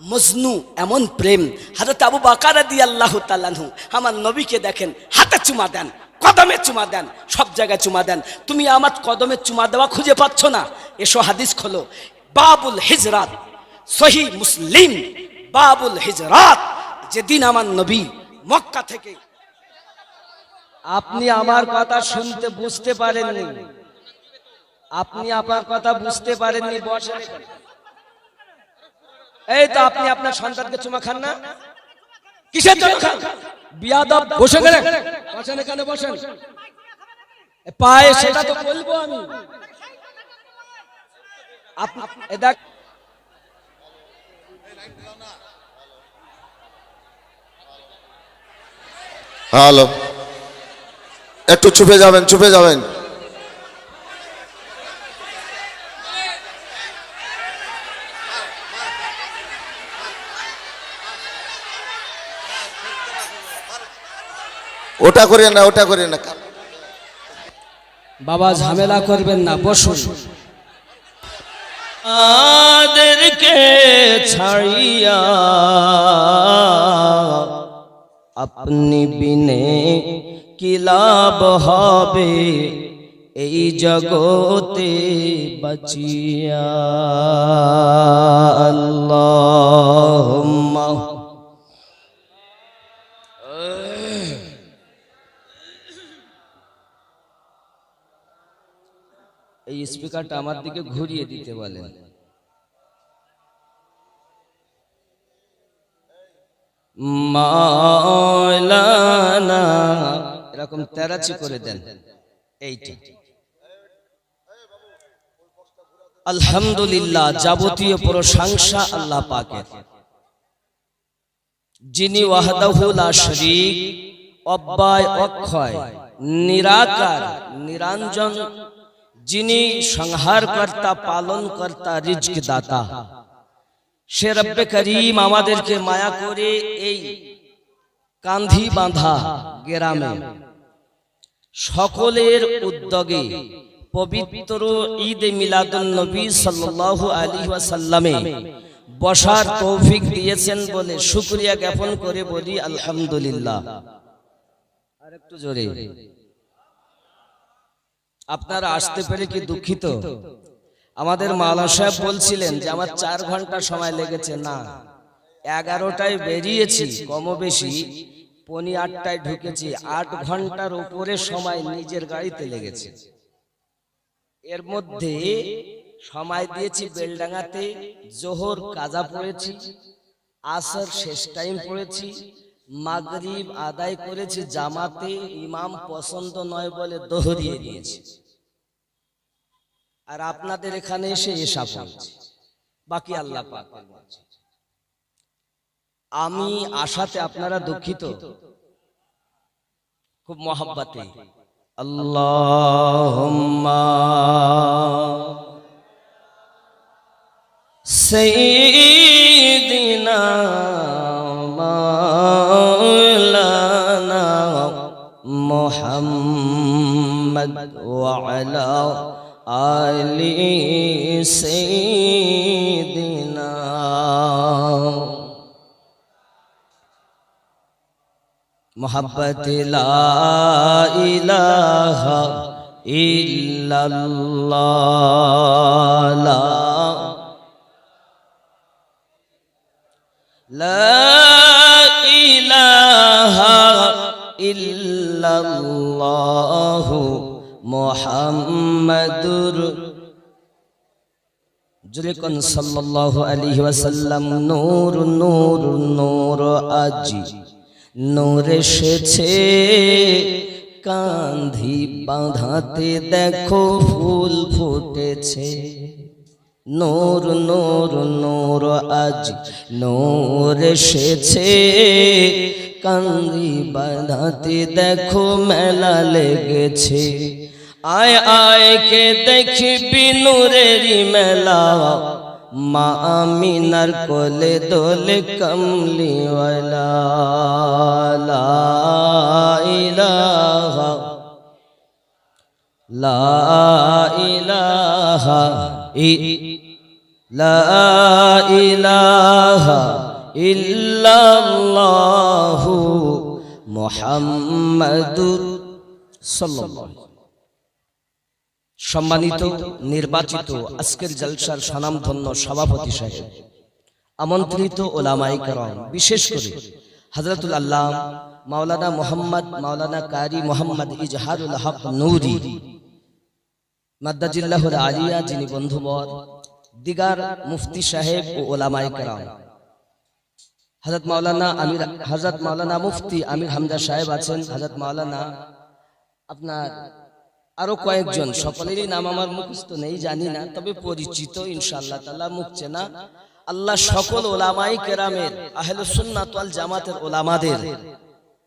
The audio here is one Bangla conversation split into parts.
মজনু এমন প্রেম। হযরত আবু বকর রাদিয়াল্লাহু তাআলা আনহু আমার নবীকে দেখেন, হাতে চুমা দেন, কদমে চুমা দেন, সব জায়গায় চুমা দেন। তুমি আমার কদমে চুমা দেওয়া খুঁজে পাচ্ছ না? এসো হাদিস খোলো, বাবুল হিজরাত, সহিহ মুসলিম, বাবুল হিজরাত। যেদিন আমার নবী মক্কা থেকে, আপনি আমার কথা শুনতে বুঝতে পারেননি, আপনি আমার কথা বুঝতে পারেননি। বসেন, এই তো আপনি আপনার সন্তানকে চুমা খান না, কিসের জন্য খান? বিয়াদব, বসে গেলেন, বসেন এখানে বসেন, পায়ে সেটা তো বলবো আমি। দেখ, হ্যালো, একটু চুপে যাবেন, চুপে যাবেন। ওটা করেন না, ওটা করেন না। বাবা ঝামেলা করবেন না, বসুন। আদেরকে ছাড়িয়া আপনি বিনে কি লাভ হবে এই জগতে বাঁচিয়া। আল্লাহুম্মা এই স্পিকারটা আমার দিকে ঘুরিয়ে দিতে বলেন। মাওলানা এরকম তেরাচি করে দেন। এইটা আলহামদুলিল্লাহ, যাবতীয় প্রশংসা আল্লাহ পাকের, যিনি ওয়াহদাহু লা শরীক, অব্যয় অক্ষয়, নিরাকার নিরঞ্জন, যিনি সংহারকর্তা, পালনকর্তা, রিজক দাতা। সে রব্বে করিম আমাদেরকে মায়া করে এই কান্ধি বাঁধা গ্রামে সকলের উদ্যোগে পবিত্র ঈদ মিলাদুন নবী সাল্লাল্লাহু আলাইহি ওয়াসাল্লামে বসার তৌফিক দিয়েছেন বলে শুকরিয়া জ্ঞাপন করে বলি আলহামদুলিল্লাহ। আরেকটু জোরে। আপনারা আসতে পেরে কি দুঃখিত? আমাদের মাওলানা সাহেব বলছিলেন যে আমার 4 ঘন্টা সময় লেগেছে, না 11টায় বেরিয়েছি, কম বেশি 7:45টায় ঢুকেছি, 8 ঘন্টার উপরে সময় নিজের গাড়িতে লেগেছে। এর মধ্যে সময় দিয়েছি বেলডাঙ্গাতে, জোহর কাজা পড়েছি, আসর শেষ টাইম পড়েছি, মাগরিব আদায় করেছি জামাতে, ইমাম পছন্দ নয় বলে দোহরিয়ে দিয়েছি, আর আপনাদের এখানে এসে এসা পড়েছি। বাকি আল্লাহ পাক। আমি আশাতে আপনারা দুঃখিত, খুব মহব্বতে। আল্লাহুম্মা সাইয়্যিদিনা মাওলানা মুহাম্মদ ওয়া আলা আলি সাইয়্যিদিনা। মোহাব্বত লা ইলাহা ইল্লাল্লাহ, লা ইলাহা ইল্লাল্লাহ মুহাম্মাদুর জুলকান সাল্লাল্লাহু আলাইহি ওয়াসাল্লাম। নূর নূর নূর আজি নূর এসেছে কান্ধি বাঁধাতে, দেখো ফুল ফুটেছে। নূর নূর নূর আজ নূর এসেছে কান্ধি বাঁধাতে, দেখো মেলা লেগেছে। আয় আয় কে দেখবি নূরেরই মেলা, মা আমিনার কোলে দোলে কমলিওয়ালা। লা ইলাহা লা ইলাহা লা ইলাহা ইল্লাল্লাহু মুহাম্মাদুর সাল্লাল্লাহু। সম্মানিত নির্বাচিত আজকের জলসার স্বনামধন্য সভাপতি সাহেব, আমন্ত্রিত ওলামায়ে কেরাম, বিশেষ করে হযরতুল আল্লাহ মাওলানা মুহাম্মদ মাওলানা কারি মুহাম্মদ ইজহারুল হক নূরি মাদ্দাজিল্লাহুল আলিয়া, যিনি বন্ধুবর, দিগার মুফতি সাহেব ও ওলামায়ে কেরাম, হযরত মাওলানা মুফতি আমির হামজা সাহেব আছেন, হযরত মাওলানা আপনার আরো কয়েকজন, সকলেরই নাম আমার মুখস্থ নেই, জানি না, তবে পরিচিত ইনশাআল্লাহ তাআলা, মুখ চেনা। আল্লাহ সকল ওলামায়ে কেরামের, আহলুস সুন্নাত ওয়াল জামাতের ওলামাদের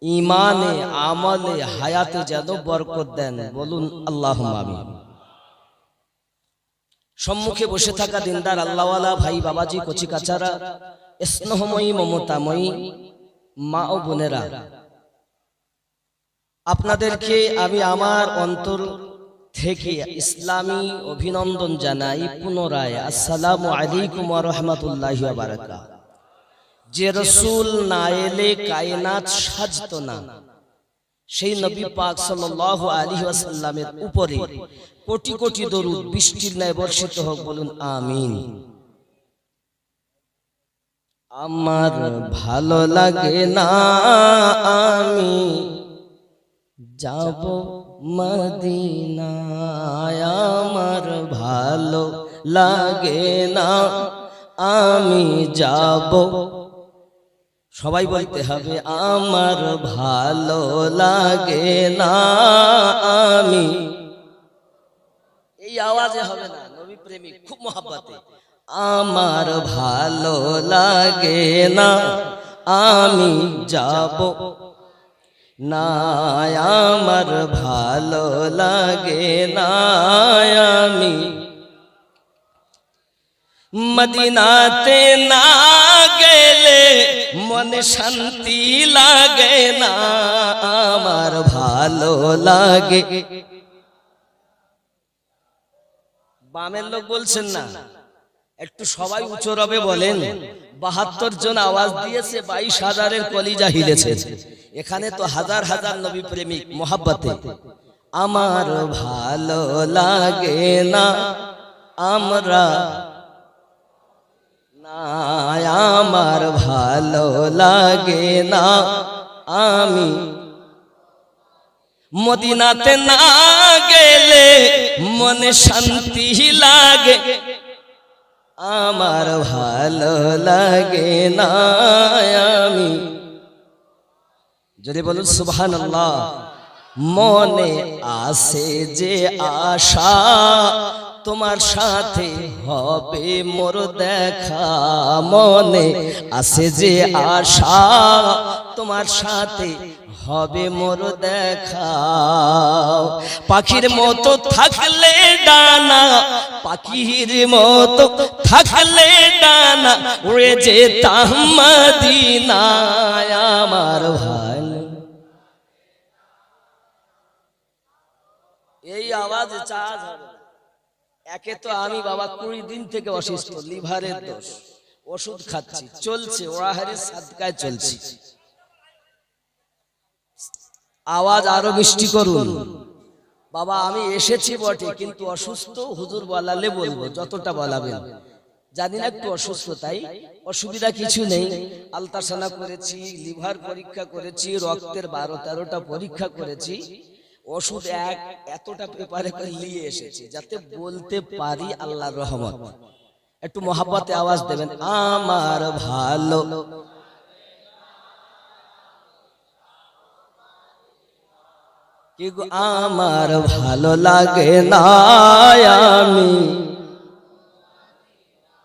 ঈমানে, আমলে, হায়াতে যেন বরকত দেন, বলুন আল্লাহুম্মা আমিন। সম্মুখে বসে থাকা দিনদার আল্লাহওয়ালা ভাই বাবাজি, কচি কাচারা, স্নেহময়ী মমতাময়ী মা ও বোনেরা, আপনাদেরকে আমি আমার অন্তর থেকে ইসলামী অভিনন্দন জানাই পুনরায়। আসসালামু আলাইকুম ওয়া রাহমাতুল্লাহি ওয়া বারাকাতুহু। যে রাসূল না এলে কায়নাত সাজতো না, সেই নবী পাক সাল্লাল্লাহু আলাইহি ওয়াসাল্লামের উপরে কোটি কোটি দরুদ বৃষ্টির ন্যায় বর্ষিত হোক, বলুন আমিন। আমার ভালো লাগে না আমি যাব মদিনায়, আমার ভালো লাগে না আমি যাব, সবাই বলতে হবে, আমার ভালো লাগে না আমি, এই আওয়াজে হবে না, নবী প্রেমিক খুব মহব্বতে, আমার ভালো লাগে না আমি যাব না, আমার ভালো লাগে না আমি মদিনাতে না গেলে মনে শান্তি লাগে না, আমার ভালো লাগে। বামের লোক বলছেন না, একটু সবাই উচ্চ রবে বলেন। ৭২ জন আওয়াজ দিয়েছে, ২২,০০০-এর কলিজা হিলেছে। এখানে তো হাজার হাজার নবী প্রেমিক মোহাব্বতে, আমার ভালো লাগে না আমরা না, আমার ভালো লাগে না আমি মদিনাতে না গেলে মনে শান্তি লাগে, আমার ভালো লাগে না আমি, যদি বলুন সুবহানাল্লাহ। মনে আসে যে আশা তোমার সাথে হবে মোর দেখা, মনে আসে যে আশা তোমার সাথে হবে মোর দেখা, পাখির মতো থাকলে ডানা, পাখির মতো থাকলে ডানা, উড়ে যেতাম মদিনায়, আমার ভালো। এই আওয়াজ চার্জ হবে। একে তো আমি বাবা 20 দিন থেকে অসুস্থ, লিভারের দোষ, ওষুধ খাচ্ছি, চলছে, ওয়াহারের সাদকায় চলছি। আওয়াজ আরো মিষ্টি করুন বাবা। আমি এসেছি বটে, কিন্তু অসুস্থ, হুজুর বলালে বলবো, যতটা বলাবেন। জানি না একটু অসুস্থ, তাই অসুবিধা কিছু নেই। আলট্রাসাউন্ড করেছি, লিভার পরীক্ষা করেছি, রক্তের 12-13টা পরীক্ষা করেছি। ওষুধ এতটা পেপারে করে নিয়ে এসেছি, যাতে বলতে পারি আল্লাহর রহমত। একটু মহাব্বতে আওয়াজ দেবেন, আমার ভালো। কি গো, আমার ভালো লাগে না আমি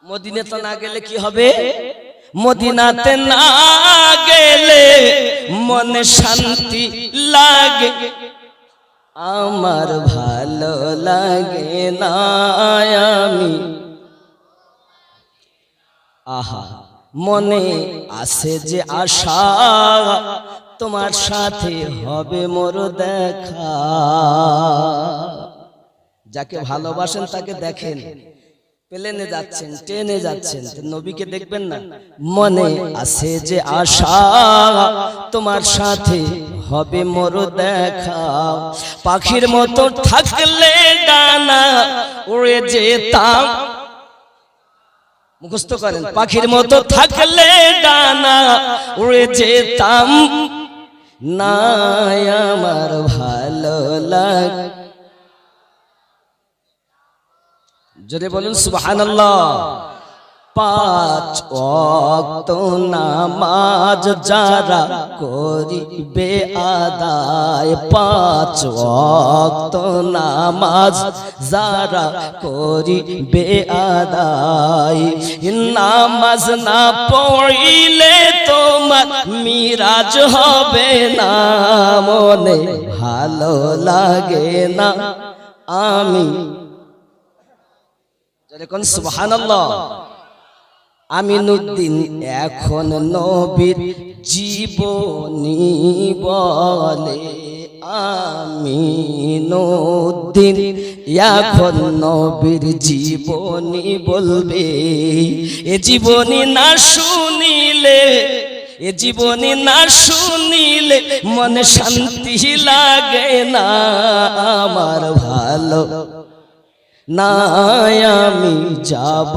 মদিনাতে না গেলে কি হবে? মদিনাতে না গেলে মনে শান্তি লাগে, আমার ভালো লাগে না আমি। আহা, মনে আসে যে আশা তোমার সাথে হবে মোর দেখা। যাকে ভালোবাসেন তাকে দেখেন, প্লেনে যাচ্ছেন, ট্রেনে যাচ্ছেন, তো নবীকে দেখবেন না? মনে আছে যে আশা তোমার সাথে হবে মোর দেখা, পাখির মতো থাকলে ডানা উড়ে যেতাম। মুখস্থ করেন, পাখির মতো থাকলে ডানা উড়ে যেতাম, না আমার ভালো লাগে। যদি বলুন সুবহানাল্লাহ। 5 ওয়াক্ত নামাজ যারা করিবে আদায়, 5 ওয়াক্ত নামাজ যারা করিবে আদায়, নামাজ না পড়িলে তোমার মিরাজ হবে না, মনে ভালো লাগে না আমি। যখন সুবহানাল্লাহ। আমিনুদ্দিন এখন নবীর জীবনী বলে, আমিনুদ্দিন এখন নবীর জীবনী বলবে। এ জীবনী না শুনিলে, এ জীবনী না শুনিলে মনে শান্তি লাগে না, আমার ভালো না আমি যাব।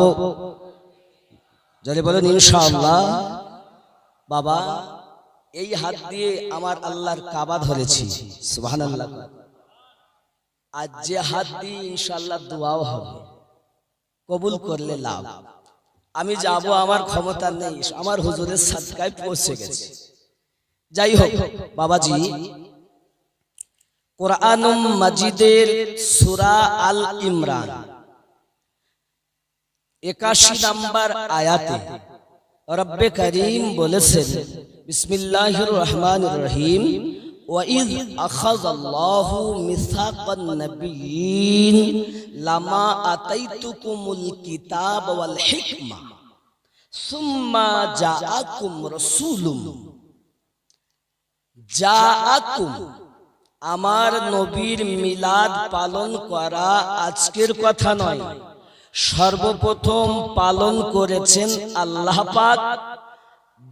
যদি বলেন ইনশাআল্লাহ। বাবা, এই হাত দিয়ে আমার আল্লাহর কাবা ধরেছি, সুবহানাল্লাহ। আজ যে হাত দিয়ে ইনশাআল্লাহ দোয়াও হবে, কবুল করলে লাভ। আমি যাব, আমার ক্ষমতা নেই, আমার হুজুরের সাদকায় পৌঁছে গেছে। যাই হোক বাবাজি, কোরআন মাজিদের সূরা আল ইমরান 81 নম্বর আয়াতে রব্বে করিম বলেছেন, বিসমিল্লাহির রহমানির রহিম, ওয়াইজ আখাযাল্লাহু মিসাকান নাবিয়্যিন লামা আতাইতুকুমুল কিতাব ওয়াল হিকমা সুম্মা জাআকুম রাসূলুম। জাআকুম, আমার নবীর মিলাদ পালন করা আজকের কথা নয়, সর্বপ্রথম পালন করেছেন আল্লাহ পাক।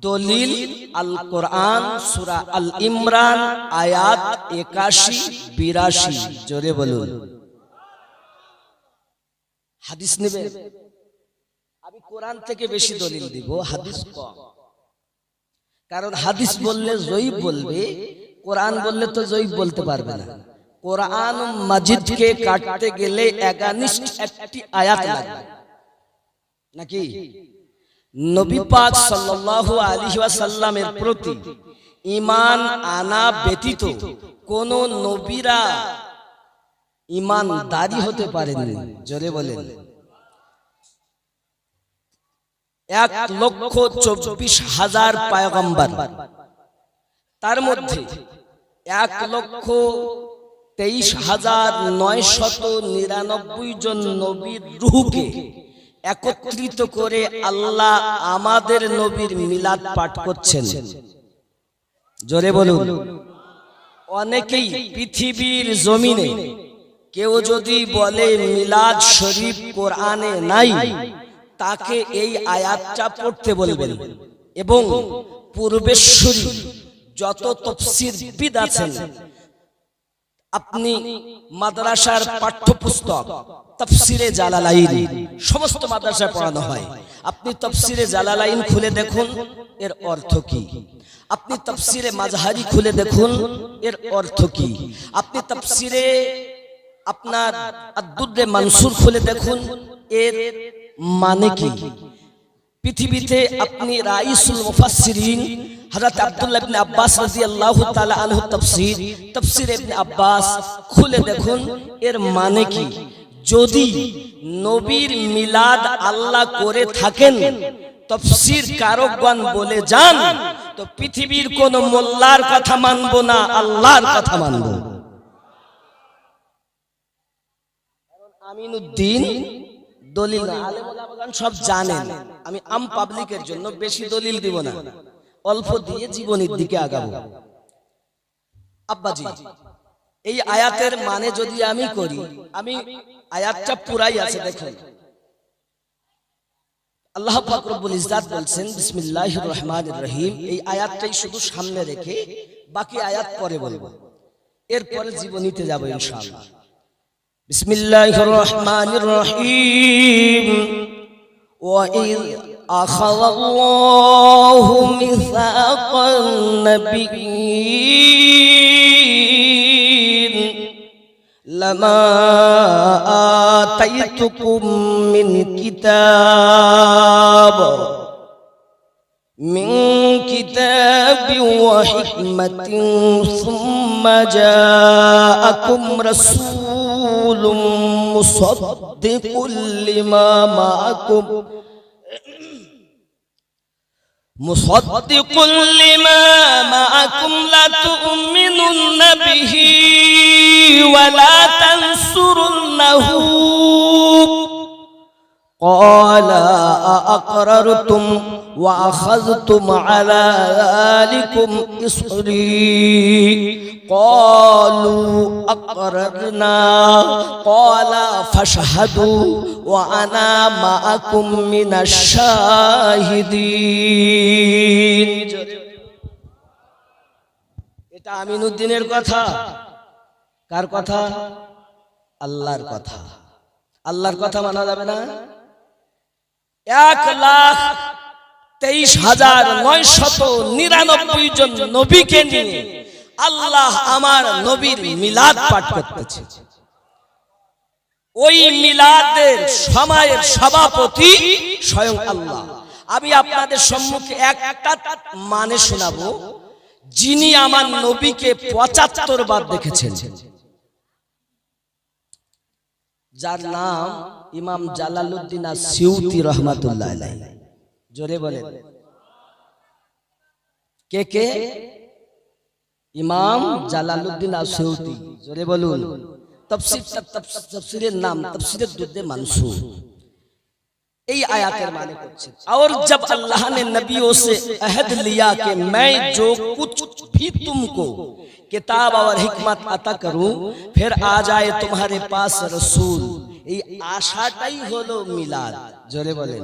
দলিল আল কোরআন সূরা আল ইমরান আয়াত 81-82। জোরে বলুন। হাদিস নেবে? আমি কোরআন থেকে বেশি দলিল দিব, হাদিস কম। কারণ হাদিস বললে জয়ীফ বলবে, কোরআন বললে তো জয়ীফ বলতে পারবে না। কোরআন মাজিদকে কাটতে গেলে একানিষ্ঠ একটি আয়াত লাগবে নাকি? নবী পাক সাল্লাল্লাহু আলাইহি ওয়াসাল্লামের প্রতি ঈমান আনা ব্যতীত কোন নবীরা ঈমানদারি হতে পারেননি। জোরে বলেন। 1,24,000 পয়গম্বর, তার মধ্যে 1,23,999 জন নবীর রূহকে একত্রিত করে আল্লাহ আমাদের নবীর মিলাদ পাঠ করছেন। জোরে বলুন। অনেকেই পৃথিবীর জমিনে কেউ যদি বলে মিলাদ শরীফ কোরআনে নাই, তাকে এই আয়াতটা পড়তে বলবেন। এবং পূর্বেশ্বরী যত তাফসীরবিদ আছেন, আপনি মাদ্রাসার পাঠ্যপুস্তক তাফসীরে জালালাইন সমস্ত মাদ্রাসায় পড়ানো হয়, আপনি তাফসীরে জালালাইন খুলে দেখুন এর অর্থ কি। আপনি তাফসীরে মাজহারি খুলে দেখুন এর অর্থ কি। আপনি তাফসীরে আপনার আদ-দুররে মানসুর খুলে দেখুন এর মানে কি। পৃথিবীতে আপনি রাইসুল মুফাসসিরিন হযরত আব্দুল্লাহ ইবনে আব্বাস রাদিয়াল্লাহু তাআলা আনহু তাফসীর ইবনে আব্বাস খুলে দেখুন এর মানে কি। যদি নবীর মিলাদ আল্লাহ করে থাকেন, তাফসীর কারকগণ বলে যান, তো পৃথিবীর কোন মোল্লার কথা মানব না, আল্লাহর কথা মানব। আমিনুদ্দিন দলিল না, আলেম ওলামাগণ সব জানেন। আমি আম পাবলিকের জন্য বেশি দলিল দিব না, অল্প দিয়ে জীবনের দিকে আগাবো। আব্বাজি, এই আয়াতের মানে যদি আমি করি, আমি আয়াতটা পুরাই আছে দেখুন। আল্লাহ পাক রব্বুল ইজ্জাত বলছেন বিসমিল্লাহির রহমানির রহিম। এই আয়াতটাই শুধু সামনে রেখে বাকি আয়াত পরে বলবো, এরপরে জীবনীতে যাব ইনশাআল্লাহ। বিসমিল্লাহির রহমানির রহিম। وَإِذْ أَخَذَ اللَّهُ مِيثَاقَ النَّبِيِّينَ لَمَا آتَيْتُكُم مِّن كِتَابٍ وَحِكْمَةٍ ثُمَّ جَاءَكُمْ رَسُولٌ مُصَدِّقٌ لِّمَا مَعَكُمْ لَتُؤْمِنُنَّ بِهِ وَلَا تَنصُرُنَّهُ قَالَ أَأَقْرَرْتُمْ وَأَخَذْتُمْ عَلَى ذَلِكُمْ إِصْرِي قَالُوا أَقْرَرْنَا قَالَ فَاشْهَدُوا وَأَنَا مَعَكُمْ مِنَ الشَّاهِدِينَ। এটা আমিনুদ্দিনের কথা। কার কথা? আল্লাহর কথা। আল্লাহর কথা মানা যাবে না? 1,23,999 জন নবীকে নিয়ে আল্লাহ আমার নবীর মিলাদ পাঠ করতেছে। ওই মিলাদের সময়ের সভাপতি স্বয়ং আল্লাহ। আমি আপনাদের সম্মুখে একটা মানে শোনাবো, যিনি আমার নবীকে ৭৫ বার দেখেছেন, যার নাম ইমাম জালালউদ্দিন আসিউতি রহমাতুল্লাহ আলাইহি। জোরে বলেন কে কে? ইমাম জালালউদ্দিন আসিউতি। জোরে বলুন। তফসিরের নাম তফসিরে দুর্দে মানসুর। এই আয়াতের মানে করছে, और जब अल्लाह ने नबियों से अहद लिया कि मैं जो कुछ भी तुमको किताब और हिकमत अता करूं फिर आ जाए तुम्हारे पास रसूल। এই আশাটাই হলো মিলাদ। জোরে বলেন।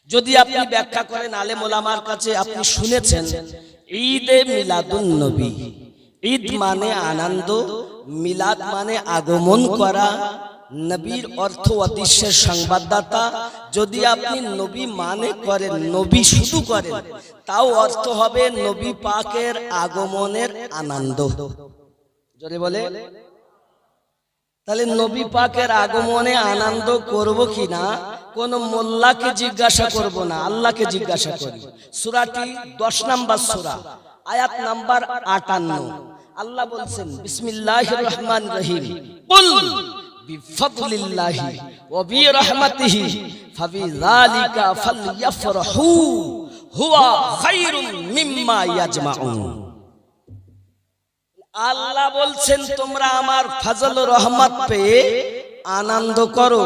যদি আপনি ব্যাখ্যা করেন আলেম ওলামার কাছে, আপনি শুনেছেন ঈদে মিলাদুন নবী। ঈদ মানে আনন্দ, মিলাদ মানে আগমন করা, নবীর অর্থ অদৃশ্যের সংবাদদাতা। যদি আপনি নবী মানে করেন, নবী শুধু করেন, তাও অর্থ হবে নবী পাকের আগমনের আনন্দ। জোরে বলে। তাহলে নবী পাকের আগমনে আনন্দ করব কিনা কোন মোল্লাকে জিজ্ঞাসা করব না, আল্লাহকে জিজ্ঞাসা করি। সূরাটি 10 নম্বর সূরা, আয়াত নাম্বার 58। আল্লাহ বলছেন বিসমিল্লাহির রহমানির রহিম। কুল বিফাদলিল্লাহি ওয়া বিরহমাতিহি ফাবিযালিকা ফালইফরাহু হুয়া খায়রুম মিম্মা ইয়াজমাউন। আল্লাহ বলছেন তোমরা আমার ফজল রহমত পেয়ে আনন্দ করো,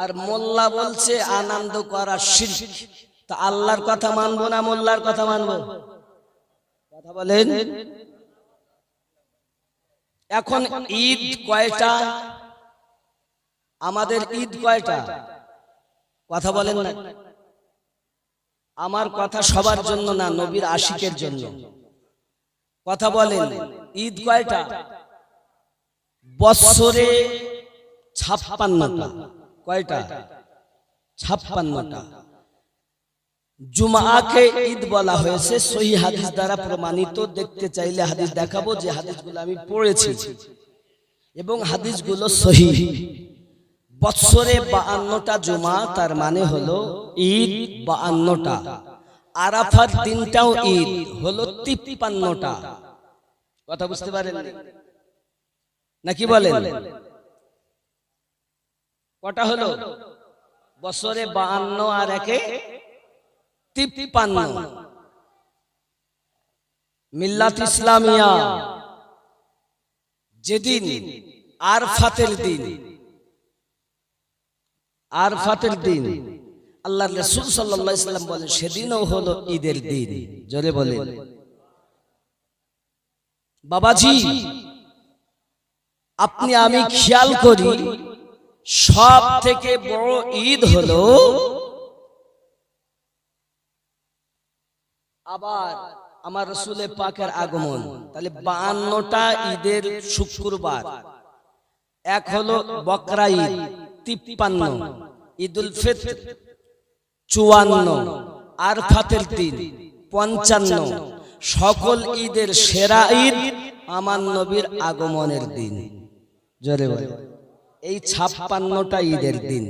আর মোল্লা বলছে আনন্দ করা শিরক। তা আল্লাহর কথা মানবো না মোল্লার কথা মানবো? কথা বলেন। এখন ঈদ কয়টা? আমাদের ঈদ কয়টা? কথা বলেন না। আমার কথা সবার জন্য না, নবীর আশিকের জন্য। কথা বলেন। ঈদ কয়টা? বছরে 56টা। কয়টা? 56টা। জুমাকে ঈদ বলা হয়েছে সহি হাদিস দ্বারা প্রমাণিত। দেখতে চাইলে হাদিস দেখাবো, যে হাদিসগুলো আমি পড়েছি এবং হাদিসগুলো সহিহ। বছরে 52টা জুমা, তার মানে হলো ঈদ 52টা। আরাফার দিনটাও ঈদ, হলো 53টা। কথা বুঝতে পারেন নাকি বলেন? কটা হলো? বছরে 52 আর একে 53। মিল্লাত ইসলামিয়া যেদিন আরফাতের দিন, আরফাতের দিন আল্লাহর রাসূল সাল্লাল্লাহু আলাইহি ওয়াসাল্লাম বলেন সেদিনও হলো ঈদের দিন। জোরে বলেন। বাবাজি, আপনি আমি খেয়াল করি সব থেকে বড় ঈদ হলো আবার আমার রসুলের পাকের আগমন, তাহলে 52টা ঈদের শুক্রবার। এক হলো বকরা ঈদ 53, ঈদুল ফিতর 54, আরফাতের দিন 55। সকল ঈদের সেরা ঈদ আমার নবীর আগমনের দিন। জোরে বলে, এই 56টা ঈদের দিন।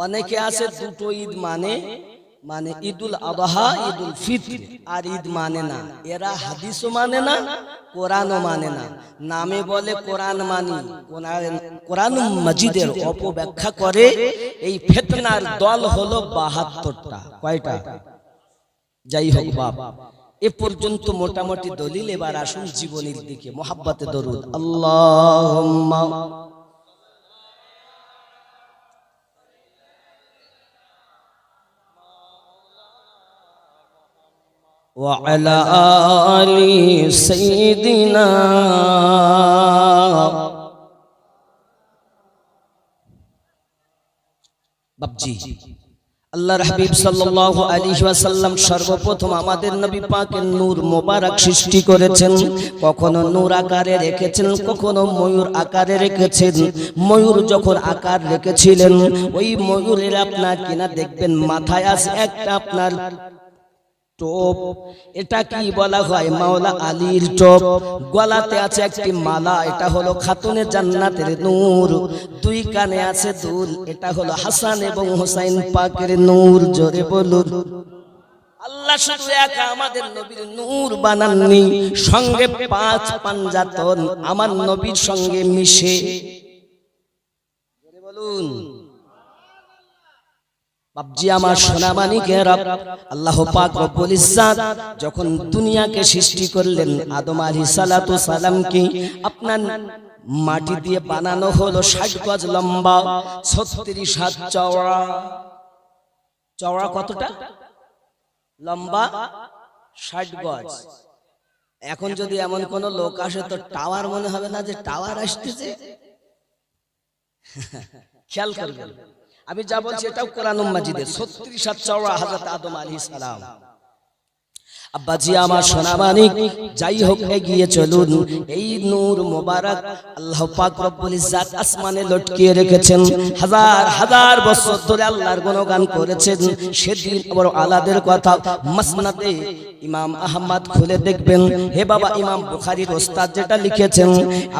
অনেকে আছে দুটো ঈদ মানে ঈদুল আযহা, ঈদুল ফিতর, আর ঈদ মানে না। এরা হাদিসও মানে না, কোরআনও মানে না। নামে বলে কোরআন মানি, কোরআন মাজিদের অপব্যাখ্যা করে। এই ফিতনার দল হলো 72টা। কয়টা? যাই হোক বাপ, এ পর্যন্ত মোটামুটি দলিল। এবার আসুন জীবনের দিকে। মোহাব্বতে দরুদ। আল্লাহুম্মা وعلى آل سيدنا বাবজি। আল্লাহর হাবিব সাল্লাল্লাহু আলাইহি ওয়াসাল্লাম সর্বপ্রথম আমাদের নবী পাকের নূর মোবারক সৃষ্টি করেছেন। কখনো নূর আকারে রেখেছেন, কখনো ময়ূর আকারে রেখেছেন। ময়ূর যখন আকার রেখেছিলেন, ওই ময়ূরের আপনার কিনা দেখবেন মাথায় আছে একটা আপনার টোপ। এটা কি বলা হয়? মাওলা আলীর টোপ। গলাতে আছে একটি মালা, এটা হলো খাতুনে জান্নাতের নূর। দুই কানে আছে দুল, এটা হলো হাসান এবং হুসাইন পাকের নূর। জোরে বলুন। আল্লাহ শুধু একা আমাদের নবীর নূর বানাননি, সঙ্গে 5 পাঞ্জাতন আমার নবীর সঙ্গে মিশে। জোরে বলুন। বাবজি আমার সোনামানিকেরা, আল্লাহ পাক রব্বুল ইজ্জাত যখন দুনিয়াকে সৃষ্টি করলেন, আদম আলাইহিস সালাতু সালামকে আপনার মাটি দিয়ে বানানো হলো 60 গজ লম্বা, 36 হাত চওড়া। চওড়া কতটা? লম্বা 60 গজ। এখন যদি এমন কোন লোক আসে তো টাওয়ার মনে হবে না যে টাওয়ার আসতেছে। খেয়াল করবেন, আমি যা বলছি এটাও কোরআন মাজিদের 36 হাত চওড়া হযরত আদম আলাইহিস সালাম। আব্বাজি আমার সোনামানিক, যাই হোক এগিয়ে চলুন। এই নূর মোবারক আল্লাহ পাক রব্বুল ইজ্জাত আসমানে লটকিয়ে রেখেছেন। হাজার হাজার বছর ধরে আল্লাহর গুণগান করেছেন। সেদিন বড় আলাদের কথা মাসনাদে ইমাম আহমদ খুলে দেখবেন। হে বাবা, ইমাম বুখারীর ওস্তাদ যেটা লিখেছেন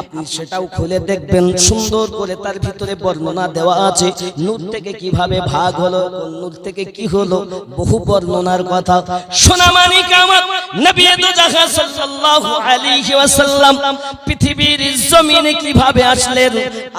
আপনি সেটাও খুলে দেখবেন। সুন্দর করে তার ভিতরে বর্ণনা দেওয়া আছে, নূর থেকে কিভাবে ভাগ হলো, কোন নূর থেকে কি হলো, বহু বর্ণনার কথা। সোনামানিক আমার নবী দো জাহান সাল্লাল্লাহু আলাইহি ওয়াসাল্লাম পৃথিবীর জমিনে কিভাবে আসলেন?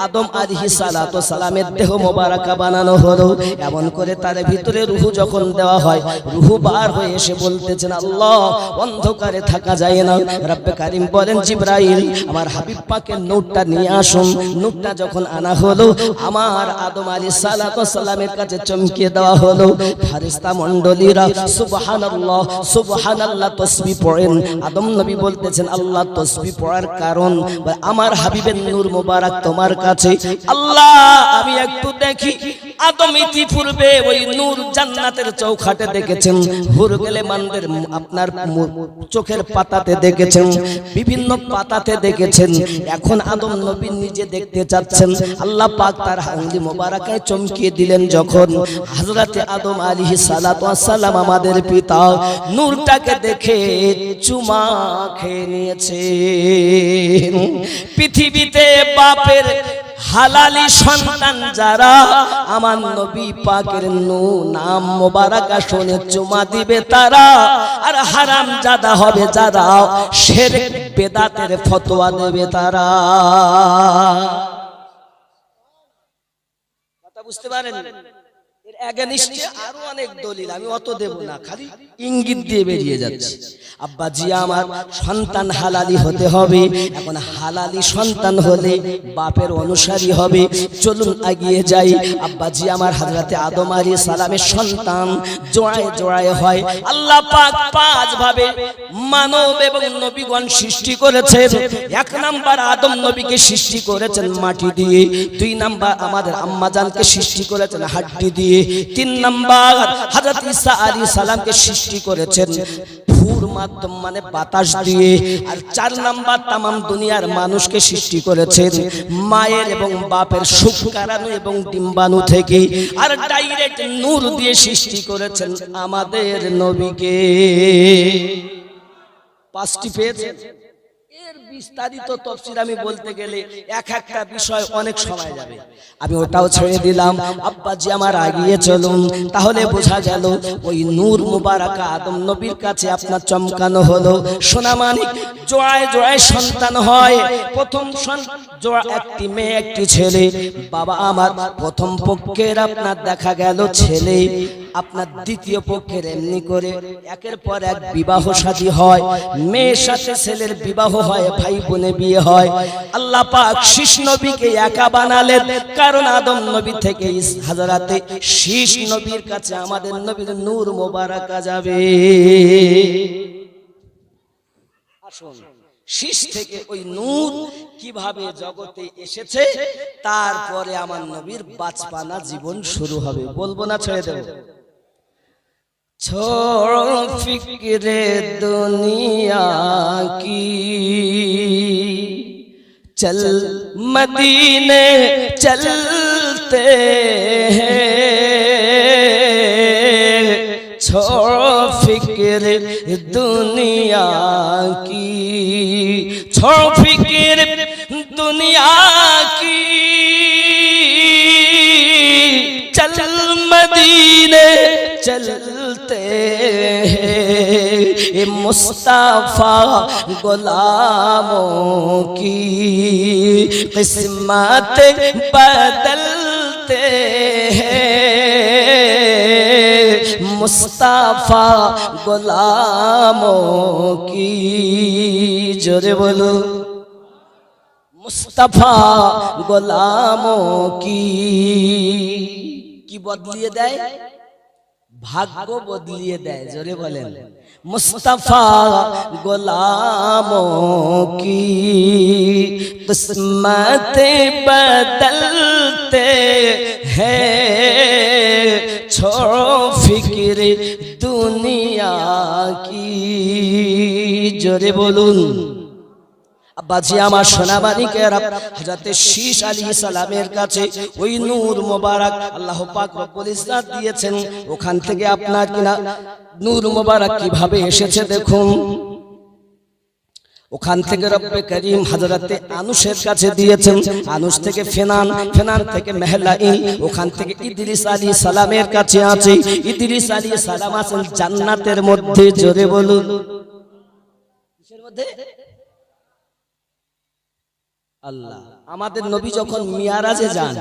আদম আলাইহিস সালাতু সালামের দেহ মোবারক বানানো হলো। এমন করে তার ভিতরে রূহ যখন দেওয়া হয়, রূহ বার হয়ে এসে বলতেছেন, আল্লাহ অন্ধকারে থাকা যায় না। রব্বে কারীম বলেন, জিবরাইল আমার হাবিব পাকের নূরটা নিয়ে আসুন। নূরটা যখন আনা হলো, আমার আদম আলাইহিস সালাতু সালামের কাছে চমকিয়ে দেওয়া হলো। ফেরেশতা মণ্ডলীরা সুবহানাল্লাহ সুবহানাল্লাহ তাসবিহ পড়েন। আদম নবী বলতেছেন, আল্লাহ তাসবিহ পড়ার কারণ আমার হাবিবের নূর মোবারক তোমার কাছে। আল্লাহ আমি একটু দেখি। আদম ইতিপূর্বে ওই নূর জান্নাতের চৌখাটে দেখেছেন, হুর গেলে মানদের আপনার চোখের পাতাতে দেখেছেন, বিভিন্ন পাতাতে দেখেছেন। এখন আদম নবী নিজে দেখতে চাচ্ছেন। আল্লাহ পাক তার আঙ্গুলি মোবারকায় চমকিয়ে দিলেন। যখন হযরতে আদম আলাইহিস সালাতু ওয়াস সালাম আমাদের পিতা নূরটাকে দেখে চুমা খেয়ে নিয়েছে। পৃথিবীতে বাপের হালালি সন্তান যারা আমার নবী পাকের নাম মোবারক শুনে চুমা দিবে তারা, আর হারাম জাদা হবে যারা শিরক বেদাতের ফতোয়া দেবে তারা। কথা বুঝতে পারেন? এর এগেইনস্টে আরো অনেক দলিল, আমি অত দেব না, খালি ইঙ্গিত দিয়ে বেরিয়ে যাচ্ছে। আব্বাজি আমার সন্তান হালালি হতে হবে। এখন হালালি সন্তান হলে বাপের অনুসারী হবে। চলুন এগিয়ে যাই। আব্বাজি আমার হযরতে আদম আলাইহিস সালামের সন্তান জোড়ায় জোড়ায় হয়। আল্লাহ পাক 5 ভাবে মানব এবং নবীগণ সৃষ্টি করেছেন। 1 নাম্বার আদম নবীকে সৃষ্টি করেছেন মাটি দিয়ে। 2 নাম্বার আমাদের আম্মা জানকে সৃষ্টি করেছেন হাড্ডি দিয়ে। 3 নাম্বার হযরত ঈসা আলাইহিস সালামকে সৃষ্টি করেছেন ফুর মাধ্যম মানে বাতাস দিয়ে, আর 4 নাম্বার তামাম দুনিয়ার মানুষকে সৃষ্টি করেছেন মায়ের এবং বাপের শুক্রাণু এবং ডিম্বাণু থেকে, আর ডাইরেক্ট নূর দিয়ে সৃষ্টি করেছেন আমাদের নবীকে। 5টি পেয়েছেন। এর বিস্তারিত তফসির আমি বলতে গেলে এক একটা বিষয় অনেক সময় যাবে, আমি ওটাও ছেড়ে দিলাম। আব্বাজি আমার আগিয়ে চলুন, তাহলে বোঝা গেল ওই নূর মুবারক আদম নবীর কাছে আপনার চমকানো হলো। সোনামানিক জোড়ায় জোড়ায় সন্তান হয়, প্রথম জোড়া একটি মেয়ে একটি ছেলে। বাবা আমার প্রথম পক্ষের আপনার দেখা গেল ছেলে, আপনার দ্বিতীয় পক্ষের এমনি করে একের পর এক বিবাহ শাদী হয়, মেয়ের সাথে ছেলের বিবাহ হয়, ভাই বোনে বিয়ে হয়। আল্লাহ পাক শীষ নবীকে একা বানালেন, কারণ আদম নবী থেকে হযরতে শীষ নবীর কাছে আমাদের নবীর নূর মোবারক যাবে। আসুন, শীষ থেকে ওই নূর কিভাবে জগতে এসেছে, তারপরে আমার নবীর বাঁচপানা জীবন শুরু হবে। বলবো না ছেড়ে দেব? छोड़ो फिक्रे दुनिया की, चल मदीने चलते हैं। छोड़ो फिक्र दुनिया की, छोड़ो फिक्र दुनिया की, चल मदीने चलते हैं। मुस्तफा गुलामों की किस्मत बदलते हैं। मुस्तफा गुलामों की, जोरे बोलो, मुस्तफा गुलामों की बदलिए देय, ভাগ্য বদলিয়ে দেয়। জোরে বলেন, মুস্তাফা গোলামোं की किस्मत बदलते हैं। छोड़ो फिक्र दुनिया की, জোরে বলুন। আব্বাজি আমার সোনামানিকেরা, হযরতে শীষ আলাইহিস সালামের কাছে ওই নূর মোবারক আল্লাহ পাক রব্বুল ইজ্জত দিয়েছেন। ওখান থেকে আপনার কিনা নূর মোবারক কিভাবে এসেছে দেখুন। ওখান থেকে রব্বে করিম হযরতে আনুশের কাছে দিয়েছেন, আনুশ থেকে ফেনান, ফেনান থেকে মেহলাইন, ওখান থেকে ইদ্রিস আলাইহিস সালামের কাছে আছে। ইদ্রিস আলাইহিস সালাম আছেন জান্নাতের মধ্যে। জোরে বলুন, কিসের মধ্যে? আল্লাহ আমাদের নবী যখন মিয়ারাজে যান,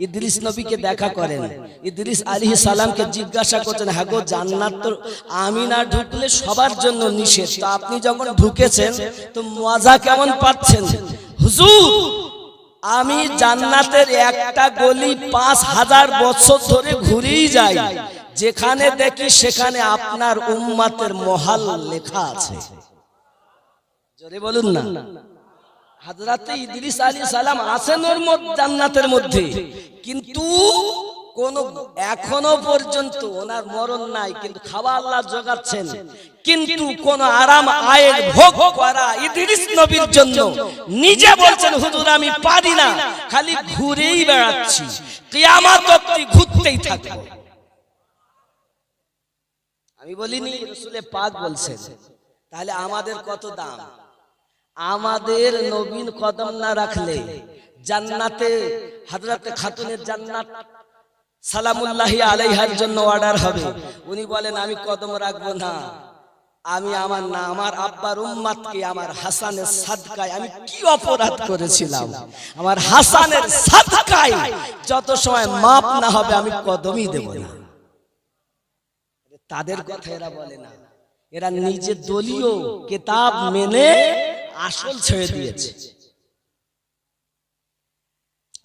ইদ্রিস নবীকে দেখা করেন। ইদ্রিস আলাইহিস সালামকে জিজ্ঞাসা করছেন, হ্যাঁ গো, জান্নাত তো আমি না ঢুকলে সবার জন্য নিষেধ, তো আপনি যখন ঢুকেছেন তো মজা কেমন পাচ্ছেন? হুজুর, আমি জান্নাতের একটা গলি 5000 বছর ধরে ঘুরেই যাই, যেখানে দেখি সেখানে আপনার উম্মতের মহাল লেখা আছে। জোরে বলুন না। হযরতে ইদ্রিস আলাইহিস সালাম আছেন ওর জান্নাতের মধ্যে, কিন্তু কোন এখনো পর্যন্ত ওনার মরণ নাই, কিন্তু খাওয়া আল্লাহ জোগাচ্ছেন, কিন্তু কোন আরাম আয়ের ভোগ করা ইদ্রিস নবীর জন্য নিজে বলছেন, হুজুর আমি পারি না, খালি ঘুরেই বেড়াচ্ছি, কিয়ামত অবধি ঘুরতেই থাকবো। আমি বলিনি, রাসূলে পাক বলছেন। তাহলে আমাদের কত দাম? আমাদের নবীন কদম না রাখলে জান্নাতে হযরতে খাতুনের জান্নাত সালামুল্লাহি আলাইহার জন্য অর্ডার হবে। উনি বলেন আমি কদম রাখবো না, আমি আমার না আমার আব্বার উম্মতকে আমার হাসানের সাদকায় আমি কি অপরাধ করেছিলাম, আমার হাসানের সাদকায় যত সময় মাপ না হবে আমি কদমই দেব না। তাদের কথা এরা বলে না, এরা নিজে দলীয় কিতাব মেনে আসল ছেড়ে দিয়েছে।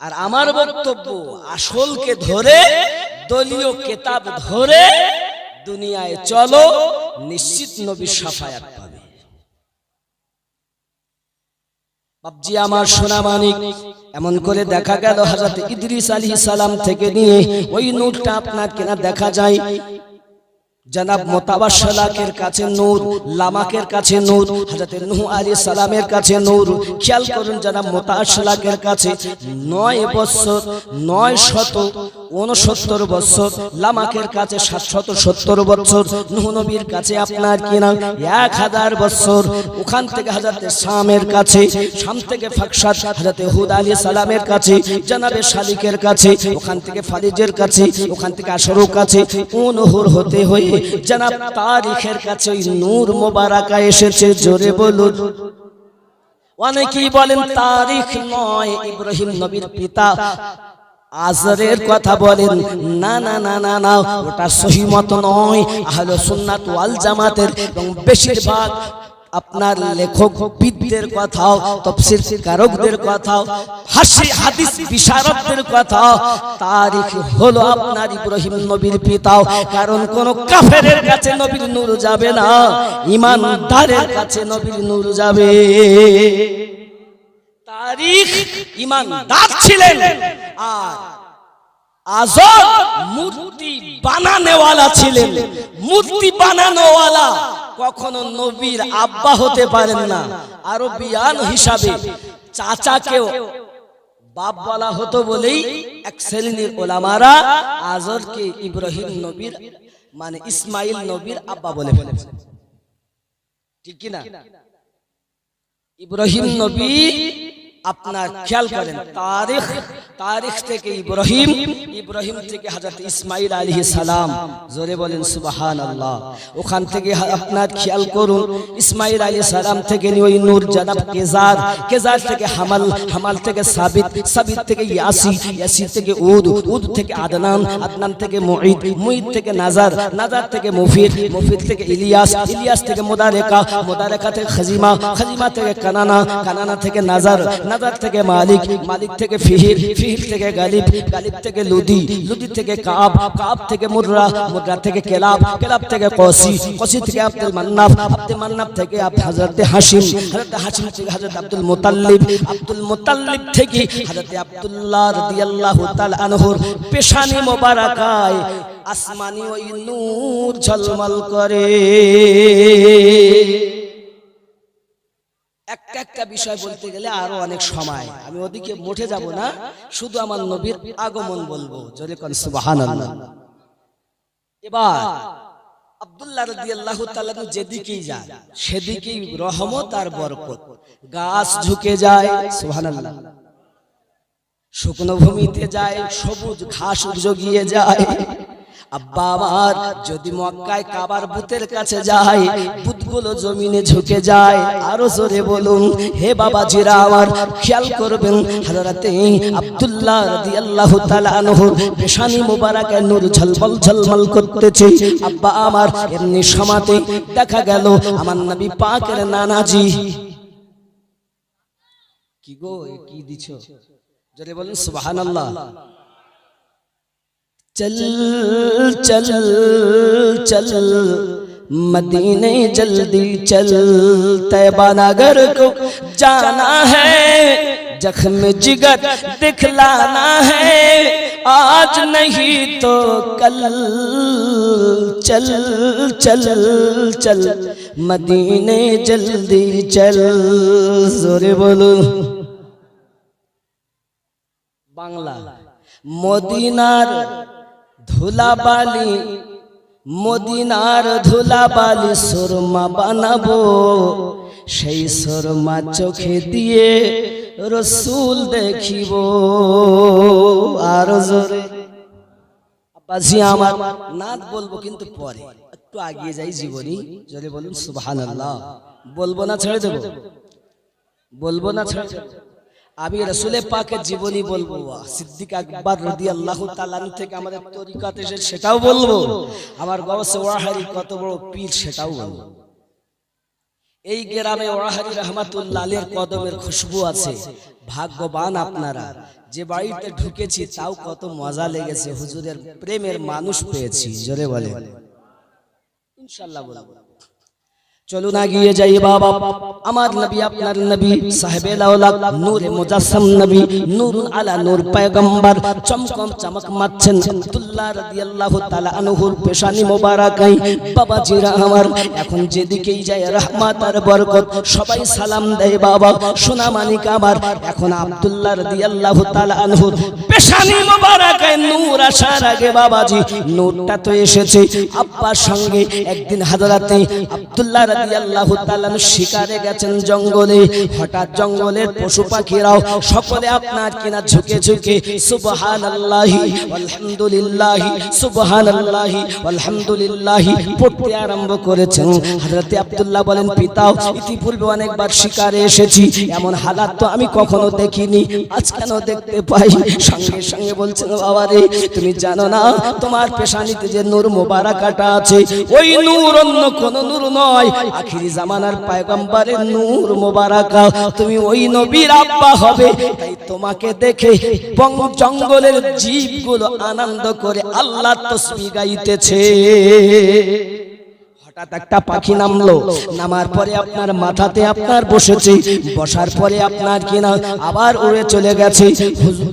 আর আমার বক্তব্য, আসলকে ধরে, দলীয় কিতাব ধরে দুনিয়ায় চলো, নিশ্চিত নবীর শাফায়াত পাবে। বাপজি আমার সোনামানিক, এমন করে দেখা গেল হযরত ইদ্রিস আলাইহিস সালাম থেকে নিয়ে ওই নূরটা আপনার কিনা দেখা যায় জনাব মুতাওয়াশশালাকের কাছে নূর, লামাকের কাছে নূর, হযরত নূহ আলাইহিস সালামের কাছে নূর। খেয়াল করুন জনাব মুতাওয়াশশালাকের কাছে 9 বছর 969 বছর, লামাকের কাছে 770 বছর, নূহ নবীর কাছে আপনার কি না 1000 বছর। ওখান থেকে হযরত শামের কাছে, শাম থেকে ফাকশাদ হযরত হুদ আলাইহিস সালামের কাছে, জনাবে শালিকের কাছে, ওখান থেকে ফালিজের কাছে, ওখান থেকে আশরুর কাছে, উনহুর হতে হয়ে জনাব তারিখের কাছে ওই নূর মোবারকা এসেছে। জোরে বলুন। অনেকেই বলেন তারিখ নয়, ইব্রাহিম নবীর পিতা আজরের কথা বলেন। না না না না না, ওটা সহি মত নয়। আহলে সুন্নাত ওয়াল জামাতের এবং বেশিরভাগ আপনার লেখক বিদদের কথাও, তাফসীর কারকদের কথাও, হাদিস বিশারদদের কথাও, তারিখ হলো আপনার ইব্রাহিম নবীর পিতাও। কারণ কোন কাফেরের কাছে নবীর নূর যাবে না, ঈমানদারের কাছে নবীর নূর যাবে। তারিখ ঈমানদার ছিলেন, আর আজর মূর্তি বানানোওয়ালা ছিলেন। মূর্তি বানানোওয়ালা কখনো নবীর আব্বা হতে পারেন না। আরবিয়ান হিসাবে চাচাকেও বাপ বলা হতো বলেই এক শ্রেণীর ওলামারা আজরকে ইব্রাহিম নবীর মানে ইসমাইল নবীর আব্বা বলে ফেলেছে। ঠিক কি না? ইব্রাহিম নবী আপনার খেয়াল করেন, তারিখ থেকে ইব্রাহিম, ইব্রাহিম থেকে হযরত ইসমাইল আলাইহিস সালাম। জোরে বলেন সুবহানাল্লাহ। ওখান থেকে আপনার খেয়াল করুন, ইসমাইল আলাইহিস সালাম থেকে ওই নূর জনাব কেজার, কেজার থেকে হামাল, হামাল থেকে সাবিত, সাবিত থেকে ইয়াসি, ইয়াসি থেকে উদ, উদ থেকে আদনান, আদনান থেকে মুঈদ, মুঈদ থেকে নাজার, নাজার থেকে মুফিদ, মুফিদ থেকে ইলিয়াস, ইলিয়াস থেকে মুদারেকা, মুদারেকা থেকে খাজিমা, খাজিমা থেকে কানানা, কানানা থেকে নাজার, নাজার থেকে মালিক, মালিক থেকে ফিহির, ফিহির থেকে গালিব, গালিব থেকে লুদি, লুদি থেকে কাব, কাব থেকে মুররা, মুররা থেকে কেলাব, কেলাব থেকে কসি, কসি থেকে আব্দুল মান্নাফ, আব্দুল মান্নাফ থেকে হযরত হাশিম, হযরত হাশিম থেকে হযরত আব্দুল মুতাল্লিব, আব্দুল মুতাল্লিব থেকে হযরত আব্দুল্লাহ রাদিয়াল্লাহু তাআলা আনহুর পেশানি মোবারকায় আসমানি ওই নূর ঝলমল করে। একটা একটা বিষয় বলতে গেলে আরো অনেক সময়, আমি ওদিকে মোটে যাব না, শুধু আমার নবীর আগমন বলবো। জোরে কোন সুবহানাল্লাহ। এবার আব্দুল্লাহ রাদিয়াল্লাহু তাআলা যেদিকেই যায় সেদিকেই রহমত আর বরকত। গাছ ঝুঁকে যায়, সুবহানাল্লাহ। শুকনো ভূমিতে যায়, সবুজ ঘাস জগিয়ে যায়। আব্বা আমার যদি মক্কায় কাবার বুতের কাছে যায়, বুতগুলো জমিনে ঝুঁকে যায়। আরো জোরে বলুন, হে বাবাজিরা আমার খেয়াল করবেন, হযরতে আব্দুল্লাহ রাদিয়াল্লাহু তাআলা আনহুর পেশানি মোবারকে নূর ঝলমল ঝলমল করতেছে। আব্বা আমার এমনি সমাতে দেখা গেল আমার নবী পাকের নানাজি। কি গো, কি দিছো? জোরে বলুন সুবহানাল্লাহ। चल चल चल मदीने जल्दी चल, तैबा नगर को जाना है, जख्म जिगर दिखलाना है, आज नहीं तो कल, चल चल चल मदीने जल्दी चल। जोरे बोलो। बांग्ला। মদিনার ধুলাবালি, মদিনার ধুলাবালি সুরমা বানাবো, সেই সুরমা চোখে দিয়ে রসুল দেখিব। আর জোরে আব্বাজি আমার নাত বলবো, কিন্তু পরে একটু আগিয়ে যাই জীবনী। জোরে বলুন সুবহানাল্লাহ। বলবো না ছেড়ে দেব? বলবো না ছেড়ে দেব? আমি রাসূলে পাকের জীবনী বলবো, সিদ্দিক আকবর রাদিয়াল্লাহু তাআলা আনহু থেকে আমাদের তরিকাত এসে সেটাও বলবো, আমার গওসে ওয়াহারি কত বড় পীর সেটাও বলবো। এই গ্রামে ওয়াহারি রাহমাতুল্লাহ আলাইহির কদমের খুশবু আছে। ভাগ্যবান আপনারা, যে বাড়িতে ঢুকেছি তাও কত মজা লেগেছে, হুজুরের প্রেমের মানুষ পেয়েছি। জোরে বলে ইনশাআল্লাহ বলবো। চলুন আগিয়ে যাই বাবা। আমার নবী আপনার নবী সাহেবে লাউলাক নূরে মুজাসসাম নবী নূরুন আলা নূর পয়গম্বর চমকম চমক মারছেন আব্দুল্লাহ রাদিয়াল্লাহু তাআলা আনহুর পেশানি মোবারকাই। বাবাজিরা আমার এখন যেদিকেই যায় রহমত আর বরকত, সবাই সালাম দেয় বাবা। সোনা মানিক আমার এখন আব্দুল্লাহ রাদিয়াল্লাহু তাআলা আনহুর পেশানি মোবারকাই নূর আসার আগে বাবাজি নূরটা তো এসেছে। আব্বার সঙ্গে একদিন হযরতে আব্দুল্লাহ রাদিয়াল্লাহু তাআলা শিকারে গেছেন জঙ্গলে। হঠাৎ জঙ্গলের পশু পাখিরাও সকলে আপনার কিনা ঝুঁকে ঝুঁকে সুবহানাল্লাহি আলহামদুলিল্লাহি সুবহানাল্লাহি আলহামদুলিল্লাহি পড়তে আরম্ভ করেছেন। হযরতে আব্দুল্লাহ বলেন, পিতাও ইতিপূর্বে অনেকবার শিকারে এসেছি, এমন হালাত তো আমি কখনো দেখিনি, আজ কেন দেখতে পাই? সঙ্গে সঙ্গে বলছেন, বাবা রে তুমি জানো না তোমার পেশানিতে যে নূর মোবারকাটা আছে ওই নূর অন্য কোন নূর নয়, আখিরি জামানার পয়গম্বরের নূর মোবারকা। তুমি ওই নবীর আব্বা হবে, তাই তোমাকে দেখে জঙ্গলের জীবগুলো আনন্দ করে আল্লাহ তাসবিহ গাইতেছে। হঠাৎ একটা পাখি নামলো, নামার পরে আপনার মাথাতে আপনার বসেছে, বসার পরে আপনার কিনা আবার উড়ে চলে গেছে।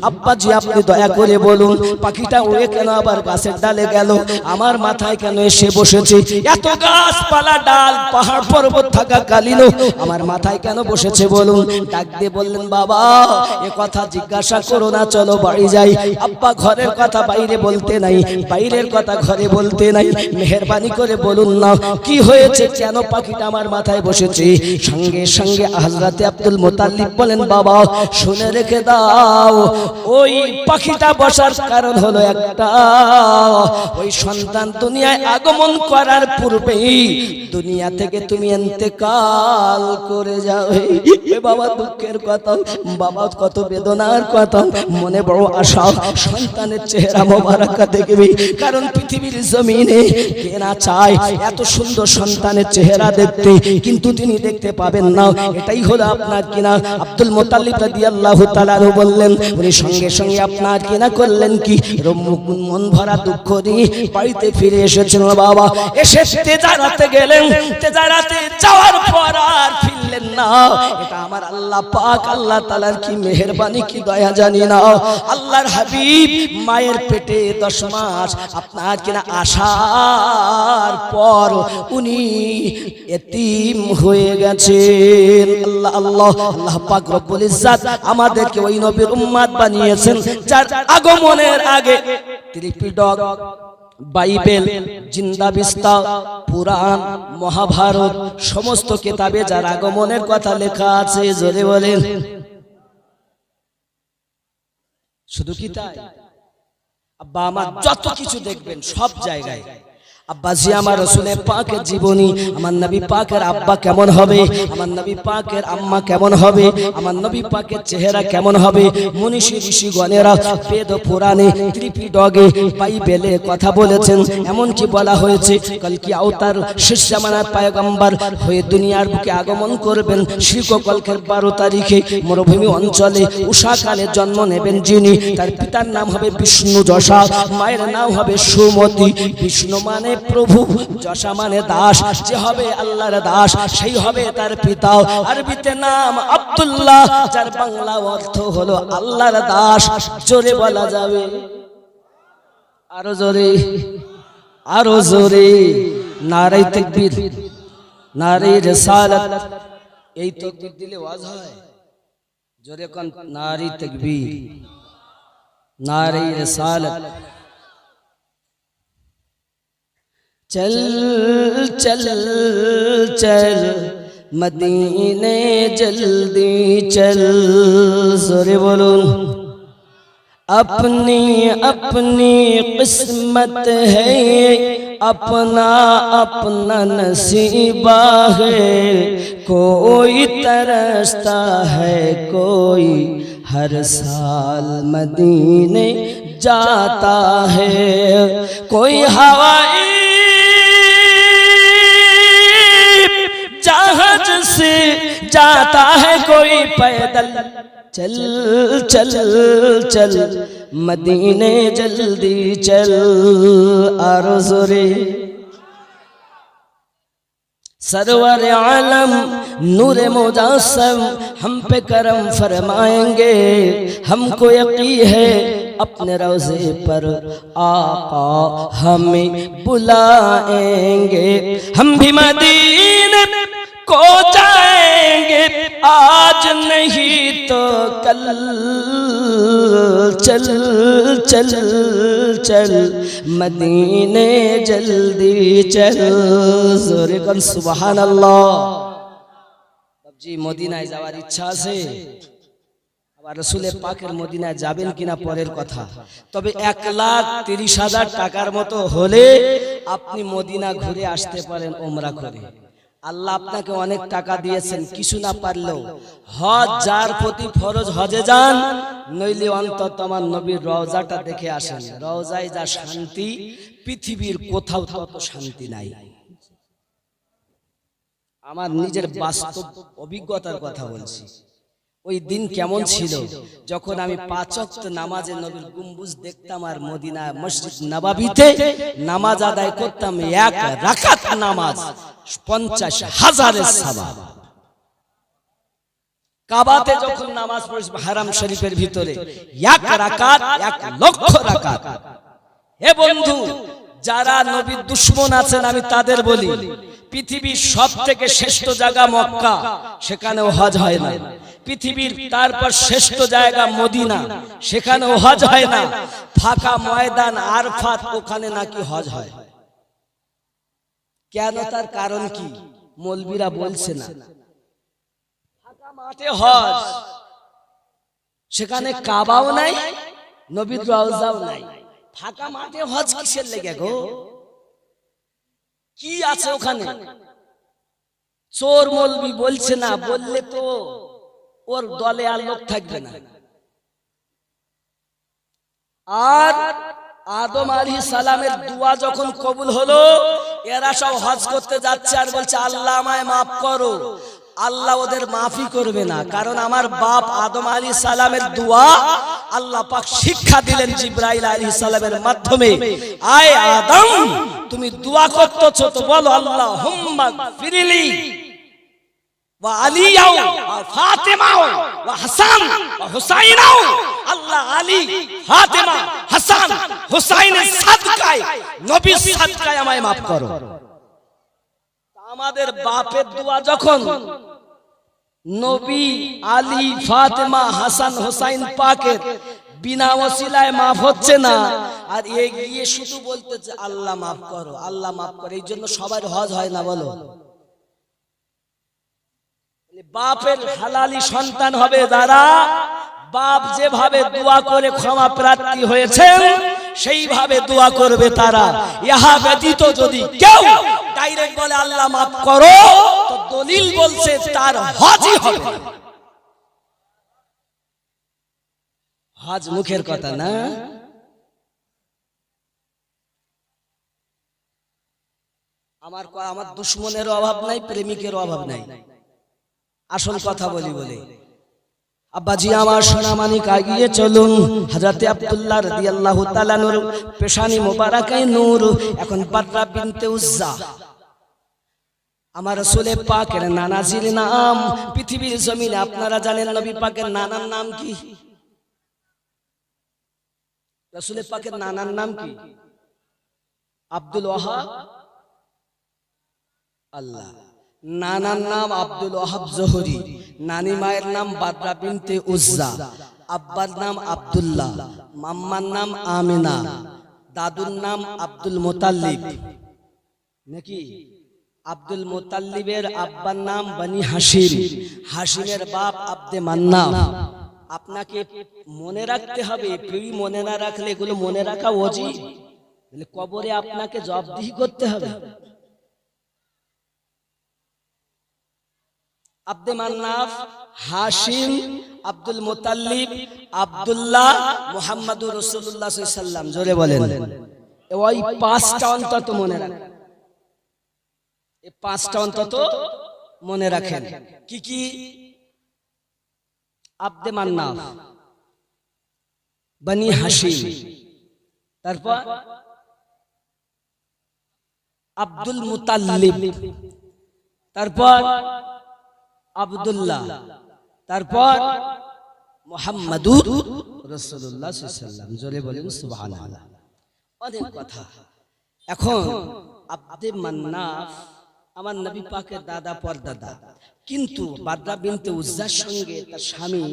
আব্বাজি আপনি দয়া করে বলুন পাখিটা উড়ে কেন আবার গাছের ডালে গেল, আমার মাথায় কেন এসে বসেছে? এত গাছপালা ডাল পাহাড় পর্বত থাকা কালীনও আমার মাথায় কেন বসেছে বলুন? ডাক দিয়ে বললেন, বাবা এ কথা জিজ্ঞাসা করো না, চলো বাড়ি যাই। আব্বা ঘরের কথা বাইরে বলতে নাই, বাইরের কথা ঘরে বলতে নাই, মেহেরবানি করে বলুন না কি হয়েছে, কেন পাখিটা আমার মাথায় বসেছে? সঙ্গে সঙ্গে হযরতে আব্দুল মুতাল্লিব বলেন, বাবা শুনে রেখে দাও, ওই পাখিটা বসার কারণ হলো একটা, ওই সন্তান দুনিয়ায় আগমন করার পূর্বেই দুনিয়া থেকে তুমি ইন্তেকাল করে যাবে। বাবা দুঃখের কথা, বাবা কত বেদনার কথা, মনে বড় আশা সন্তানের চেহারা মোবারকা দেখবে, কারণ পৃথিবীর জমিনে কে না চায় এত সুন্দর সন্তানের চেহারা দেখতে, কিন্তু তিনি দেখতে পাবেন না। এটাই হলো আপনার কিনা আব্দুল মুতাল্লিব রাদিয়াল্লাহু তাআলা বললেন। উনি সঙ্গে সঙ্গে আপনার কিনা করলেন কি, মন ভরা দুঃখ নিয়ে বাড়িতে ফিরে এসেছেন। বাবা এসে তেজারাতে গেলেন, তেজারাতে যাওয়ার পর আর ফিরলেন না। এটা আমার আল্লাহ পাক আল্লাহ তাআলার কি মেহেরবানি কি দয়া জানি না। আল্লাহর হাবিব মায়ের পেটে 10 মাস আপনার কিনা আসার পর উনি এতিম হয়ে গেছেন। আল্লাহ আল্লাহ আল্লাহ পাক রব্বুল ইজ্জত আমাদেরকে ওই নবীর উম্মত বানিয়েছেন যার আগমনের আগে ত্রিপিটক, বাইবেল, জিন্দা বিস্তা, পুরাণ, মহাভারত সমস্ত কিতাবে যার আগমনের কথা লেখা আছে। জোরে বলেন, শুধু কি তাই? আব্বা আমার যত কিছু দেখবেন সব জায়গায় আব্বাজি আমার রাসূলের পাকের জীবনী, আমার নবী পাকের আব্বা কেমন হবে, আমার নবী পাকের আম্মা কেমন হবে, আমার নবী পাকের চেহারা কেমন হবে, মনীষী ঋষিগণেরা বেদ পুরাণে ত্রিপিটকে বাইবেলে কথা বলেছেন। এমনকি বলা হয়েছে কলকি আওতার শেষ জামানার পয়গম্বর হয়ে দুনিয়ার বুকে আগমন করবেন শীর্ষকল্পের 12 তারিখে মরুভূমি অঞ্চলে উষাকালে জন্ম নেবেন যিনি, তার পিতার নাম হবে বিষ্ণু যশা, মায়ের নাম হবে সুমতি। বিষ্ণু মানে প্রভু, যশা মানে দাস, যে হবে আল্লাহর দাস সেই হবে তার পিতা। আরবিতে নাম আব্দুল্লাহ, যার বাংলা অর্থ হলো আল্লাহর দাস। জোরে বলা যাবে, আরো জোরে, আরো জোরে, নারে তাকবীর, নারে রিসালাত। এই তাকবীর দিলে ওয়াজ হয়, জোরে কোন নারে তাকবীর, নারে রিসালাত। चल चल चल मदीने जल्दी चल। जोरे बोलूं, अपनी अपनी किस्मत है, अपना अपना नसीबा है, कोई तरसता है कोई हर साल मदीने जाता है, कोई हवाई जहाज से जाता है कोई पैदल। चल चल चल मदीने जल्दी चल। आरो जोरे सरवर आलम नूर मुजस्सम हम पे करम फरमाएंगे, हमको यकीन है अपने रोज़े पर आका हमें बुलाएंगे। हम भी मदीने को जाएंगे, आज नहीं तो कल, चल चल चल मदीने जल्दी चल। जोरे कन सुबहानाल्लाह। जी মদিনায় যাওয়ার ইচ্ছা আছে, আবার রাসূলের পাকের মদিনায় যাবেন কিনা পরের কথা। তবে 1,30,000 টাকার মতো হলে আপনি মদিনা ঘুরে আসতে পারেন ওমরা করে। আল্লাহ আপনাকে অনেক টাকা দিয়েছেন, কিছু না পারলেও হজ যার প্রতি ফরজ হজে যান, নইলে অন্তত আমার নবীর রওজাটা দেখে আসেন। রওজায় যা শান্তি পৃথিবীর কোথাও তত শান্তি নাই। আমার নিজের বাস্তব অভিজ্ঞতার কথা বলছি। ওই দিন কেমন ছিল যখন আমি 5 ওয়াক্ত নামাজে নবীর গম্বুজ দেখতাম আর মদিনা মসজিদ নববীতে নামাজ আদায় করতাম, এক রাকাত নামাজ 50,000 সওয়াব। কাবাতে যখন নামাজ পড়ি হারাম শরীফের ভিতরে এক রাকাত 1,00,000 রাকাত। হে বন্ধু, যারা নবীর দুশমন আছেন আমি তাদের বলি, পৃথিবীর সবথেকে শ্রেষ্ঠ জায়গা মক্কা, সেখানেও হজ হয় না। পৃথিবীর তারপর শ্রেষ্ঠ জায়গা মদিনা, সেখানেও হজ হয় না। ফাঁকা ময়দান আরফাত, ওখানে নাকি হজ হয়। কেন? তার কারণ কি? মৌলবীরা বলছে না ফাঁকা মাঠে হজ, সেখানে কাবাও নাই, নবীর রওজাও নাই, ফাঁকা মাঠে হজ কিসের লেগে গো? কি আছে ওখানে? চোর মৌলবি বলছে না, বললে তো ওর দলে আর লোক থাকবে না। আর আদম আলাইহিস সালামের দোয়া যখন কবুল হলো, এরা সব হজ করতে যাচ্ছে আর বলছে আল্লাহ আমায় মাফ করো। আল্লাহ ওদের মাফই করবে না, কারণ আমার বাপ আদম আলাইহিস সালামের দোয়া আল্লাহ পাক শিক্ষা দিলেন জিবরাইল আলাইহিস সালামের মাধ্যমে। আয় আদম, তুমি দোয়া করতেছো তো বলো আল্লাহুম্মা ফিরলি ওয়া আলিয়াও ওয়া ফাতিমাও ওয়া হাসান ওয়া হুসাইনাও। আল্লাহ আলী, ফাতিমা, হাসান, হুসাইনের সাদকায়, নবীর সাদকায় আমায় মাফ করো। আমাদের বাপের দোয়া যখন নবী, আলী, ফাতিমা, হাসান, হুসাইন পাকের বিনা ওসিলায় মাফ হচ্ছে না, আর এগিয়ে শুধু বলতেছে আল্লাহ মাফ করো, আল্লাহ মাফ করো। এই জন্য সবার হজ হয় না। বলো, বাপের হালালি সন্তান হবে যারা, বাপ যেভাবে দোয়া করে ক্ষমা প্রার্থী হয়েছেন সেইভাবে দোয়া করবে তারা। ইহা ব্যতীত যদি কেউ ডাইরেক্ট বলে আল্লাহ মাফ করো, তো দলিল বলছে তার হজই হবে না। হজ মুখের কথা না। আমার দুশ্মনের অভাব নাই, প্রেমিকের অভাব নাই। আসল কথা বলি বলে আব্বাজি আমার সোনামানিক আগিয়ে চলুন। হযরতে আব্দুল্লাহ রাদিয়াল্লাহু তাআলা নূর পেশানি মোবারকায় নূর। এখন বাররা বিনতে উজ্জা আমার রাসূল পাকের নানাজির নাম। পৃথিবীর জমিনে আপনারা জানেন নবী পাকের নানার নাম কি? রাসূল পাকের নানার নাম কি? আব্দুল ওয়াহাব। আল্লাহ, নানার নাম আব্দুল ওয়াহাব জোহরি, নানি মায়ের নাম বাররা বিনতে উজ্জা, আব্বার নাম আব্দুল্লাহ, মাম্মার নাম আমিনা, দাদুর নাম আব্দুল মুতাল্লিব। নাকি আব্দুল মুতাল্লিবের আব্বার নাম বনি হাশিম, হাশিমের বাপ আব্দে মান্নাফ। আপনাকে মনে রাখতে হবে, তুই মনে না রাখলে এগুলো মনে রাখা ওয়াজিব, কবরে আপনাকে জবাবদিহি করতে হবে। আব্দে মান্নাফ, হাশিম, আব্দুল মুতাল্লিব, আব্দুল্লাহ, মুহাম্মাদুর রাসূলুল্লাহ সাল্লাল্লাহু আলাইহি ওয়াসাল্লাম। জোরে বলেন। ওই পাঁচটা অন্তত মনে রাখেন, এই পাঁচটা অন্তত মনে রাখেন। কি কি? আব্দে মান্নাফ, বনি হাশিম, তারপর আব্দুল মুতাল্লিব, তারপর আব্দুল্লাহ, তারপর মুহাম্মাদুর রাসূলুল্লাহ সাল্লাল্লাহু আলাইহি ওয়াসাল্লাম। জোরে বলেন সুবহানাল্লাহ। অনেক কথা। এখন আব্দে মান্নাফ আমার নবী পাকের দাদা পরদাদা, কিন্তু বাদরা বিনতে উজ্জার সঙ্গে তার স্বামী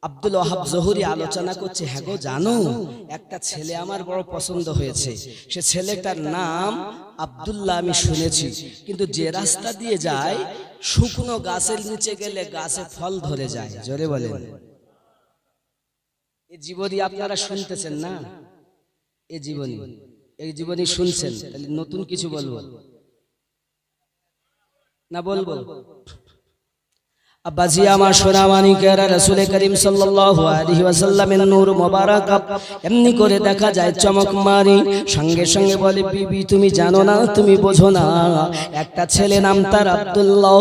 আব্দুল ওয়াহাব জহুরি আলোচনা করছে, হ্যাঁ গো জানো একটা ছেলে আমার বড় পছন্দ হয়েছে, সে ছেলেটার নাম আব্দুল্লাহ, আমি শুনেছি, কিন্তু যে রাস্তা দিয়ে যায় শুকনো গাছের নিচে গেলে গাছে ফল ধরে যায়। জোরে বলেন। এই জীবনী আপনারা শুনতেছেন না? এই জীবনী শুনছেন, তাহলে নতুন কিছু বলবো না? বলবো। আব্বাজি আমার সোনা মানিকেরা, রাসূল করিম সাল্লাল্লাহু আলাইহি ওয়াসাল্লামের নূর মোবারক এমনি করে দেখা যায় চমক মারি, সঙ্গে সঙ্গে বলে, বিবি তুমি জানো না, তুমি বোঝো না, একটা ছেলে নাম তার আব্দুল্লাহ।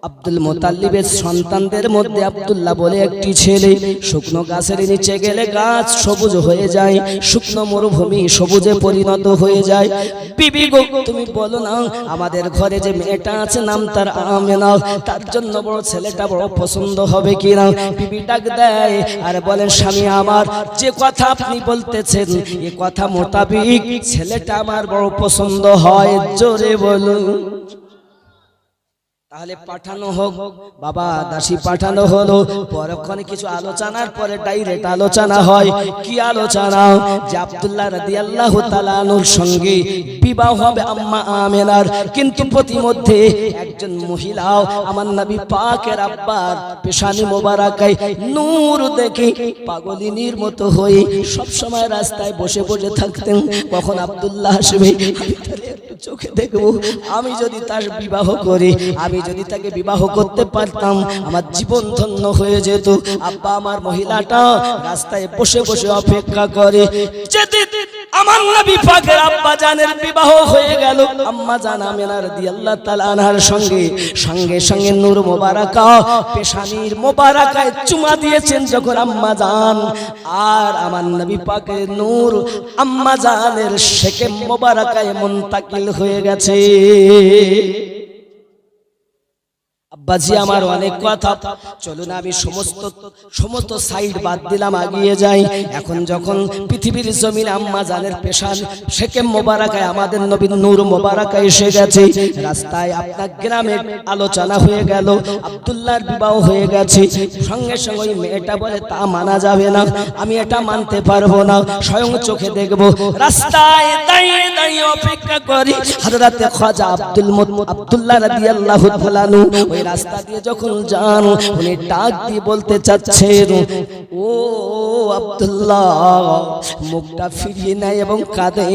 আব্দুল মুতাল্লিবের সন্তানদের মধ্যে আব্দুল্লাহ বলে একটি ছেলে। শুকনো গাছের নিচে গেলে গাছ সবুজ হয়ে যায়, শুকনো মরুভূমি সবুজে পরিণত হয়ে যায়। বিবি গো তুমি বলো না, আমাদের ঘরে যে মেয়েটা আছে নাম তার আমেনা, তার জন্য বড় ছেলেটা বড় পছন্দ হবে কিনা? বিবি ডাক দেয় আর বলেন, স্বামী আমার, যে কথা আপনি বলতেছেন এ কথা মোতাবিক ছেলেটা আমার বড় পছন্দ হয়। জোরে বলুন। তাহলে পাঠানো হোক। বাবা দাসী পাঠানো হলো। পরক্ষণে কিছু আলোচনার পরে ডাইরেক্ট আলোচনা হয়। কি আলোচনা? যে আব্দুল্লাহ রাদিয়াল্লাহু তাআলা আনহুর সঙ্গে বিবাহ হবে আম্মা আমেনার, কিন্তু প্রতিমধ্যে একজন মহিলাও আমার নবী পাকের আব্বার পেশানি মোবারকায় নূর দেখে পাগলিনীর মতো হয়ে সব সময় রাস্তায় বসে বসে থাকতেন। কখন আব্দুল্লাহ আসবে, আমি তার একটু চোখে দেখবো, আমি যদি তার বিবাহ করি, আমি যদি তাকে বিবাহ করতে পারতাম আমার জীবন ধন্য হয়ে যেত। আব্বা আমার মহিলাটা রাস্তায় বসে বসে অপেক্ষা করে। আমার নবী পাকের আব্বা জানের বিবাহ হয়ে গেল আম্মা জান আমেনা রাদিয়াল্লাহু তাআলা আনহার সঙ্গে। সঙ্গে সঙ্গে নূর মোবারকা পেশানির মোবারকায় চুমা দিয়েছেন যখন আম্মা জান, আর আমার নবী পাকের নূর আম্মা জানের শেকে মোবারকায় মুনতাকিল হয়ে গেছে। আব্বাজি আমার অনেক কথা, চলুন আমি সমস্ত সাইড বাদ দিলাম, আগিয়ে যাই। এখন যখন পৃথিবীর জমিনে আম্মা জানের পেশান শেকে মোবারকায় আমাদের নবীর নূর মোবারকায় এসে গেছে। রাস্তায় আপনার গ্রামে আলোচনা হয়ে গেল, আব্দুল্লাহর বিবাহ হয়ে গেছে। সঙ্গে সঙ্গে ওই মেয়েটা বলে, তা মানা যাবে না, আমি এটা মানতে পারবো না, স্বয়ং চোখে দেখবো। রাস্তায় দাঁড়িয়ে দাঁড়িয়ে অপেক্ষা করি। হযরতে খাজা আব্দুল্লাহ রাদিয়াল্লাহু তাআলা আনহু ওই রাস্তা দিয়ে যখন যান, উনি ডাক দিয়ে বলতে চাচ্ছেন, ও আব্দুল্লাহ। মুখটা ফিরিয়ে নেয় এবং কাঁদে।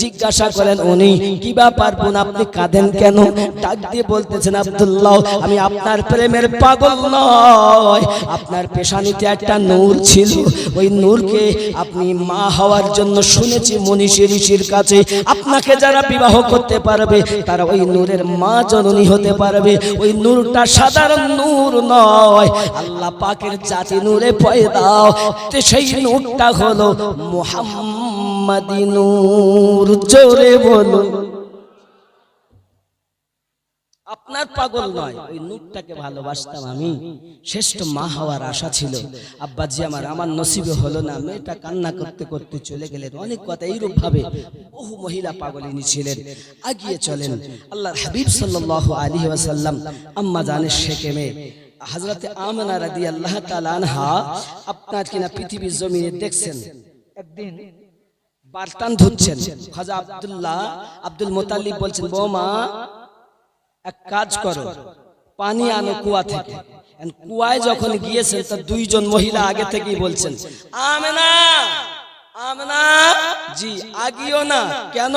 জিজ্ঞাসা করেন, উনি কি ব্যাপার বোন, আপনি কাঁদেন কেন? ডাক দিয়ে বলতেছেন, আব্দুল্লাহ আমি আপনার প্রেমের পাগল নয়, আপনার পেশানিতে একটা নূর ছিল, ওই নূরকে আপনি মা হওয়ার জন্য শুনেছি মনীষী ঋষির কাছে, আপনাকে যারা বিবাহ করতে পারবে তারা ওই নূরের মা জননী হতে পারবে। ওই নূরটা সাধারণ নূর নয়, আল্লাহ পাকের জাতি নূরে পয়দা, সেই নূরটা হলো মুহাম্মাদি নূর। জোরে বলুন। আপনার পাগল নয়, ওই নূরটাকে ভালোবাসতাম আমি, শ্রেষ্ঠ মা হওয়ার আশা ছিল। আব্বাজি আমার নসিবে হলো না। মেয়েটা কান্না করতে করতে চলে গেলেন। অনেক কথা এইরূপ ভাবে বহু মহিলা পাগলিনী ছিলেন। আগিয়ে চলেন। আল্লাহর হাবিব সাল্লাল্লাহু আলাইহি ওয়াসাল্লাম আম্মা জানের শেকেমে হযরতে আমেনা রাদিয়াল্লাহু তাআলা আনহা আপনার কিনা পৃথিবীর জমিনে দেখছেন, একদিন বারতান ধুচ্ছেন। খাজা আব্দুল মুতাল্লিব বলছেন, বৌমা এক কাজ করো, পানি আনো কুয়া থেকে। কুয়ায় যখন গিয়েছেন তা দুইজন মহিলা আগে থেকেই বলছেন, আমেনা আমেনা জি আগিও না। কেন?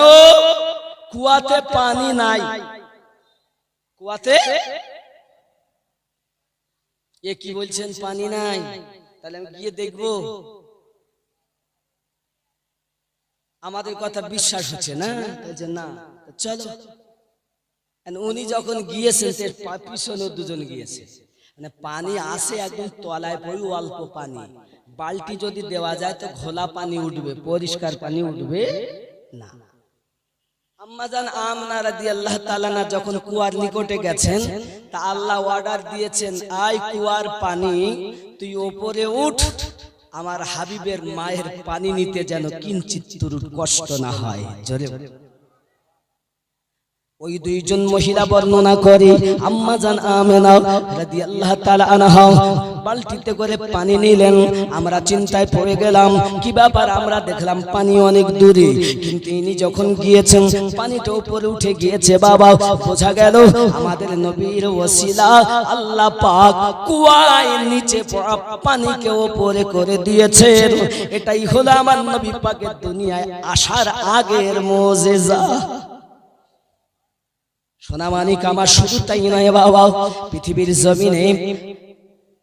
কুয়াতে পানি নাই। কুয়াতে এ কি বলছেন পানি নাই? তাহলে আমি গিয়ে দেখবো? আমাদের কথা বিশ্বাস হচ্ছে না, না চলো। উনি যখন গিয়েছেন পিছনে দুজন গিয়েছে। মানে পানি আসে একদম তলায় পড়ি, অল্প পানি, বালতি যদি দেওয়া যায় তো ঘোলা পানি উঠবে, পরিষ্কার পানি উঠবে না। আম্মাজান আমিনা রাদিয়াল্লাহু তাআলা না যখন কুয়ার নিকটে গেছেন, তা আল্লাহ অর্ডার দিয়েছেন, আয় কুয়ার পানি তুই ওপরে উঠ, আমার হাবিবের মায়ের পানি নিতে যেন কিঞ্চিত কষ্ট না হয়। জোরে ওই দুইজন মহিলা বর্ণনা করে, আম্মাজান আমিনা রাদিয়াল্লাহু তাআলা আনহা বালতিতে করে পানি নিলেন। আমরা চিন্তায় পড়ে গেলাম, কি ব্যাপার? আমরা দেখলাম পানি অনেক দূরে, কিন্তু ইনি যখন গিয়েছেন পানিটা উপরে উঠে গিয়েছে। বাবা, বোঝা গেল আমাদের নবীর ওসিলা আল্লাহ পাক কুয়ায় নিচে পড়া পানিকে উপরে করে দিয়েছেন। এটাই হলো আমার নবী পাকের দুনিয়ায় আসার আগের মুজিজা। সোনামানিক আমার শুধু তাই নয় বাবা, পৃথিবীর জমিনে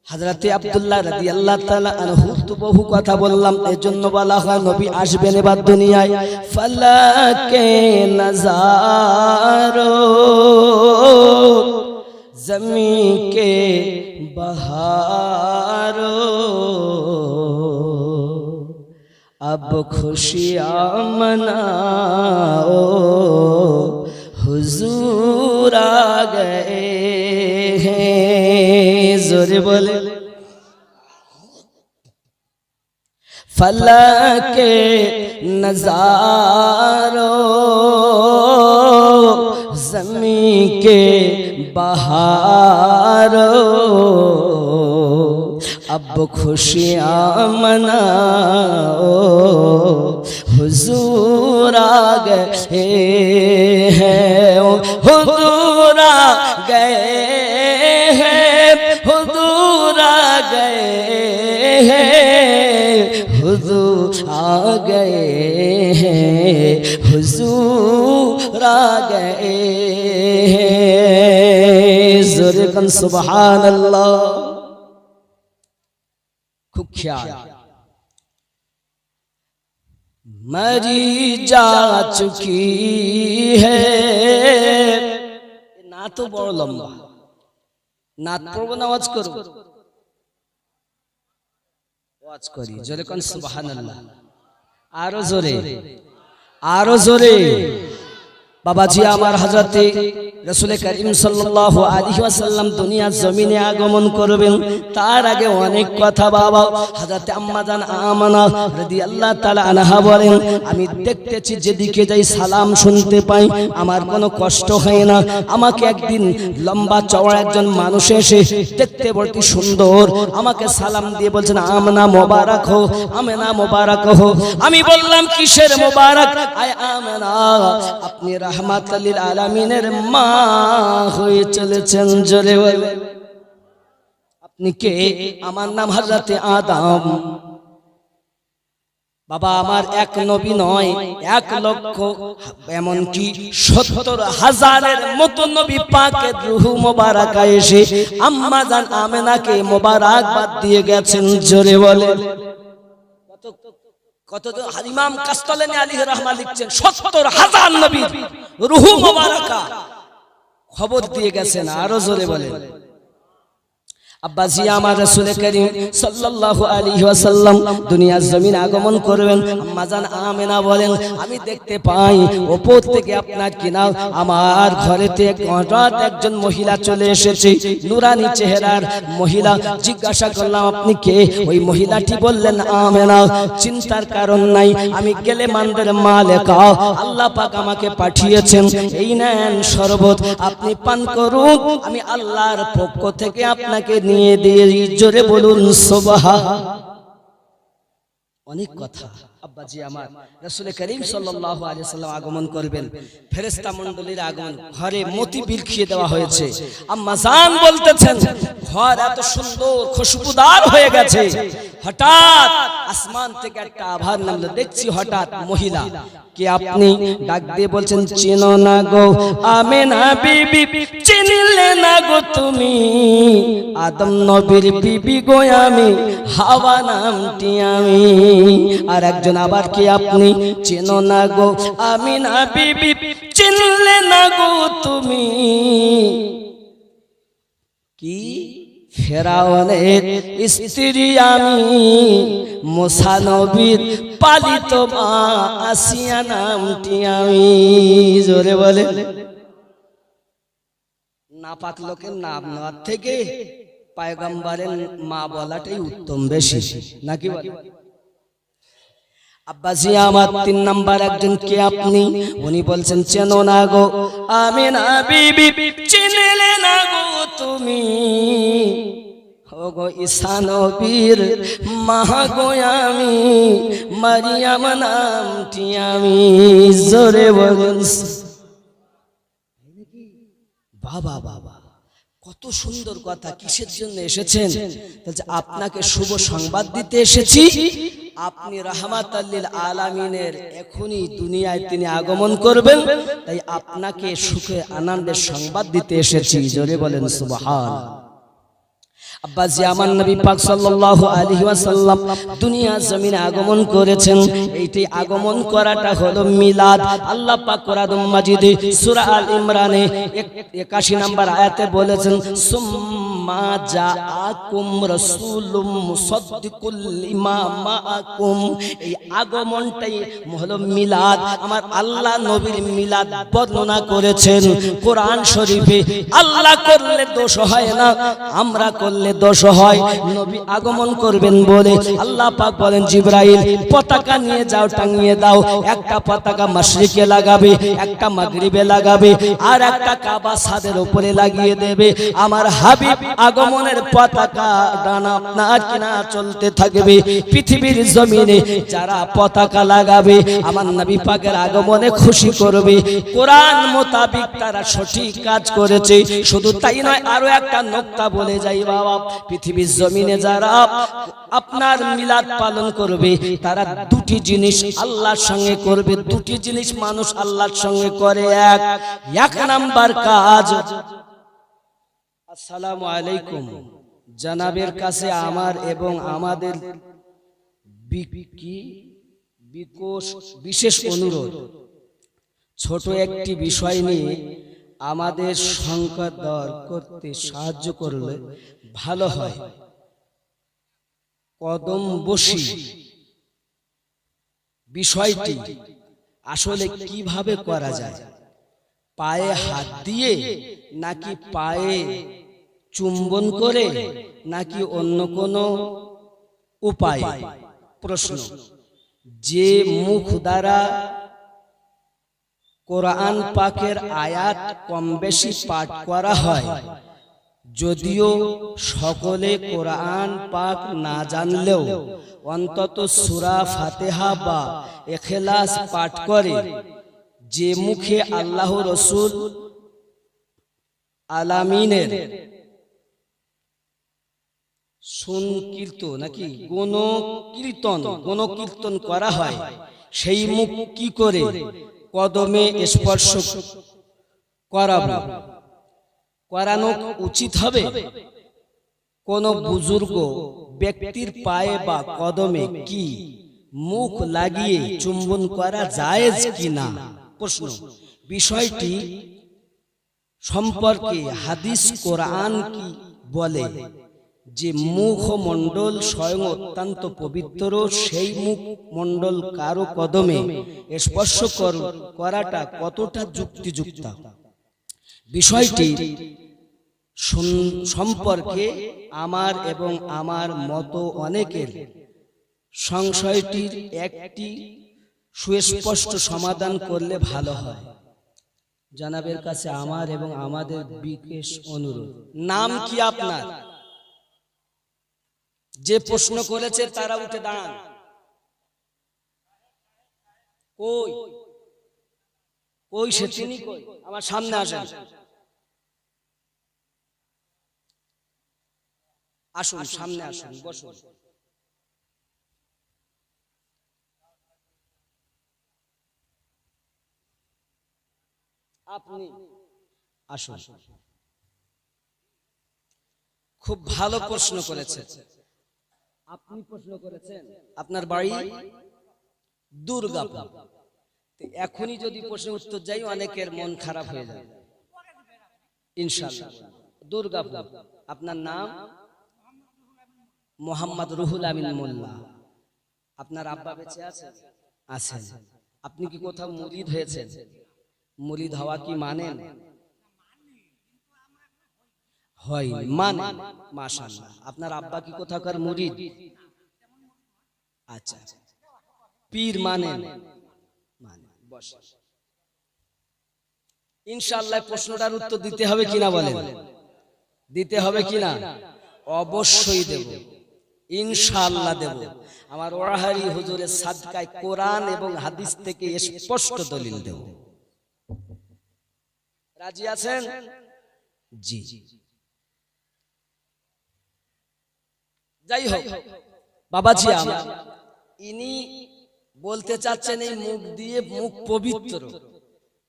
হযরতে আব্দুল্লাহ রাদিয়াল্লাহু তাআলা আনহু তো বহু কথা বললাম, এজন্য বলা হয় নবী আসবেন এবার দুনিয়ায়। ফালাকে নজারো জমি কে বহারো अब खुशियाँ मनाओ हुजूर आ गए हैं। जोरे बोले फलके नजारो ज़मीं के बहारो अब खुशियाँ मनाओ हुजूर आ गए हैं, हुजूर आ गए हैं, हुजूर आ गए हैं, हुजूर आ गए हैं, हुजूर आ गए हैं। ज़ोरे कन सुभान अल्लाह। खूब ख्याल, मरी जा चुकी है ना तो बड़ लंबा ना पढ़ब ना ওয়াজ করব ওয়াজ করি। জোরে কোন সুবহানাল্লাহ। আরো জোরে বাবাজি আমার হযরতে রাসূল করিম সাল্লাল্লাহু আলাইহি ওয়াসাল্লাম দুনিয়ার জমিনে আগমন করবেন, তার আগে অনেক কথা বাবা। হযরতে আম্মাজান আমিনা রাদিয়াল্লাহু তাআলা আনহা বলেন, আমি দেখতেছি যেদিকে যাই সালাম শুনতে পাই, আমার কোনো কষ্ট হয় না। আমাকে একদিন লম্বা চওড়া একজন মানুষ এসে দেখতে বড়টি সুন্দর আমাকে সালাম দিয়ে বলছেন, আমিনা মোবারক হো, আমিনা মোবারক হো। আমি বললাম, কিসের মোবারক? আয় আমিনা, আপনি রাহমাতুল লিল আলামিনের মা হয়ে চলেছেন। জোরে বলে আপনি কে? আমার নাম হযরতে আদম। বাবা, আমার এক নবী নয়, 1 লক্ষ এমনকি 70,000-এর মতো নবী পাকের রূহ মোবারকা এসে আম্মাজান আমিনাকে মোবারকবাদ দিয়ে গেছেন। জোরে বলে কত ইমাম কাস্তালানী আলাইহি রাহমাত লিখছেন, 70,000 নবীর রূহ মোবারকা খবর দিয়ে গেছেন। আরো জোরে বলেন আব্বাজি আমার রাসূল করিম সাল্লাল্লাহু আলাইহি ওয়াসাল্লাম দুনিয়ার জমিনে আগমন করবেন। আম্মাজান আমিনা বলেন, আমি দেখতে পাই উপর থেকে আপনার কিনা আমার ঘরেতে হঠাৎ একজন মহিলা চলে এসেছে, নুরানি চেহারার মহিলা। জিজ্ঞাসা করলাম, আপনি কে? ওই মহিলাটি বললেন, আমিনা। চিন্তার কারণ নাই, আমি গেলে মানদের মালিকা, আল্লাহ পাক আমাকে পাঠিয়েছেন, এই নেন শরবত, আপনি পান করুন, আমি আল্লাহর পক্ষ থেকে আপনাকে নিয়ে দিয়ে। জোরে বলুন সুবহান। অনেক কথা আব্বাজি আমার রাসূল করিম সাল্লাল্লাহু আলাইহি ওয়াসাল্লাম আগমন করবেন, ফেরেশতা মণ্ডলীর আগমন, ঘরে মতি বিলখিয়ে দেওয়া হয়েছে। আম্মা জান বলতেছেন, ঘর এত সুন্দর খুশবুদার হয়ে গেছে। হঠাৎ আসমান থেকে একটা আভার নামলো, দেখছি হঠাৎ মহিলা। কে আপনি? ডাক দিয়ে বলছেন, চেনো না গো আমিনা বিবি, চিনলে না গো তুমি, আদম নবীর বিবি গো আমি, হাওয়া নামটি আমি। আর একজন আবার, কে আপনি? চেনো না গো আমিনা বিবি, চিনলে না গো তুমি, কি ফেরাউনের স্ত্রী আমি, মুসা নবীর পালিত মা আসিয়া নামটি আমি। জোরে বলে। নাপাক লোকের নাম নেওয়ার থেকে পয়গম্বরের মা বলাটাই উত্তম বেশি, নাকি বলে? আব্বাজি আমার 3 নাম্বার একজন কে আপনি? উনি বলছেন চেনো না গো আমিনা বিবি, চিনলে না গো তুমি, ও গো ঈসা নবীর মা গো আমি, মারিয়াম নামটি আমি। জোরে বলুন। বাবা বাবা, কত সুন্দর কথা। কিসের জন্য এসেছেন? বলছে আপনাকে শুভ সংবাদ দিতে এসেছি। আপনি রাহমাতাল লিল আলামিনের এখনই দুনিয়ায় তিনি আগমন করবেন, তাই আপনাকে সুখে আনন্দের সংবাদ দিতে এসেছি। জোরে বলেন সুবহানাল্লাহ। আব্বাজি আমার নবী পাক সাল্লাল্লাহু আলাইহি ওয়াসাল্লাম দুনিয়া জমিনে আগমন করেছেন। এইটাই আগমন করাটা হলো মিলাদ। আল্লাহ পাক কোরআন মাজিদে সূরা আল ইমরানে 81 নম্বর আয়াতে বলেছেন, সুম্মা জাআকুম রাসূলুম মুসাদ্দিকুল লিমা মাআকুম। এই আগমনটাই হলো মিলাদ। আমার আল্লাহ নবীর মিলাদ বর্ণনা করেছেন কোরআন শরীফে। আল্লাহ করলে দোষ হয় না, আমরা করলে দোষ হয়। নবী আগমন করবেন বলে আল্লাহ পাক বলেন, জিবরাইল পতাকা নিয়ে যাও, টাঙিয়ে দাও। একটা পতাকা মাশরিকে লাগাবে, একটা মাগরিবে লাগাবে, আর একটা কাবা ছাদের উপরে লাগিয়ে দেবে। আমার হাবিব আগমনের পতাকা ডানা আপনার কিনা চলতে থাকবে। পৃথিবীর জমিনে যারা পতাকা লাগাবে আমার নবী পাকের আগমনে খুশি করবে। কোরআন মোতাবিক তারা সঠিক কাজ করেছে। শুধু তাই নয়, আরো একটা নোকতা বলে যাই বাবা, পৃথিবীর জমিনে যারা আপনার মিলাদ পালন করবে তারা দুটি জিনিস আল্লাহর সঙ্গে করবে। দুটি জিনিস মানুষ আল্লাহর সঙ্গে করে। এক নাম্বার কাজ, আসসালামু আলাইকুম, জনাবের কাছে আমার এবং আমাদের বিশেষ অনুরোধ, ছোট একটি বিষয় নিয়ে আমাদের সংকট দূর করতে সাহায্য করলে ভালো হয়। কদম বসি বিষয়টি আসলে কিভাবে করা যায়? পায়ে হাত দিয়ে, নাকি পায়ে চুম্বন করে, নাকি অন্য কোনো উপায়? প্রশ্ন, যে মুখ দ্বারা কোরআন পাকের আয়াত কম বেশি পাঠ করা হয়, যদিও সকলে কোরআন পাক না জানলেও অন্তত সূরা ফাতিহা বা ইখলাস পাঠ করে, যে মুখে আল্লাহ রাসূল আলামিনের সংকীর্তন নাকি গণকীর্তন করা হয়, সেই মুখ কি করে কদমে স্পর্শ করানো উচিত হবে? কোন বুজুর্গ ব্যক্তির পায়ে বা কদমে কি মুখ লাগিয়ে চুম্বন করা জায়েজ কিনা? প্রশ্ন, বিষয়টি সম্পর্কে হাদিস কোরআন কি বলে? যে মুখমণ্ডল স্বয়ং অত্যন্ত পবিত্র, সেই মুখমণ্ডল কারো কদমে স্পর্শ করাটা কতটা যুক্তিযুক্ত? বিষয়টি সম্পর্কে আমার এবং আমার মতো অনেকের সংশয়টির একটি সুস্পষ্ট সমাধান করলে ভালো হয়। জনাবের কাছে আমার এবং আমাদের বিশেষ অনুরোধ। নাম কি আপনার? যে প্রশ্ন করেছে তারা উঠে দাঁড়ান। কই কই সে তিনি কই? আমার সামনে আসেন, আসুন সামনে আসুন, বসুন। আপনি আসুন। খুব ভালো প্রশ্ন করেছেন আপনি। প্রশ্ন করেছেন আপনার বাড়ি দুর্গাপুর। এখনই যদি প্রশ্নের উত্তর যাই অনেকের মন খারাপ হয়ে যাবে। ইনশাআল্লাহ দুর্গাপুর। আপনার নাম? মোহাম্মদ রুহুল আমিন মোল্লা। আপনার আব্বা বেঁচে আছেন? আছেন। আপনি কি কোথাও মুরিদ হয়েছেন? মুরিদ হওয়া কি মানেন? হয় মানে, মাশাআল্লাহ। আপনার আব্বা কি কোথাকার মুরিদ? আচ্ছা, পীর মানেন? মানে, বসে। ইনশাআল্লাহ প্রশ্নটার উত্তর দিতে হবে কিনা বলেন? দিতে হবে কিনা? অবশ্যই দেব, ইনশাআল্লাহ দেব। আমার ওয়াহারি হুজুরের সাদকায় কোরআন এবং হাদিস থেকে স্পষ্ট দলিল দেব। রাজি আছেন? জি। যাই হোক বাবাজি, ইনি বলতে চাচ্ছেন এই মুখ দিয়ে মুখ পবিত্র।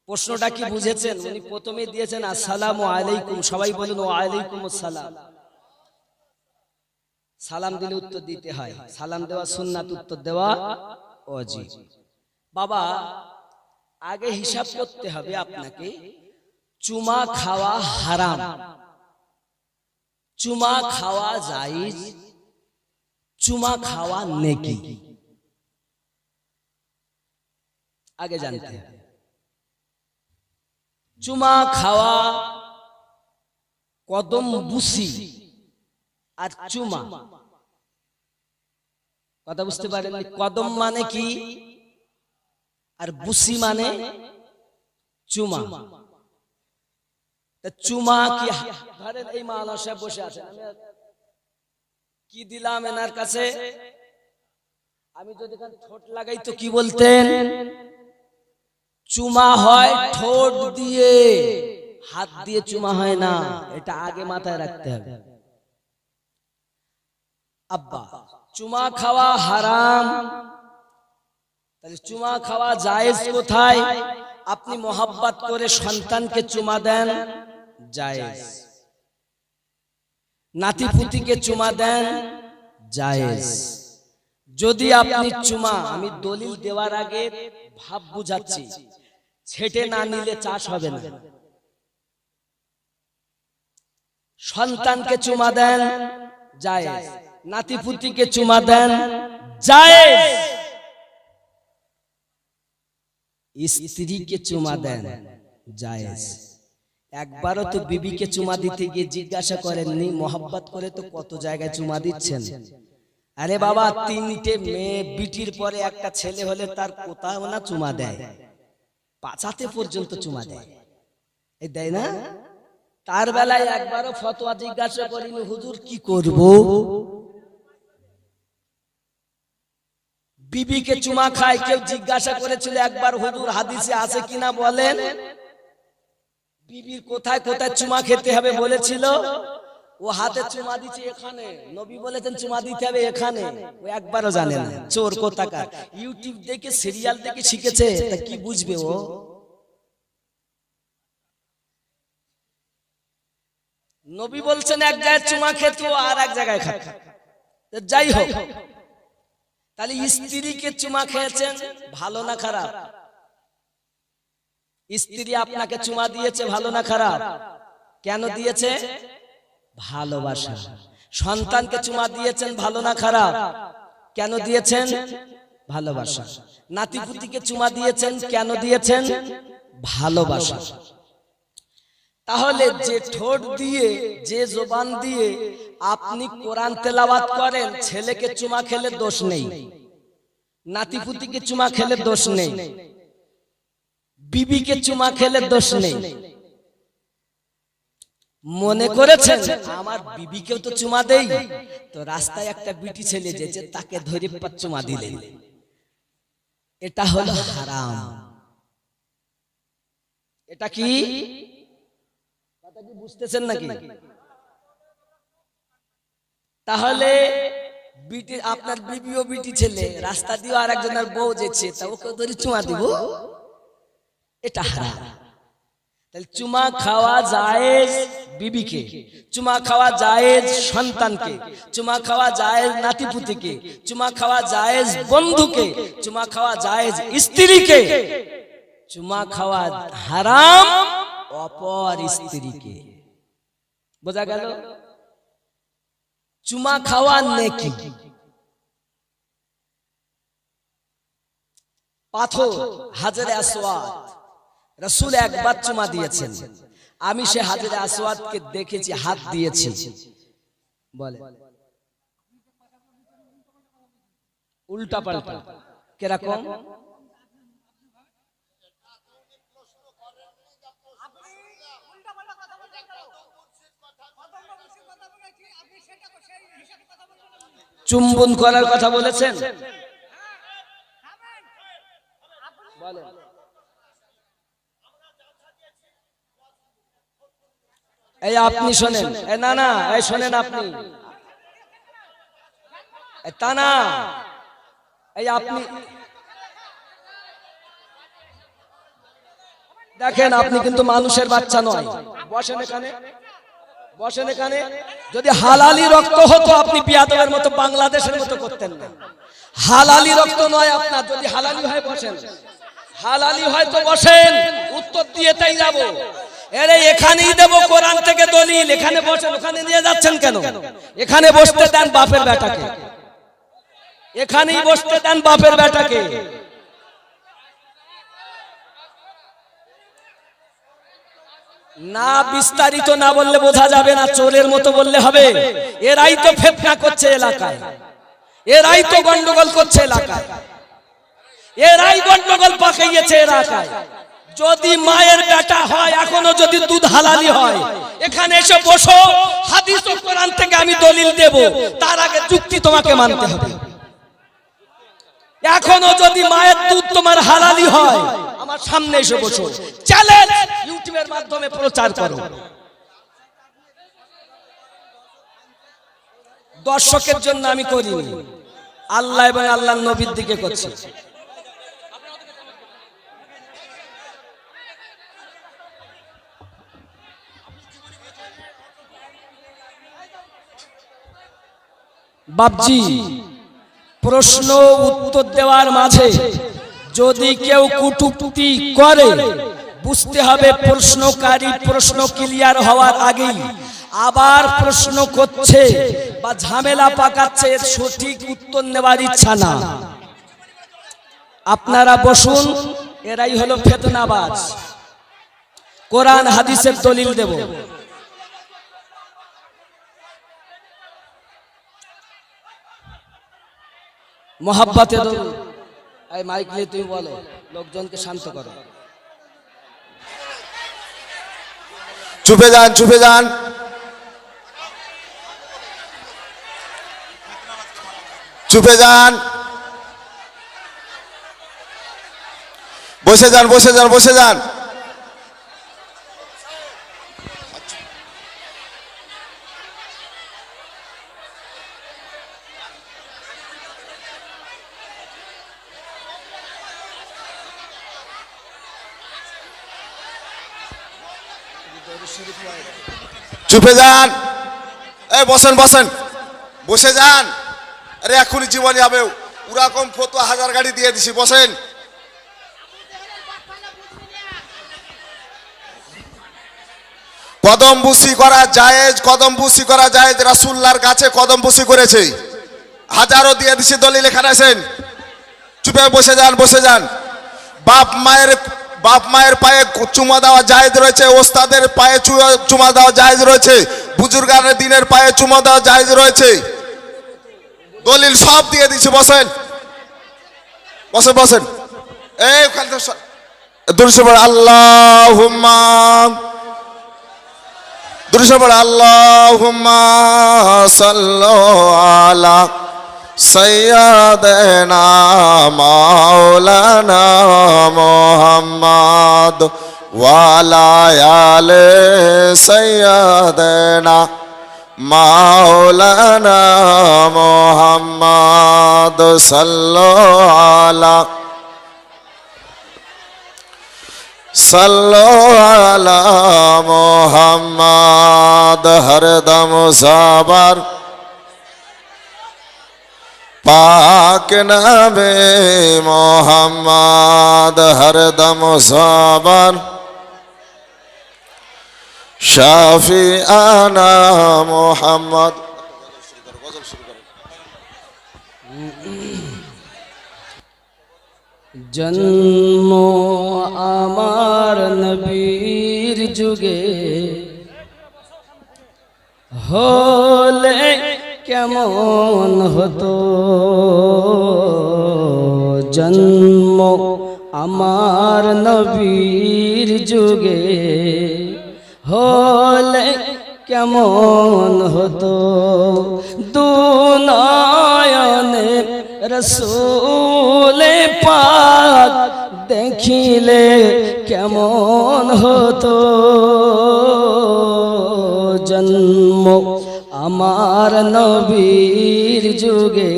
প্রশ্নটা কি বুঝেছেন? উনি প্রথমে দিয়েছেন আসসালামু আলাইকুম, সবাই বলেন ওয়া আলাইকুম আসসালাম। সালাম দিলে উত্তর দিতে হয়, সালাম দেওয়া সুন্নাত, উত্তর দেওয়া ওয়াজিব। বাবা আগে হিসাব করতে হবে আপনাকে, চুমা খাওয়া হারাম, চুমা খাওয়া জায়েজ, চুমা খাওয়া নেকি, আগে জানতে হবে। চুমা খাওয়া কদম বুসি আর চুমা, কথা বুঝতে পারেন? কদম মানে কি আর বুসি মানে চুমা। চুমা কি ধরেন এই মাওলানা সাহেব বসে আছেন, কি দিলাম এনার কাছে, আমি যদি ঠোঁট লাগাই তো কি বলতেন? চুমা হয় ঠোঁট দিয়ে, হাত দিয়ে চুমা হয় না, এটা আগে মাথায় রাখতে হবে। আব্বা চুমা খাওয়া হারাম, তাহলে চুমা খাওয়া জায়েজ কোথায়? আপনি মোহাব্বত করে সন্তানকে চুমা দেন, জায়েজ। নাতিপুতিকে চুমা দেন, জায়েজ। যদি আপনি চুমা, আমি দলিল দেওয়ার আগে ভাব বুঝাচ্ছি, ছেটে না নিলে চাষ হবে না। সন্তানকে চুমা দেন, জায়েজ। নাতিপুতিকে চুমা দেন, জায়েজ। স্ত্রীকে চুমা দেন, জায়েজ। একবারও তো বিবিকে চুমা দিতে গিয়ে জিজ্ঞাসা করেননি, মোহাব্বত করে তো কত জায়গায় চুমা দিচ্ছেন? আরে বাবা, তিনটে মেয়ে, বিটির পরে একটা ছেলে হলে তার কোথাও না চুমা দেয়, পাছাতে পর্যন্ত চুমা দেয়, এই দেয় না? তার বেলায় একবারও ফতোয়া জিজ্ঞাসা করিনি, হুজুর কি করব? বিবিকে চুমা খায়, কেউ জিজ্ঞাসা করেছিল একবার, হুজুর হাদিসে আছে কিনা বলেন? বিবির কোথায় কোথায় চুমা খেতে হবে বলেছিল? ও হাতে চুমা দিচ্ছে এখানে, নবী বলেছেন চুমা দিতে হবে এখানে, ও একবারও জানে না, চোর কোথাকার। ইউটিউব দেখে সিরিয়াল দেখে শিখেছে, তা কি বুঝবে ও? নবী বলছেন এক জায়গায় চুমা খেত আর এক জায়গায় খাত। যাই হোক, তাহলে স্ত্রীকে চুমা খেয়েছেন, ভালো না খারাপ? স্ত্রী আপনাকে চুমা দিয়েছে, ভালো না খারাপ? কেন দিয়েছে? ভালোবাসা। সন্তানকে চুমা দিয়েছেন, ভালো না খারাপ? কেন দিয়েছেন? ভালোবাসা। নাতিপুতিকে চুমা দিয়েছেন, কেন দিয়েছেন? ভালোবাসা। তাহলে যে ঠোঁট দিয়ে, যে জবান দিয়ে আপনি কোরআন তেলাওয়াত করেন, ছেলেকে চুমা খেলে দোষ নেই, নাতিপুতিকে চুমা খেলে দোষ নেই, বিবিকে চুমা খেলে দোষ নেই। মনে করেছেন আমার বিবিকেও তো চুমা দেই, তো রাস্তায় একটা বিটি ছেলে যেছে, তাকে ধরে চুমা দিলেন, এটা হলো হারাম। এটা কি কথা কি বুঝতেছেন নাকি? তাহলে বিটি, আপনার বিবিও বিটি ছেলে, রাস্তা দিয়ে আর একজনের বউ যেছে, তা ওকে ধরে চুমা দিব, এটা হারাম। তাহলে চুমা খাওয়া জায়েজ বিবিকে, চুমা খাওয়া জায়েজ সন্তানকে, চুমা খাওয়া জায়েজ নাতিপুতিকে, চুমা খাওয়া জায়েজ বন্ধুকে, চুমা খাওয়া জায়েজ স্ত্রীকে, চুমা খাওয়া হারাম অপর স্ত্রীকে। বোঝা গেল? চুমা খাওয়া নেকি। পাথর হাজরে আসওয়াদ, রাসূল একবার চুমা দিয়েছেন, আমি সে হাজরে আসওয়াদকে দেখেছি, হাত দিয়েছি। বলে উল্টা পাল্টা কিরকম? চুম্বন করার কথা বলেছেন। এই আপনি শোনেন, না না এই শোনেন আপনি, তা না, এই আপনি দেখেন, আপনি কিন্তু মানুষের বাচ্চা নয়। বসেন এখানে, বসেন এখানে। যদি হালালি রক্ত হতো আপনি বিয়াদবের মতো বাংলাদেশের মতো করতেন না। হালালি রক্ত নয় আপনার, যদি হালালি হয় বসেন, হালালি হয় তো বসেন, উত্তর দিয়ে তাই যাব। আরে এখানেই দেব কোরআন থেকে দলিল, এখানে বসেন, ওখানে নিয়ে যাচ্ছেন কেন? এখানে বসতে দেন বাপের বেটাকে, এখানেই বসতে দেন বাপের বেটাকে। না বিস্তারিত না বললে বোঝা যাবে না, চোরের মতো বললে হবে। এরাই তো ফেতনা করছে এলাকায়, এরাই তো গন্ডগোল করছে এলাকায়, এরাই গন্ডগোল পাকাইয়েছে এলাকায়। যদি মায়ের বেটা হয়, এখনো যদি দুধ হালালি হয়, এখানে এসে বসো, হাদিস ও কোরআন থেকে আমি দলিল দেব, তার আগে যুক্তি তোমাকে মানতে হবে। এখনো যদি মায়ের দুধ তোমার হালালি হয়, আমার সামনে এসে বসো, চ্যালেঞ্জ ইউটিউবের মাধ্যমে প্রচার করো। দর্শকের জন্য আমি করিনি, আল্লাহ এবং আল্লাহর নবীর দিকে করছি। বাপজি, প্রশ্ন উত্তর দেওয়ার মাঝে যদি কেউ কটূক্তি করে, বুঝতে হবে প্রশ্নকারী প্রশ্ন ক্লিয়ার হওয়ার আগেই আবার প্রশ্ন করছে বা ঝামেলা পাকাচ্ছে, এর সঠিক উত্তর নেওয়ার ইচ্ছা না। আপনারা বসুন, এরাই হলো ফিতনাবাজ। কোরআন হাদিসের দলিল দেব। মোহাব্বতে দরুদ। এই মাইক নিয়ে তুমি বলো, লোকজনকে শান্ত করো। চুপে যান, চুপে যান, চুপে যান, বসে যান, বসে যান, বসে যান। চুপে যান, এই বসেন, বসেন, বসে যান। আরে এখনই জীবন যাবে, ওরকম ফতোয়া হাজার গাড়ি দিয়ে দিছি, বসেন। কদম বুসি করা জায়েজ, কদম বুসি করা জায়েজ, রাসূলুল্লাহর কাছে কদম বুসি করেছে, হাজারও দিয়ে দিছি দলিল, এখানে আছেন। চুপে বসে যান, বসে যান। বাপ মায়ের পায়ে চুমা দেওয়া জায়েজ রয়েছে, ওস্তাদের পায়ে চুমা দেওয়া জায়েজ রয়েছে, বুজুর্গানের দিনের পায়ে চুমা দেওয়া জায়েজ রয়েছে, দলিল সব দিয়ে দিছি। বসেন, বসেন, বসেন। এই ওখান থেকে দুরুদ আল্লাহুম্মা, দুরুদ আল্লাহুম্মা সাল্লু আলা সাইয়্যিদিনা মাওলানা মুহাম্মদ ওয়া আলা আলি সাইয়্যিদিনা মাওলানা মুহাম্মদ সাল্লু আলা মুহাম্মদ। হরদম সাবার পাক নামে মোহাম্মদ, হরদম সাবার শাফিআনা মোহাম্মদ। জন্ম আমার নবীর যুগে হলে কেমন হতো, জন্ম আমার নবীর যুগে হলে কেমন হতো, দুনয়নে রসূল পাক দেখিলে কেমন হতো, জন্ম আমার নবীর যুগে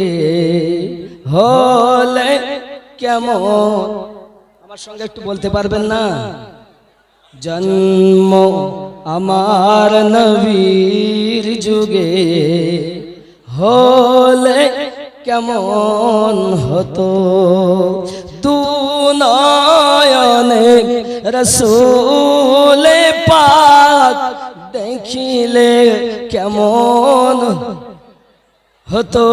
হলে কেমন, আমার সঙ্গে একটু বলতে পারবেন না? জন্ম আমার নবীর যুগে হলে কেমন হতো, দুনয়নে রসূল পাক দেখিলে কেমন হতো,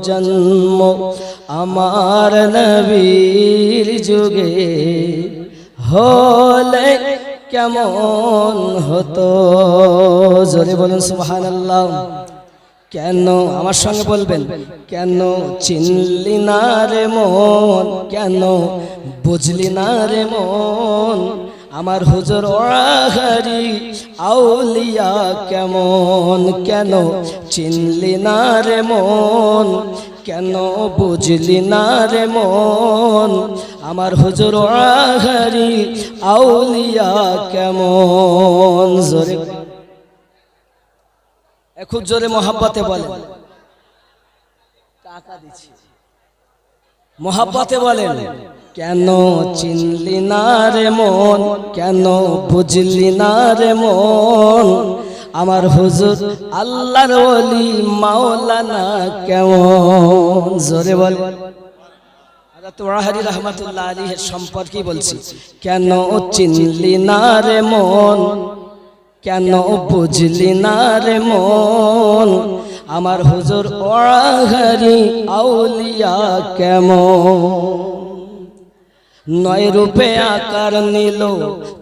জন্ম আমার নবীর যুগে হলে কেমন হতো। জোরে বলুন সুবহানাল্লাহ। কেন, আমার সঙ্গে বলবেন, কেন চিনলি না রে মন, কেন বুঝলি না রে মন, আমার হুজুর ওয়াহারি আউলিয়া কেমন, কেন চিনলি না রে মন, কেন বুঝলি না রে মন, আমার হুজুর ওয়াহারি আউলিয়া কেমন। জোরে, খুব জোরে মহাব্বতে বলেন, টাকা দিচ্ছি, মহাব্বতে বলেন, কেন চিনলি না রে মন, কেন বুঝলি না রে মন, আমার হুজুর আল্লাহর ওলি মাওলানা কেমন। জোরে বলেন। তোরাহারি রহমাতুল্লাহ আলাইহির সম্পর্কে বলছি, কেন চিনলি না রে মন, কেন বুঝলি না রে মন, আমার হুজুর ওয়াহারি আউলিয়া কেমন। নয় রূপে আকার নিল,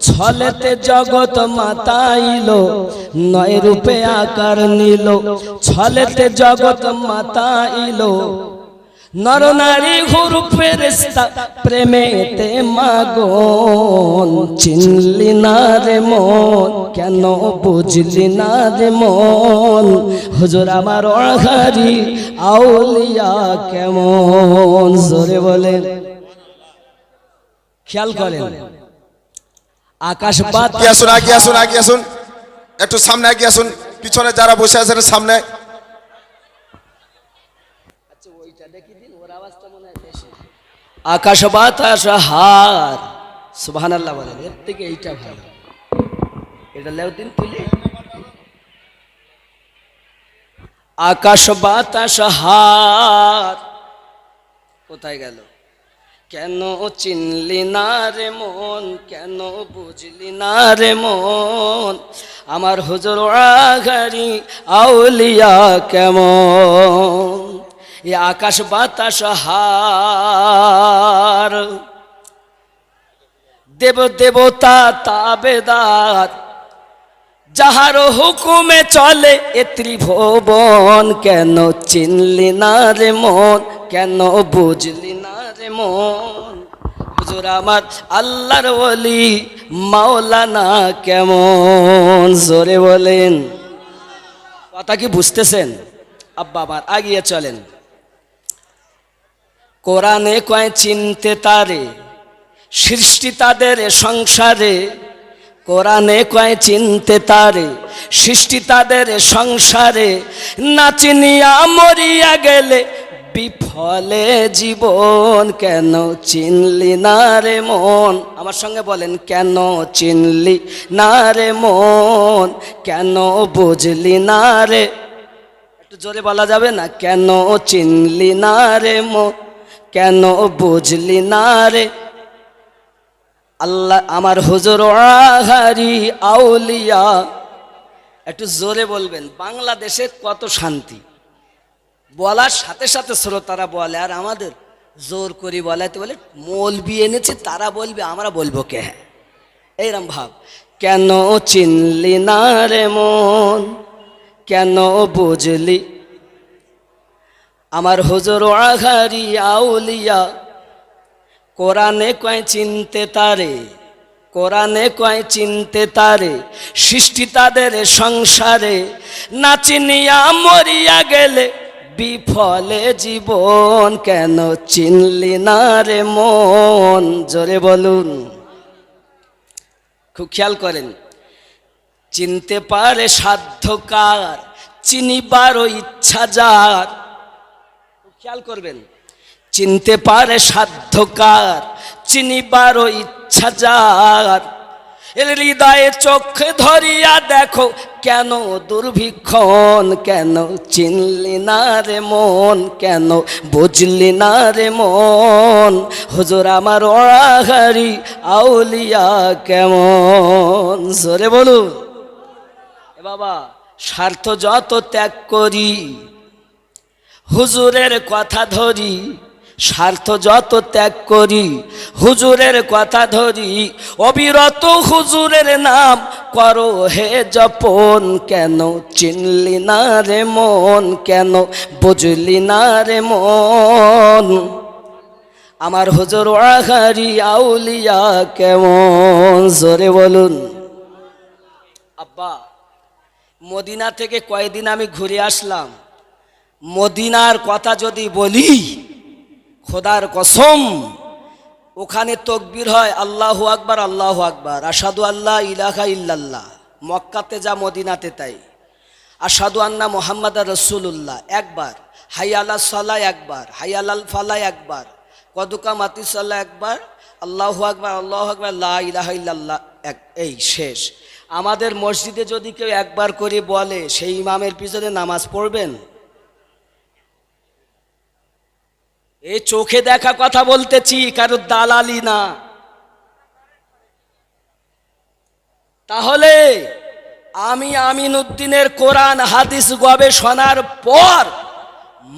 ছলেতে জগৎ মাতাইল, নয় রূপে আকার নিল, ছলেতে জগৎ মাতাইল, নর নারী হুর ফেরেশতা প্রেমেতে মাগন, চিনলি না রে মন, কেন বুঝলি না রে মন, হুজুর আমার ওয়াহারি আউলিয়া কেমন। জোরে বলেন, খেয়াল করেন, আকাশ বাত কি আসুন, আগে আসুন, আগে আসুন, একটু সামনে আগে আসুন, পিছনে যারা বসে আছেন সামনে। আকাশ বাতাস হার, সুবহানাল্লাহ বলেন, এর থেকে এইটা ভালো, এটা লেও দিন তুলে। আকাশ বাতাস হার কোথায় গেল, কেন চিনলি না রে মন, কেন বুঝলি না রে মন, আমার হুজুর ওয়াহারি আউলিয়া কেমন। এ আকাশ বাতাস হার, দেব দেবতা তাবেদার, যাহার হুকুমে চলে এ ত্রিভুবন, কেন চিনলি না রে মন, কেন বুঝলি না রে মন, হুজুর আমার আল্লাহর ওলি মাওলানা কেমন। জোরে বলেন, কথা কি বুঝতেছেন? আব্বা আমার আগিয়ে চলেন। কোরআনে কয় চিনতে তারে সৃষ্টি তাদের সংসারে, কোরআনে কয় চিনতে তারে সৃষ্টি তাদের সংসারে, না চিনিয়া মরিয়া গেলে বিফলে জীবন, কেন চিনলি না রে মন, আমার সঙ্গে বলেন, কেন চিনলি না রে মন, কেন বুঝলি না রে, একটু জোরে বলা যাবে না, কেন চিনলি না রে মন, কেন বুঝলি না রে, আল্লাহ আমার হুজুর ওয়াহারি আউলিয়া। একটু জোরে বলবেন, বাংলাদেশে কত শান্তি, বলার সাথে সাথে শ্রোতারা বলে, আর আমাদের জোর করি বলাতে বলে মৌলবি এনেছে, তারা বলবে আমরা বলবো কে? হ্যাঁ, এইরকম ভাব। কেন চিনলি না রে মন, কেন বুঝলি আমার হুজুর আঘারি আউলিয়া, কোরআনে কয় চিনতে তারে, কোরআনে কয় চিনতে তারে, সৃষ্টি তাদের সংসারে, না চিনিয়া মরিয়া গেলে বিফলে জীবন। কেন চিনলি না রে মন, জোরে বলুন। খুব খেয়াল করেন, চিনতে পারে সাধ্যকার, চিনিবারও ইচ্ছা যার। খুব খেয়াল করবেন, চিনতে পারে সাধ্যকার, চিনিবারও ইচ্ছা যার। এর হৃদয়ে চোখে ধরিয়া দেখো কেন দুর্ভিক্ষণ, কেন চিনলি না রে মন, কেন বুঝলি না রে মন, হুজুর আমার ওয়াহারি আউলিয়া কেমন। জোরে বলুন। এ বাবা, স্বার্থ যত ত্যাগ করি হুজুরের কথা ধরি, স্বার্থ যত ত্যাগ করি হুজুরের কথা ধরি, অবিরত হুজুরের নাম করো হে জপন। কেন চিনলি না রে মন, কেন বুঝলি না রে মন, আমার হুজুর ওয়াহারি আউলিয়া কেমন। জোরে বলুন। আব্বা, মদিনা থেকে কয়েকদিন আমি ঘুরে আসলাম, মদিনার কথা যদি বলি খোদার কসম, ওখানে তকবীর হয় আল্লাহু আকবার, আল্লাহু আকবার, আশহাদু আল্লা ইলাহা ইল্লাল্লাহ। মক্কাতে যা মদিনাতে তাই। আশহাদু আন্না মুহাম্মাদুর রাসূলুল্লাহ একবার, হাইয়া আলাস সালাহ একবার, হাইয়া আলাল ফালাহ একবার, কদুকা মাতি সাল্লাহ একবার, আল্লাহু আকবার, আল্লাহু আকবার, লা ইলাহা ইল্লাল্লাহ এক, এই শেষ। আমাদের মসজিদে যদি কেউ একবার করে বলে সেই ইমামের পিছনে নামাজ পড়বেন? এই চোখে দেখা কথা বলতেছি, কারো দালালি না। তাহলে আমি আমিনউদ্দিনের কোরআন হাদিস গবেষণার পর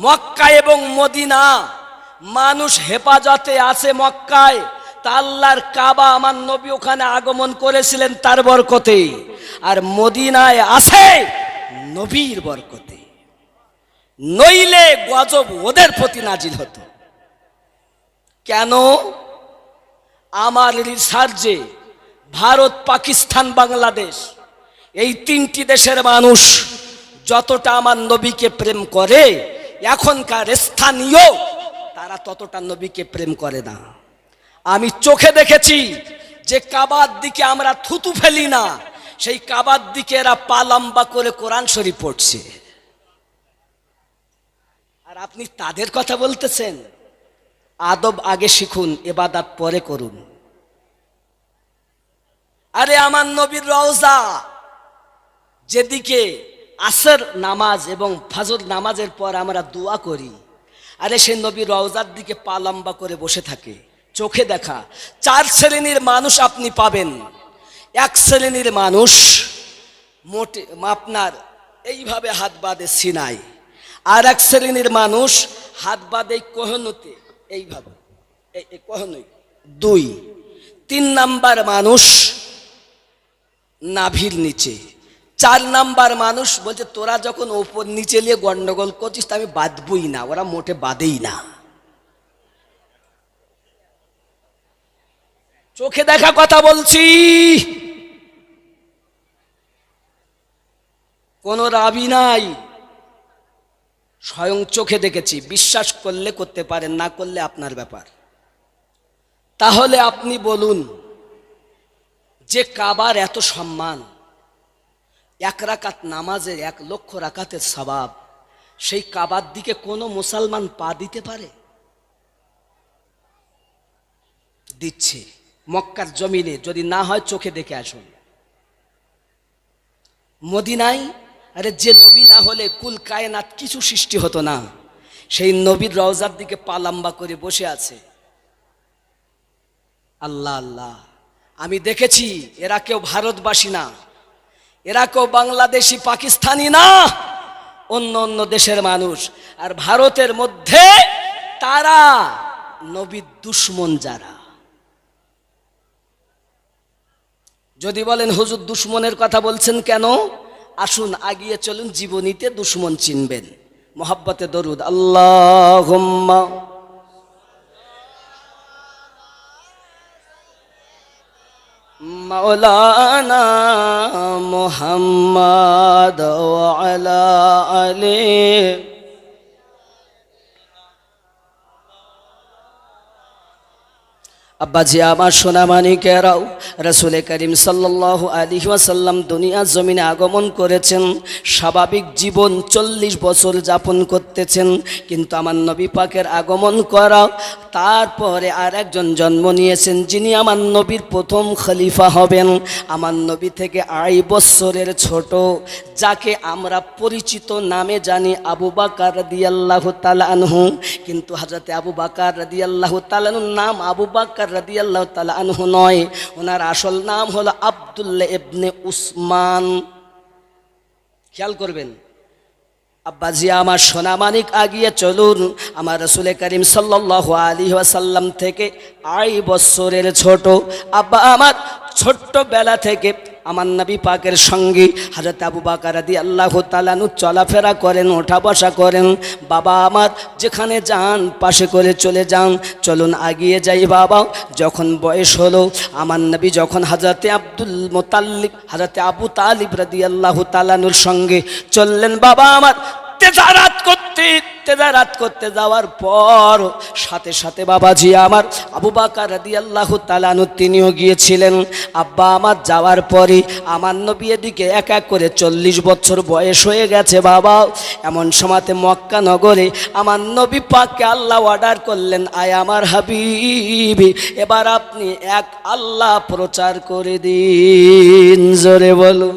মক্কা এবং মদিনা মানুষ হেফাজতে আছে মক্কায়, তা আল্লাহর কাবা আমার নবী ওখানে আগমন করেছিলেন তার বরকতে, আর মদিনায় আছে নবীর বরকতে, নইলে গজব ওদের প্রতি নাজিল হতো। কেন? আমার রিসার্চে ভারত, পাকিস্তান, বাংলাদেশ এই তিনটি দেশের মানুষ যতটা আমার নবীকে প্রেম করে, এখনকার স্থানীয় তারা ততটা নবীকে প্রেম করে না। আমি চোখে দেখেছি যে কাবার দিকে আমরা থুতু ফেলি না, সেই কাবার দিকে এরা পা লম্বা করে কোরআন শরীফ পড়ছে, আর আপনি তাদের কথা বলতেছেন। আদব আগে শিখুন, ইবাদত পরে করুন। আরে আমার নবীর রওজা যেদিকে আসর নামাজ এবং ফজর নামাজের পর আমরা দোয়া করি, আরে সে নবীর রওজার দিকে পা লম্বা করে বসে থাকে। চোখে দেখা চার শ্রেণীর মানুষ আপনি পাবেন। এক শ্রেণীর মানুষ মোটে আপনার এইভাবে হাত বাঁধে সিনায়, আর এক শ্রেণীর মানুষ হাত বাঁধে কোহনুতে, এইভাবে কোহনুই। দুই, তিন নাম্বার মানুষ নাভির নিচে। চার নাম্বার মানুষ বলছে তোরা যখন ওপর নিচে নিয়ে গন্ডগোল করছিস তা আমি বাঁধবই না, ওরা মোটে বাঁধেই না। চোখে দেখা কথা বলছি, কোন রাবি নাই, স্বয়ং চোখে দেখেছি। বিশ্বাস করলে করতে পারেন, না করলে আপনার ব্যাপার। তাহলে আপনি বলুন যে কাবার এত সম্মান, এক রাকাত নামাজের 1 লক্ষ রাকাতের সওয়াব, সেই কাবার দিকে কোনো মুসলমান পা দিতে পারে? দিচ্ছে। মক্কার জমিনে যদি না হয় চোখে দেখে আসুন। মদিনায় আরে যে নবী না হলে কুল কায়নাত কিছু সৃষ্টি হতো না, সেই নবীর রওজার দিকে পা লম্বা করে বসে আছে। আল্লাহ আল্লাহ, আমি দেখেছি এরা কেউ ভারতবাসী না, এরা কেউ বাংলাদেশি পাকিস্তানি না, অন্য অন্য দেশের মানুষ। আর ভারতের মধ্যে তারা নবীর দুশমন যারা। যদি বলেন হুজুর দুশমনের কথা বলছেন কেন, আসুন আগিয়ে চলুন, জীবনীতে দুশমন চিনবেন। মোহাব্বতে দরুদ, আল্লাহুম্মা মাওলানা মুহাম্মদ ওয়া আলা আলি। আব্বাজি আমার সোনামানিকেরাও, রাসূল করিম সাল্লাল্লাহু আলাইহি ওয়াসাল্লাম দুনিয়া জমিনে আগমন করেছেন, স্বাভাবিক জীবন 40 বছর যাপন করতেছেন। কিন্তু আমার নবী পাকের আগমন করা, তারপরে আর একজন জন্ম নিয়েছেন যিনি আমার নবীর প্রথম খলিফা হবেন। আমার নবী থেকে 2.5 বছরের ছোট, যাকে আমরা পরিচিত নামে জানি আবু বকর রাদিয়াল্লাহু তাআলা আনহু। কিন্তু হযরত আবু বকর রাদিয়াল্লাহু তাআলা আনহুর নাম আবু বকর রাদিয়াল্লাহু তাআলা আনহু নয়, ওনার আসল নাম হলো আব্দুল্লাহ ইবনে উসমান। খেয়াল করবেন আব্বাজি আমার সোনামানিক, আগিয়ে চলুন। আমার রাসূল করিম সাল্লাল্লাহু আলাইহি ওয়াসাল্লাম থেকে 2.5 বছরের ছোট আব্বা আমার ছোট্টবেলা থেকে আমার নবী পাকের সঙ্গে হযরত আবু বকর রাদিয়াল্লাহু তাআলা আনহু চলাফেরা করেন, ওঠা বসা করেন। বাবা আমার যেখানে যান পাশে করে চলে যান, চলুন আগিয়ে যাই বাবা। যখন বয়স হলো আমার নবী, যখন হযরতে আব্দুল মুতাল্লিব হযরতে আবু তালিব রাদিয়াল্লাহু তাআলা আনহুর সঙ্গে চললেন বাবা আমার তেজারাত করতে যাওয়ার পর সাথে সাথে বাবাজি আমার আবু বকর রাদিয়াল্লাহু তাআলা আনহু তিনিও গিয়েছিলেন। আব্বা আমার যাওয়ার পরে আমার নবী এদিকে এক এক করে 40 বছর বয়স হয়ে গেছে বাবা। এমন সময়তে মক্কা নগরে আমার নবী পাককে আল্লাহ অর্ডার করলেন, আয় আমার হাবিবি, এবার আপনি এক আল্লাহ প্রচার করে দিন। জোরে বলো।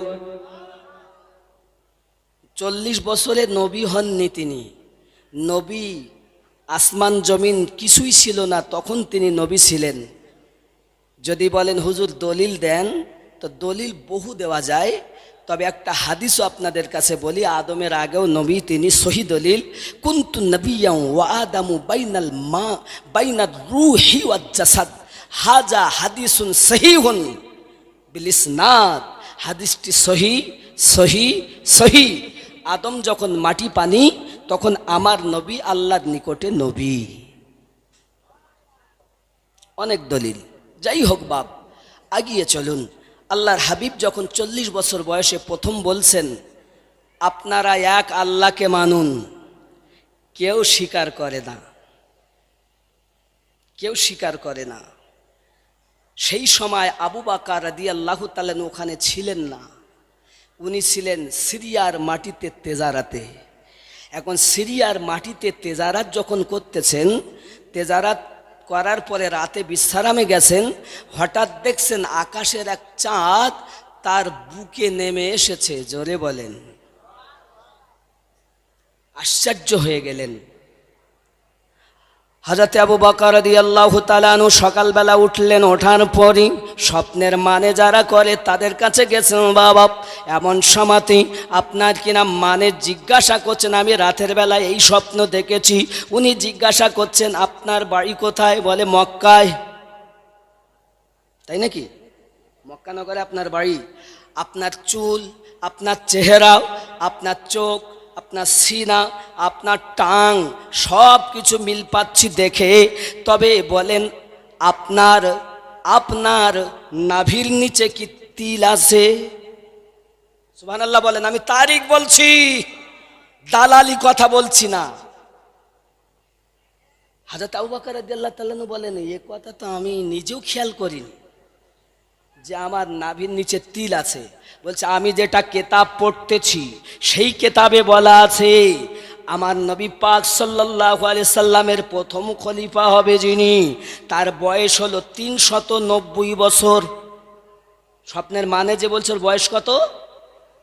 40 বছরে নবী হননি তিনি। নবী, আসমান জমিন কিছুই ছিল না, তখন তিনি নবী ছিলেন। যদি বলেন হুজুর দলিল দেন, তো দলিল বহু দেওয়া যায়, তবে একটা হাদিসও আপনাদের কাছে বলি। আদমের আগেও নবী তিনি, সহি দলিল, কুনতু নবিয়্যান ওয়া আদামু বাইনার রূহি ওয়াজ জাসাদ, হাজা হাদিসুন সহিহুন বিল ইসনাদ। হাদিসটি সহি সহি সহি। আদম যখন মাটি পানি, তখন আমার নবী আল্লাহর নিকটে নবী। অনেক দলিল, যাই হোক বাপ, আগিয়ে চলুন। আল্লাহর হাবিব যখন 40 বছর বয়সে প্রথম বলছেন, আপনারা এক আল্লাহকে মানুন, কেউ স্বীকার করে না, কেউ স্বীকার করে না। সেই সময় আবু বকর রাদিয়াল্লাহু তাআলা ওখানে ছিলেন না, উনি ছিলেন সিরিয়ার মাটিতে তেজারাতে। এখন সিরিয়ার মাটিতে তেজারাত যখন করতেছেন, তেজারাত করার পরে রাতে বিশ্রামে গেছেন, হঠাৎ দেখছেন আকাশের এক চাঁদ তার বুকে নেমে এসেছে। জোরে বলেন। আশ্চর্য হয়ে গেলেন। হযরত আবু বকর রাদিয়াল্লাহু তাআলা আনহু সকালবেলা উঠলেন, ওঠার পরই স্বপ্নের মানে যারা করে তাদের কাছে গেছেন, বাবা এমন সময়তে আপনার কিনা মানে জিজ্ঞাসা করছেন, আমি রাতের বেলা এই স্বপ্ন দেখেছি। উনি জিজ্ঞাসা করছেন, আপনার বাড়ি কোথায়? বলে মক্কায়। তাই নাকি? মক্কা নগরে আপনার বাড়ি। আপনার চুল, আপনার চেহারা, আপনার চোখ, আপনার সিনা, আপনার টাং সব কিছু মিল পাচ্ছি দেখে। তবে বলেন আপনার আপনার নাভির নিচে কি তিল আছে? সুবহানাল্লাহ বলেন। আমি তারিখ বলছি, দালালি কথা বলছি না। হযরত আবু বকর রাদিয়াল্লাহু তাআলা বলেন, এই কথা তো আমি নিজেও খেয়াল করিনি যে আমার নাভির নিচে তিল আছে। বলছে, আমি যেটা কেতাব পড়তেছি সেই কেতাবে বলা আছে আমার নবী পাক সাল্লাল্লাহু আলাইহি সাল্লামের প্রথম খলিফা হবে যিনি, তার বয়স হলো 390 বছর। স্বপ্নের মানে যে বলছে বয়স কত?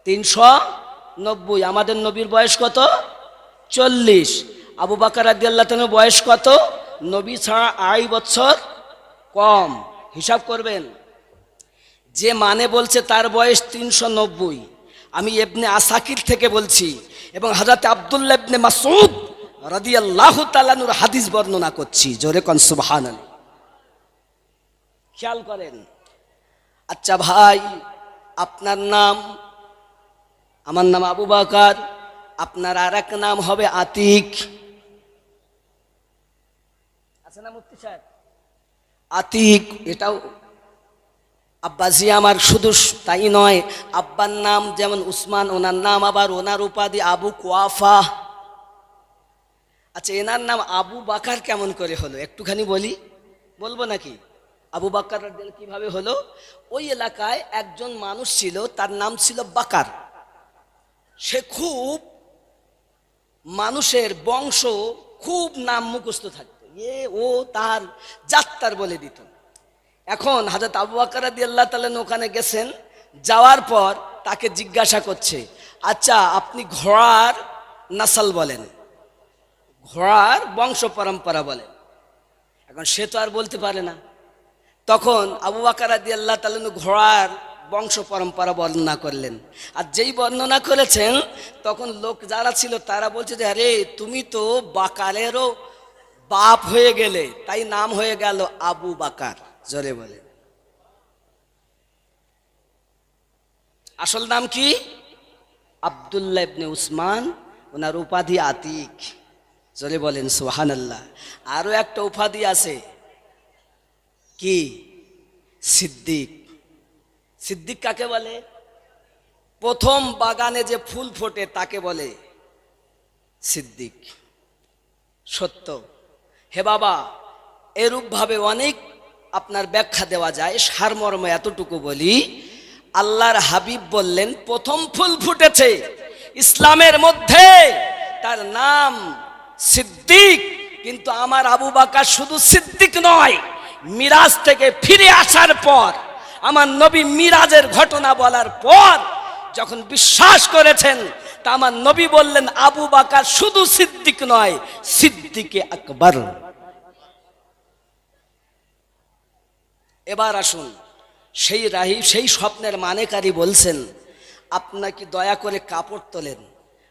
390। আমাদের নবীর বয়স কত? 40। আবু বকর রাদিয়াল্লাহু তাআলা বয়স কত? নবী ছাড়া 2.5 বছর কম। হিসাব করবেন। যে মানে বলছে তার বয়স 390। আমি ইবনে আসাকির থেকে বলছি, এবং হযরত আব্দুল্লাহ ইবনে মাসউদ রাদিয়াল্লাহু তাআলা আনহুর হাদিস বর্ণনা করছি। জোরে কোন সুবহানাল্লাহ। খেয়াল করেন। আচ্ছা ভাই, আপনার নাম, আমার নাম আবু বকর, আপনার আরেক নাম হবে আতিক, আছে না মুফতি সাহেব? আতিক, এটাও আব্বাজি আমার। শুধু তাই নয়, আব্বার নাম যেমন উসমান, ওনার নাম আবার ওনার উপাধি আবু কুয়াফা। আচ্ছা, এনার নাম আবু বাকার কেমন করে হলো একটুখানি বলবো নাকি? আবু বাকার কিভাবে হলো? ওই এলাকায় একজন মানুষ ছিল, তার নাম ছিল বাকার। সে খুব মানুষের বংশ, খুব নাম মুখস্থ থাকতো, ও তার যাত্রার বলে দিত। এখন হযরত আবু বকর রাদিয়াল্লাহু তাআলা ওখানে গেছেন, যাওয়ার পর তাকে জিজ্ঞাসা করছে, আচ্ছা আপনি ঘোড়ার নাসল বলেন, ঘোড়ার বংশ পরম্পরা বলেন। এখন সে তো আর বলতে পারে না। তখন আবু বকর রাদিয়াল্লাহু তাআলা ঘোড়ার বংশ পরম্পরা বর্ণনা করলেন। আর যেই বর্ণনা করেছেন, তখন লোক যারা ছিল তারা বলছে যে আরে তুমি তো বাকারেরও বাপ হয়ে গেলে, তাই নাম হয়ে গেল আবু বাকার। জোরে বলে, আসল নাম কি? আব্দুল্লাহ ইবনে উসমান, ওনার উপাধি আতিক। জোরে বলেন সুবহানাল্লাহ। আরো একটা উপাধি আছে, কি? সিদ্দিক। সিদ্দিক কাকে বলে? প্রথম বাগানে যে ফুল ফোটে তাকে বলে সিদ্দিক। সত্য। হে বাবা, এরূপ ভাবে অনেক আপনার ব্যাখ্যা দেওয়া যায়, সারমর্ম এতটুকু বলি, আল্লাহর হাবিব বললেন প্রথম ফুল ফুটেছে ইসলামের মধ্যে, তার নাম সিদ্দিক। কিন্তু আমার আবু বকর শুধু সিদ্দিক নয়, মিরাজ থেকে ফিরে আসার পর, আমার নবী মিরাজের ঘটনা বলার পর যখন বিশ্বাস করেছেন, তা আমার নবী বললেন আবু বকর শুধু সিদ্দিক নয়, সিদ্দিকে আকবর। এবার আসুন, সেই স্বপ্নের মানেকারী বলছেন, আপনাকে দয়া করে কাপড় তোলেন।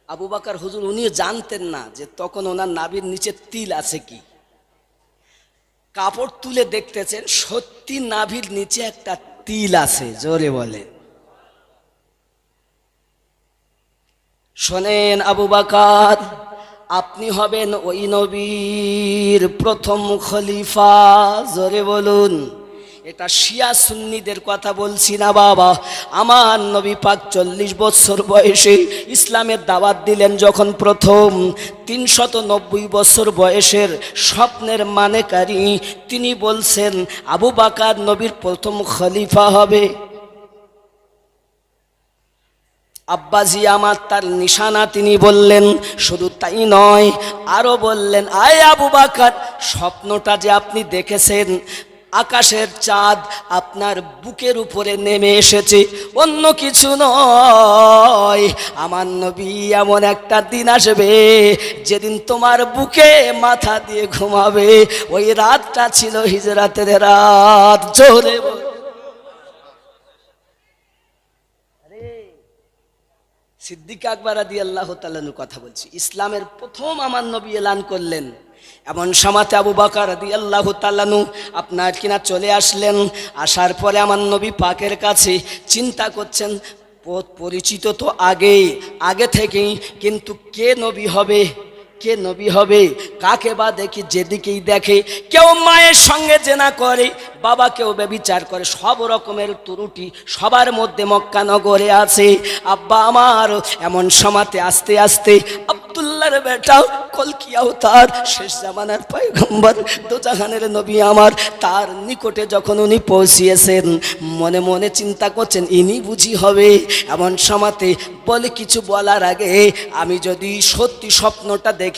আবু বকর হুজুর উনি জানতেন না যে তখন ওনার নাভির নিচে তিল আছে কি। কাপড় তুলে দেখতেছেন, সত্যি নাভির নিচে একটা তিল আছে। জোরে বলে, শোনেন আবু বকর, আপনি হবেন ওই নবীর প্রথম খলিফা। জোরে বলুন। এটা শিয়া সুন্নিদের কথা বলছি না বাবা। আমার নবী পাক 40 বছর বয়সে ইসলামের দাওয়াত দিলেন যখন প্রথম, 390 বছর বয়সের স্বপ্নের মানেকারী তিনি বলছেন আবু বকর নবীর প্রথম খলিফা হবে। আব্বাজি আমার তার নিশানা তিনি বললেন। শুধু তাই নয়, আরো বললেন, আয় আবু বকর, স্বপ্নটা যে আপনি দেখেছেন, আকাশের চাঁদ আপনার বুকের উপরে নেমে এসেছে, অন্য কিছু নয়। আমার নবী এমন একটা দিন আসবে যেদিন তোমার বুকে মাথা দিয়ে ঘুমাবে। ওই রাতটা ছিল হিজরাতের রাত। জোরে বল। সিদ্দিক আকবর রাদিয়াল্লাহু তাআলার কথা বলছি। ইসলামের প্রথম আমার নবী এলান করলেন, এমন সময়তে আবু বকর রাদিয়াল্লাহু তাআলা আপনার কিনা চলে আসলেন। আসার পরে আমার নবী পাকের কাছে চিন্তা করছেন, পরিচিত তো আগে থেকেই, কিন্তু কে নবী হবে, কে নবী হবে, কাকে বা দেখি। যেদিকেই দেখে, কেউ মায়ের সঙ্গে জেনা করে, বাবা কেউ ব্যভিচার করে, সব রকমের ত্রুটি সবার মধ্যে মক্কা নগরে আছে। আব্বা আমার এমন সময়তে আস্তে আস্তে আব্দুল্লাহর বেটা কলকি আওতার শেষ জামানার পয়গম্বর দোজাহানের নবী আমার, তার নিকটে যখন উনি পৌঁছিয়েছেন, মনে মনে চিন্তা করছেন ইনি বুঝি হবে। এমন সময়তে বলে, কিছু বলার আগে আমি যদি সত্যি স্বপ্নটা দেখি,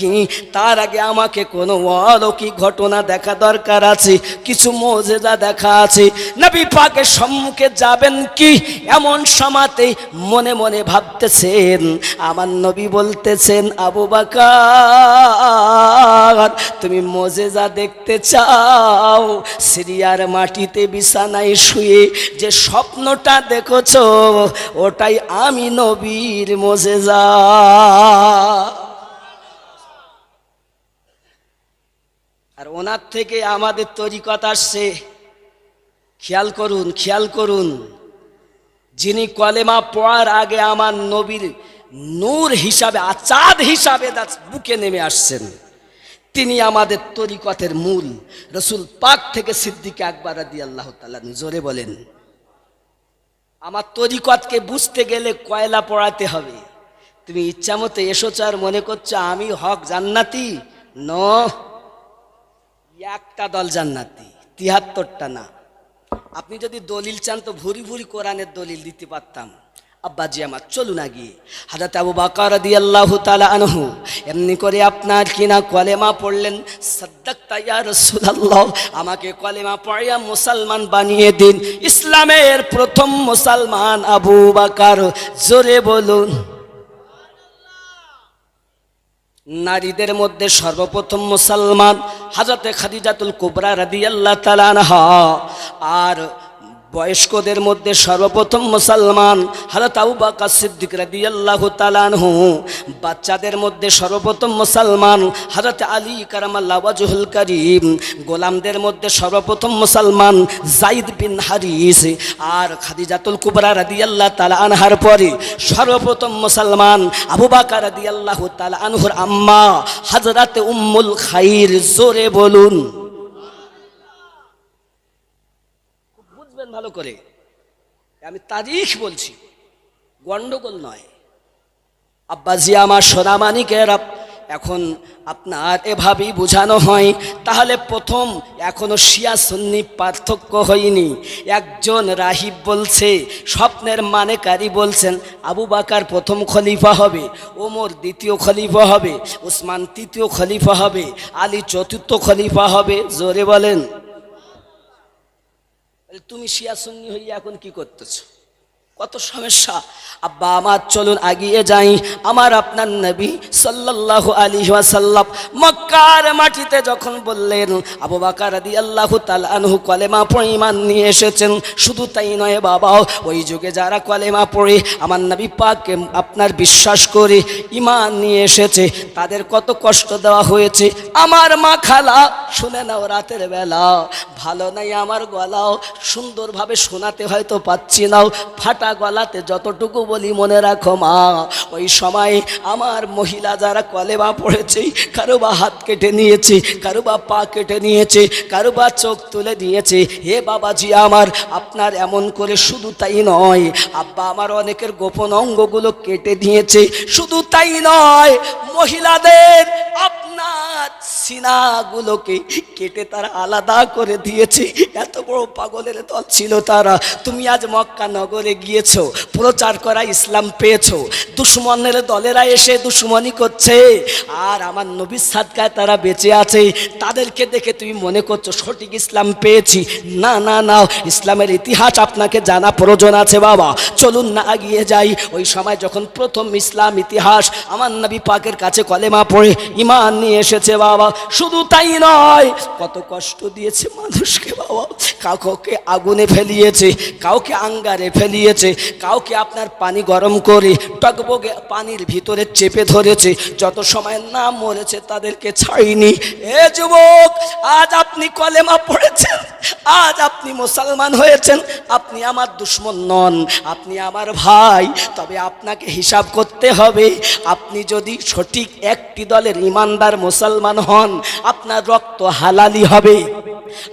তার আগে আমাকে কোনো অলৌকিক ঘটনা দেখা দরকার আছে, কিছু মুজিজা দেখা আছে। নবী পাকের সম্মুখে যাবেন কি, এমন সময়তে মনে মনে ভাবতেছেন। আমার নবী বলতেছেন, আবু বকর, তুমি মুজিজা দেখতে চাও? সিরিয়ার মাটিতে বিছানায় শুয়ে যে স্বপ্নটা দেখেছো, ওটাই আমি নবীর মুজিজা। আর ওনার থেকে আমাদের তরিকত আসছে। খেয়াল করুন, খেয়াল করুন, যিনি কলেমা পড়ার আগে আমার নবীর নূর হিসাবে, চাঁদ হিসাবে বুকে নেমে আসছেন, তিনি আমাদের তরিকতের মূল। রসুল পাক থেকে সিদ্দিক আকবর রাদিয়াল্লাহু তাআলা, জোরে বলেন। আমার তরিকতকে বুঝতে গেলে কয়লা পড়াতে হবে। তুমি ইচ্ছা মতো এসোছ আর মনে করছো আমি হক জান্নাতি, ন, একটা দল জান্নাতি, ৭৩টা না। আপনি যদি দলিল চান তো ভুরি ভুরি কোরআনের দলিল দিতে পারতাম। আব্বাজি আমার, চলুন আগিয়ে। হযরত আবু বকর রাদিয়াল্লাহু তাআলা আনহু এমনি করে আপনার কিনা কলেমা পড়লেন। সাদ্দাকতা ইয়া রাসূলুল্লাহ, আমাকে কলেমা পড়িয়া মুসলমান বানিয়ে দিন। ইসলামের প্রথম মুসলমান আবু বকর, জোরে বলুন। নারীদের মধ্যে সর্বপ্রথম মুসলমান হযরত খাদিজাতুল কুবরা রাদিয়াল্লাহু তাআলা আনহা। আর বয়স্কদের মধ্যে সর্বপ্রথম মুসলমান হযরত আবু বকর সিদ্দিক রাদিয়াল্লাহু তাআলা আনহু। বাচ্চাদের মধ্যে সর্বপ্রথম মুসলমান হযরত আলী কারামাল্লাহু ওয়াজহুল কারীম। গোলামদের মধ্যে সর্বপ্রথম মুসলমান যায়েদ বিন হারিস। আর খাদিজাতুল কুবরা রাদিয়াল্লাহু তাআলা আনহার পরে সর্বপ্রথম মুসলমান আবু বকর রাদিয়াল্লাহু তাআলা আনহুর আম্মা হযরত উম্মুল খাইর, জোরে বলুন। ভালো করে আমি তারিখ বলছি, গন্ডগোল নয়। আব্বাজি আমার, সোনামানিকের, এখন আপনার এভাবেই বোঝানো হয়। তাহলে প্রথম, এখনো শিয়া সুন্নি পার্থক্য হয়নি। একজন রাহিব বলছে, স্বপ্নের মানেকারী বলছেন আবু বকর প্রথম খলিফা হবে, ওমর দ্বিতীয় খলিফা হবে, উসমান তৃতীয় খলিফা হবে, আলী চতুর্থ খলিফা হবে, জোরে বলেন। তুমি শিয়া সুন্নি হইয়া এখন কি করতেছো? কত সমস্যা। আব্বা আমার, চলুন আগিয়ে যাই। আমার আপনার নবী সাল্লাল্লাহু আলাইহি ওয়াসাল্লাম মক্কার মাটিতে যখন বললেন আবু বকর রাদিয়াল্লাহু তাআলা আনহু কলেমা পড়ে ঈমান নিয়ে এসেছেন, শুধু তাই নয় বাবা, ওই যুগে যারা কলেমা পড়ে আমার নবী পাককে আপনার বিশ্বাস করে ঈমান নিয়ে এসেছে, তাদের কত কষ্ট দেওয়া হয়েছে। আমার মা খালা, শুনে নাও, রাতের বেলা ভালো নাই আমার গলাও, সুন্দরভাবে শোনাতে হয়তো পাচ্ছি নাও, ফাটা গলাতে যতটুকু বলি মনে রাখো মা। ওই সময় আমার মহিলা যারা কলেমা পড়েছে, কারো বা হাত কেটে নিয়েছে, কারো বা পা কেটে নিয়েছে, কারো বা চোখ তুলে দিয়েছে। হে বাবাজি আমার, আপনার এমন করে শুধু তাই নয়, আব্বা আমার অনেকের গোপন অঙ্গগুলো কেটে দিয়েছে। শুধু তাই নয়, মহিলাদের আপনার সিনাগুলোকে কেটে তারা আলাদা করে দিয়েছে। এত বড় পাগলের দল ছিল তারা। তুমি আজ মক্কা নগরে গিয়েছো, প্রচার করা ইসলাম পেয়েছো, দুশ্মনের দলেরা এসে দুশ্মনী করছে, আর আমার নবীর সাদকায় তারা বেঁচে আছে। তাদেরকে দেখে তুমি মনে করছো সঠিক ইসলাম পেয়েছি। না না না, ইসলামের ইতিহাস আপনাকে জানা প্রয়োজন আছে বাবা। চলুন না আগিয়ে যাই। ওই সময় যখন প্রথম ইসলাম ইতিহাস আমার নবী পাকের কাছে কলেমা পড়ে ঈমান নিয়ে এসেছে বাবা, শুধু তাই নয়, কত কষ্ট দিয়েছে মানুষকে বাবা। কাউকে আগুনে ফেলিয়েছে, কাউকে আঙ্গারে ফেলিয়েছে, কাউকে আপনার পানি গরম করে টকবগে পানির ভিতরে চেপে ধরেছে। যত সময় না মরেছে তাদেরকে ছাড়িনি। এ যুবক, আজ আপনি কলেমা পড়েছেন, আজ আপনি মুসলমান হয়েছেন, আপনি আমার দুশ্মন নন, আপনি আমার ভাই। তবে আপনাকে হিসাব করতে হবে। আপনি যদি সঠিক একটি দলের ইমানদার মুসলমান হন, আপনার রক্ত হালালি হবে,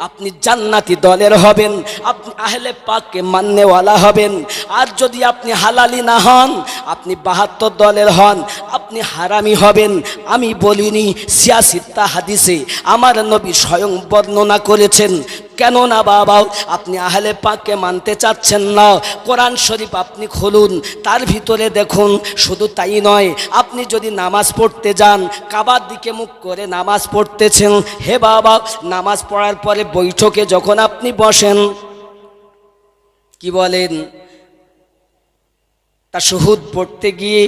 আপনি জান্নাতি দলের হবেন, আপনি আহলে পাককে মাননেওয়ালা হবেন। আর যদি আপনি হালালি না হন, আপনি ৭২ দলের হন, আপনি হারামি হবেন। আমি বলিনি, সিয়াসিত্তা হাদিসে আমার নবী স্বয়ং বর্ণনা করেছেন। কেন না বাবা, আপনি আহলে পাককে মানতে চাচ্ছেন না, কোরআন শরীফ আপনি খুলুন, তার ভিতরে দেখুন। শুধু তাই নয়, আপনি যদি নামাজ পড়তে যান, কাবার দিকে মুখ করে নামাজ পড়তেছেন, হে বাবা, নামাজ পড়ার পরে বৈঠকে যখন আপনি বসেন, কি বলেন, তাশাহুদ পড়তে গিয়ে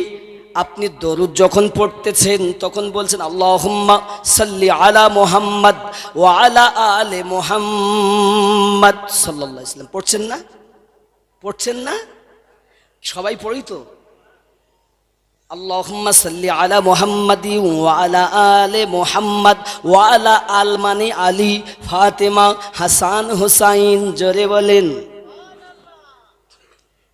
আপনি দরুদ যখন পড়তেছেন তখন বলছেন আল্লাহুম্মা সাল্লি আলা মুহাম্মদ ওয়া আলা আলে মুহাম্মদ সাল্লাল্লাহু আলাইহি ওয়াসাল্লাম পড়ছেন না সবাই পড়ি তো আল্লাহুম্মা সাল্লি আলা মুহাম্মাদি ওয়া আলা আলে মুহাম্মদ ওয়া আলা আল মানে আলী ফাতেমা হাসান হুসাইন জোরে বলেন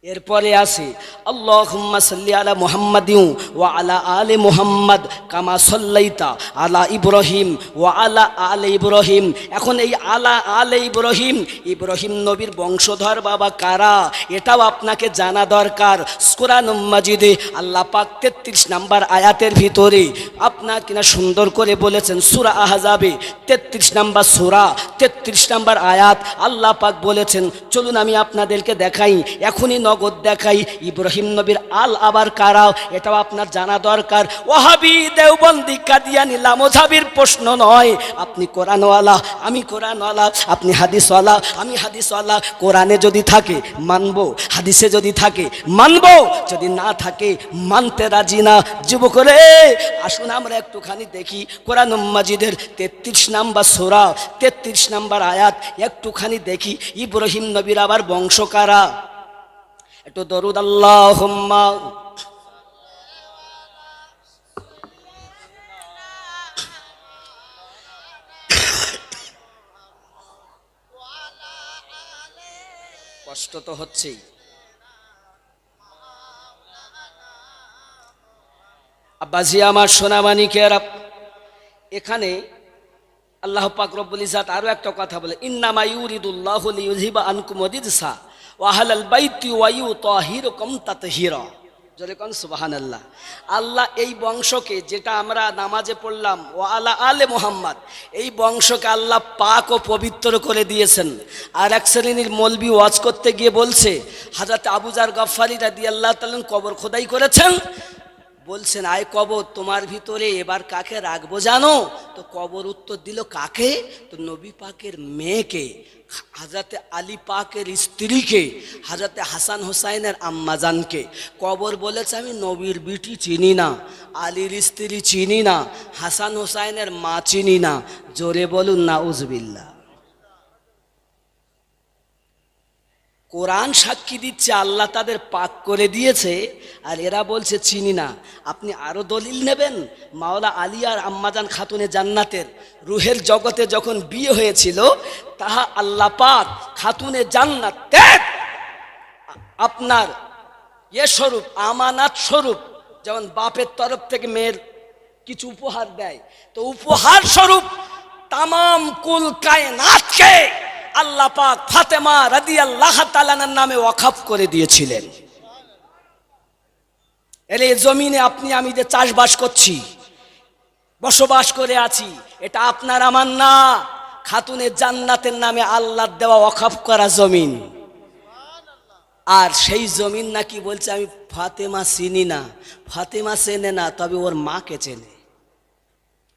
এরপরে আসে আল্লাহুম্মা সাল্লি আলা মুহাম্মাদিন ওয়া আলা আলি মুহাম্মদ কামা সাল্লাইতা আলা ইব্রাহিম ওয়া আলা আলি ইব্রাহিম। এখন এই আলা আলে ইব্রাহিম নবীর বংশধর বাবা কারা এটাও আপনাকে জানা দরকার। কোরআন মাজিদে আল্লাহ পাক 33 নম্বর আয়াতের ভিতরে আপনার কিনা সুন্দর করে বলেছেন সূরা আহজাবে 33 নম্বর সূরা 33 নম্বর আয়াত আল্লাহ পাক বলেছেন চলুন আমি আপনাদেরকে দেখাই এখনই নগদ দেখাই ইব্রাহিম নবীর আল আবার কারা এটাও আপনার জানা দরকার। ওয়াহাবি দেওবন্দি কাদিয়ানি লামোজাবির প্রশ্ন নয়। আপনি কোরআনওয়ালা আমি কোরআনওয়ালা, আপনি হাদিসওয়ালা আমি হাদিসওয়ালা। কোরআনে যদি থাকে মানবো, হাদিসে যদি থাকে মানবো, যদি না থাকে মানতে রাজি না। যুবকরে আসুন আমরা একটুখানি দেখি কোরআন মাজিদের 33 নম্বর সূরা 33 নম্বর আয়াত একটুখানি দেখি ইব্রাহিম নবীর আবার বংশ কারা। একটু দরুদ আল্লাহুম্মা কষ্ট তো হচ্ছেই। আব্বাজি আমার সোনামানিকেরা এখানে আল্লাহ পাক রব্বুল ইজ্জাত আরো একটা কথা বলে ইন্নামা ইউরিদুল্লাহু লিইউযহিবা আনকুম রিজসা ওয়া আহলাল বাইতি ওয়া ইউতাহিরুকুম তাতহীরা। জোরে কোন সুবহানাল্লাহ। আল্লাহ এই বংশকে যেটা আমরা নামাজে পড়লাম ওয়া আলা আলে মুহাম্মদ এই বংশকে আল্লাহ পাক ও পবিত্র করে দিয়েছেন। আর এক শ্রেণীর মৌলবি ওয়াজ করতে গিয়ে বলছে হযরত আবু যার গফফারি রাদিয়াল্লাহু তাআলা কবর খোদাই করেছেন। বলছেন আয় কবর তোমার ভিতরে এবার কাকে রাখবো জানো? তো কবর উত্তর দিল কাকে? তো নবী পাকের মেয়েকে, হযরতে আলী পাকের স্ত্রীকে, হযরতে হাসান হুসাইনের আম্মাজানকে। কবর বলেছে আমি নবীর বিটি চিনি না, আলীর স্ত্রী চিনি না, হাসান হুসাইনের মা চিনি না। জোরে বলুন নাউজুবিল্লাহ। কোরআন সাক্ষী দিচ্ছে আল্লাহ তাদের পাক করে দিয়েছে আর এরা বলছে চিনি না। আপনি আরো দলিল নেবেন। মাওলা আলী আর আম্মাজান খাতুনে জান্নাতের রুহের জগতে যখন বিয়ে হয়েছিল তাহা আল্লাহ পাক খাতুনে জান্নাতের আপনার স্বরূপ আমানাত স্বরূপ যেমন বাপের তরফ থেকে মেয়ের কিছু উপহার দেয়, তো উপহার স্বরূপ তামাম কুল কায়নাতকে আল্লাহ পাক ফাতেমা রাদিয়াল্লাহু তাআলার নামে ওয়াকফ করে দিয়েছিলেন। এর এই জমিনে আপনি আমি যে চাষবাস করছি, বসবাস করে আছি, এটা আপনার আমার না, খাতুনে জান্নাতের নামে আল্লাহর দেওয়া ওয়াকফ করা জমিন। আর সেই জমিন নাকি বলছে আমি ফাতেমা চিনি না। ফাতেমা চেনে না, তবে ওর মাকে চেনে।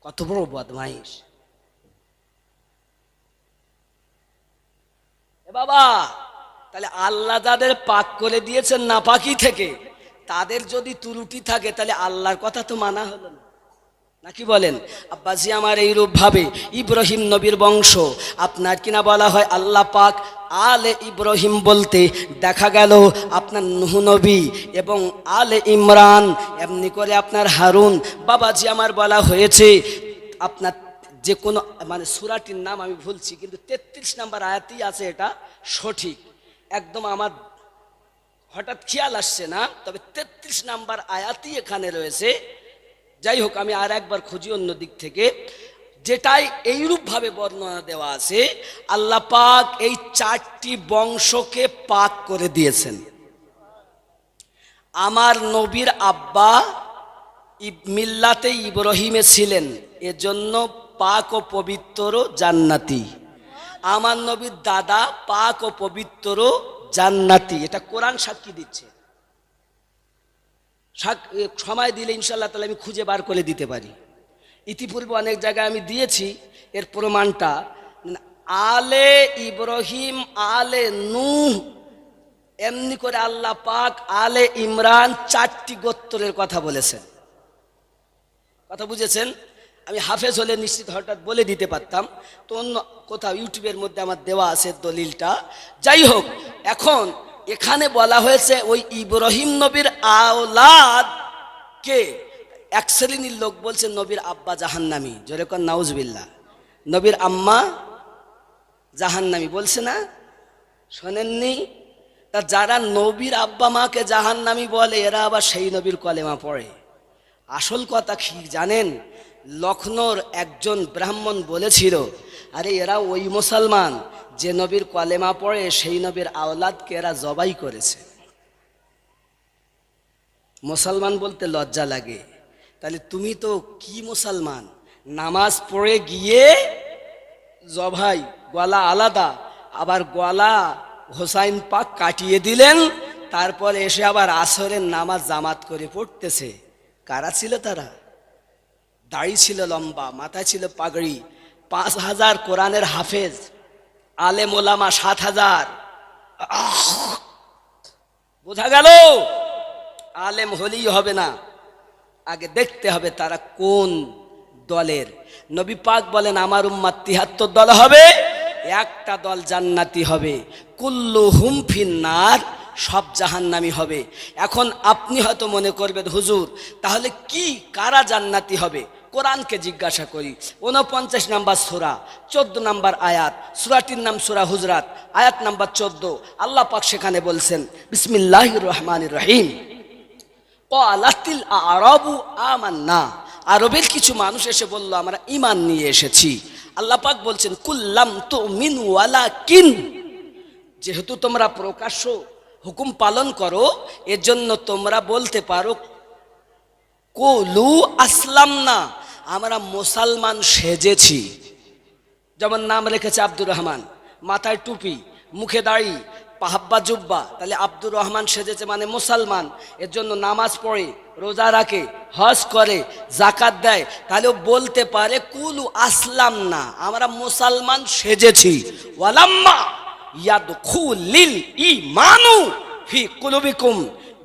কত বড় বদমাইশ বাবা। তাহলে আল্লাহ যাদের পাক করে দিয়েছেন নাপাকি থেকে, তাদের যদি ত্রুটি থাকে তাহলে আল্লাহর কথা তো মানা হলো না, নাকি বলেন? আব্বাজি আমার এইরূপ ভাবে ইব্রাহিম নবীর বংশ আপনার কিনা বলা হয় আল্লাহ পাক আলে ইব্রাহিম বলতে দেখা গেল আপনার নূহ নবী এবং আলে ইমরান, এমনি করে আপনার হারুন। বাবাজি আমার বলা হয়েছে আপনার যে কোনো মানে সূরাটির নাম আমি ভুলছি, কিন্তু 33 নম্বর আয়াতেই আছে, এটা সঠিক একদম আমার হঠাৎ খেয়াল আসছে না, তবে 33 নম্বর আয়াতই এখানে রয়েছে। যাই হোক আমি আর একবার খুঁজি অন্য দিক থেকে, যেটাই এইরূপভাবে বর্ণনা দেওয়া আছে আল্লাহ পাক এই 4টি বংশকে পাক করে দিয়েছেন। আমার নবীর আব্বা মিল্লাতে ইব্রাহিমে ছিলেন, এজন্য পাক ও পবিত্র জান্নাতি। আমার নবীর দাদা পাক ও পবিত্র জান্নাতি, এটা কোরআন সাক্ষী দিচ্ছে। সময় দিলে ইনশাআল্লাহ তাআলা আমি খুঁজে বার করে দিতে পারি। ইতিপূর্বে অনেক জায়গায় আমি দিয়েছি এর প্রমাণটা। আলে ইব্রাহিম আলে নূহ এমনি করে আল্লাহ পাক আলে ইমরান 4টি গোত্রের কথা বলেছেন। কথা বুঝেছেন? আমি হাফেজ হলে নিশ্চিত হঠাৎ বলে দিতে পারতাম, তো অন্য কোথাও ইউটিউবের মধ্যে আমার দেওয়া আছে দলিলটা। যাই হোক, এখন এখানে বলা হয়েছে ওই ইব্রাহিম নবীর আওলাদ কে? এক শ্রেণীর লোক বলছে নবীর আব্বা জাহান্নামী, জোরে কোন নাউজুবিল্লাহ। নবীর আম্মা জাহান্নামী বলছে না, শোনেননি? তা যারা নবীর আব্বা মাকে জাহান্নামী বলে এরা আবার সেই নবীর কলেমা পড়ে। আসল কথা কি জানেন? লখনৌর একজন ব্রাহ্মণ বলেছিল, আরে এরা ওই মুসলমান যে নবীর কলেমা পড়ে সেই নবীর আওলাদকে এরা জবাই করেছে। মুসলমান বলতে লজ্জা লাগে। তাহলে তুমি তো কি মুসলমান? নামাজ পড়ে গিয়ে জবাই, গলা আলাদা, আবার গলা হোসাইন পাক কাটিয়ে দিলেন, তারপর এসে আবার আসরের নামাজ জামাত করে পড়তেছে। কারা ছিল তারা? দাড়ি ছিল লম্বা, মাথায় ছিল পাগড়ি, 5000 কোরআনের হাফেজ, আলেম ওলামা 7000। বোঝা গেল? আলেম হলেই হবে না, আগে দেখতে হবে তারা কোন দলের। নবী পাক বলেন আমার উম্মাত 73 দল হবে, একটা দল জান্নাতি হবে, কুল্লুহুম ফিন্নার, সব জাহান্নামী হবে। এখন আপনি হয়তো মনে করবেন হুজুর তাহলে কি কারা জান্নাতি হবে? কোরআনকে জিজ্ঞাসা করি। 49 নম্বর সূরা 14 নম্বর আয়াত, সূরাটির নাম সূরা হুজরাত, আয়াত নাম্বার 14। আল্লাহ পাক সেখানে বলছেন বিসমিল্লাহির রহমানির রহিম, ক্বালাতিল আরাবু আমান্না, আরবের কিছু মানুষ এসে বলল আমরা ঈমান নিয়ে এসেছি। আল্লাহ পাক বলছেন কুল্লাম তুমিনু ওয়ালাকিন, যেহেতু তোমরা প্রকাশ্য হুকুম পালন করো এর জন্য তোমরা বলতে পারো কুলু আসলামনা, আমরা মুসলমান সেজেছি। যেমন নাম রেখেছে আব্দুর রহমান, মাথায় টুপি, মুখে দাড়ি, পাহাব্বা জুব্বা, তাহলে আব্দুর রহমান সেজেছে মানে মুসলমান। এর জন্য নামাজ পড়ে, রোজা রাখে, হজ করে, জাকাত দেয়, তাহলেও বলতে পারে কুলু আসলাম না, আমরা মুসলমান সেজেছি। ওয়ালাম্মা ইয়াদখুলিল ঈমানু ফি কুলুবিকুম,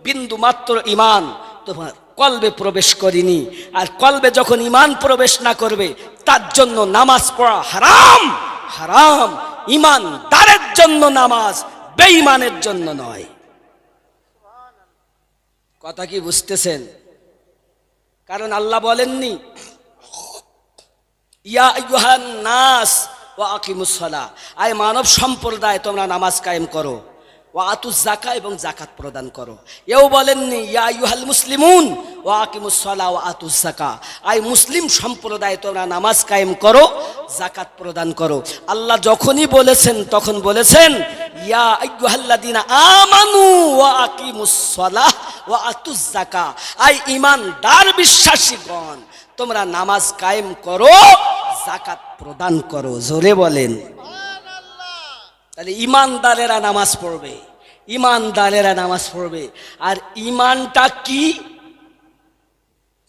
বিন্দু মাত্র ঈমান তোমার কলবে প্রবেশ করেনি, আর কলবে যখন ঈমান প্রবেশ না করবে তার জন্য নামাজ পড়া হারাম। হারাম ঈমানদারের জন্য নামাজ, বেঈমানের জন্য নয়। কথা কি বুঝতেছেন? কারণ আল্লাহ বলেননি ইয়া আইয়ুহান নাস ওয়া আকিমুস সালাহ, আয় মানব সম্প্রদায় তোমরা নামাজ কায়েম করো, ওয়া আতুজ যাকাত, এবং যাকাত প্রদান করো। এও বলেননি ইয়া আইয়ুহাল মুসলিমুন ওয়া আকিমুস সালাহ ওয়া আতুজ যাকাত, আয় মুসলিম সম্প্রদায় তোমরা নামাজ কায়েম করো, যাকাত প্রদান করো। আল্লাহ যখনই বলেছেন তখন বলেছেন ইয়া আইয়ুহাল্লাযিনা আমানু ওয়া আকিমুস সালাহ ওয়া আতুজ যাকাত, আয় ঈমানদার বিশ্বাসীগণ তোমরা নামাজ কায়েম করো, যাকাত প্রদান করো। জোরে বলেন। তাহলে ঈমানদারেরা নামাজ পড়বে, ঈমানদারেরা নামাজ পড়বে। আর ঈমানটা কি?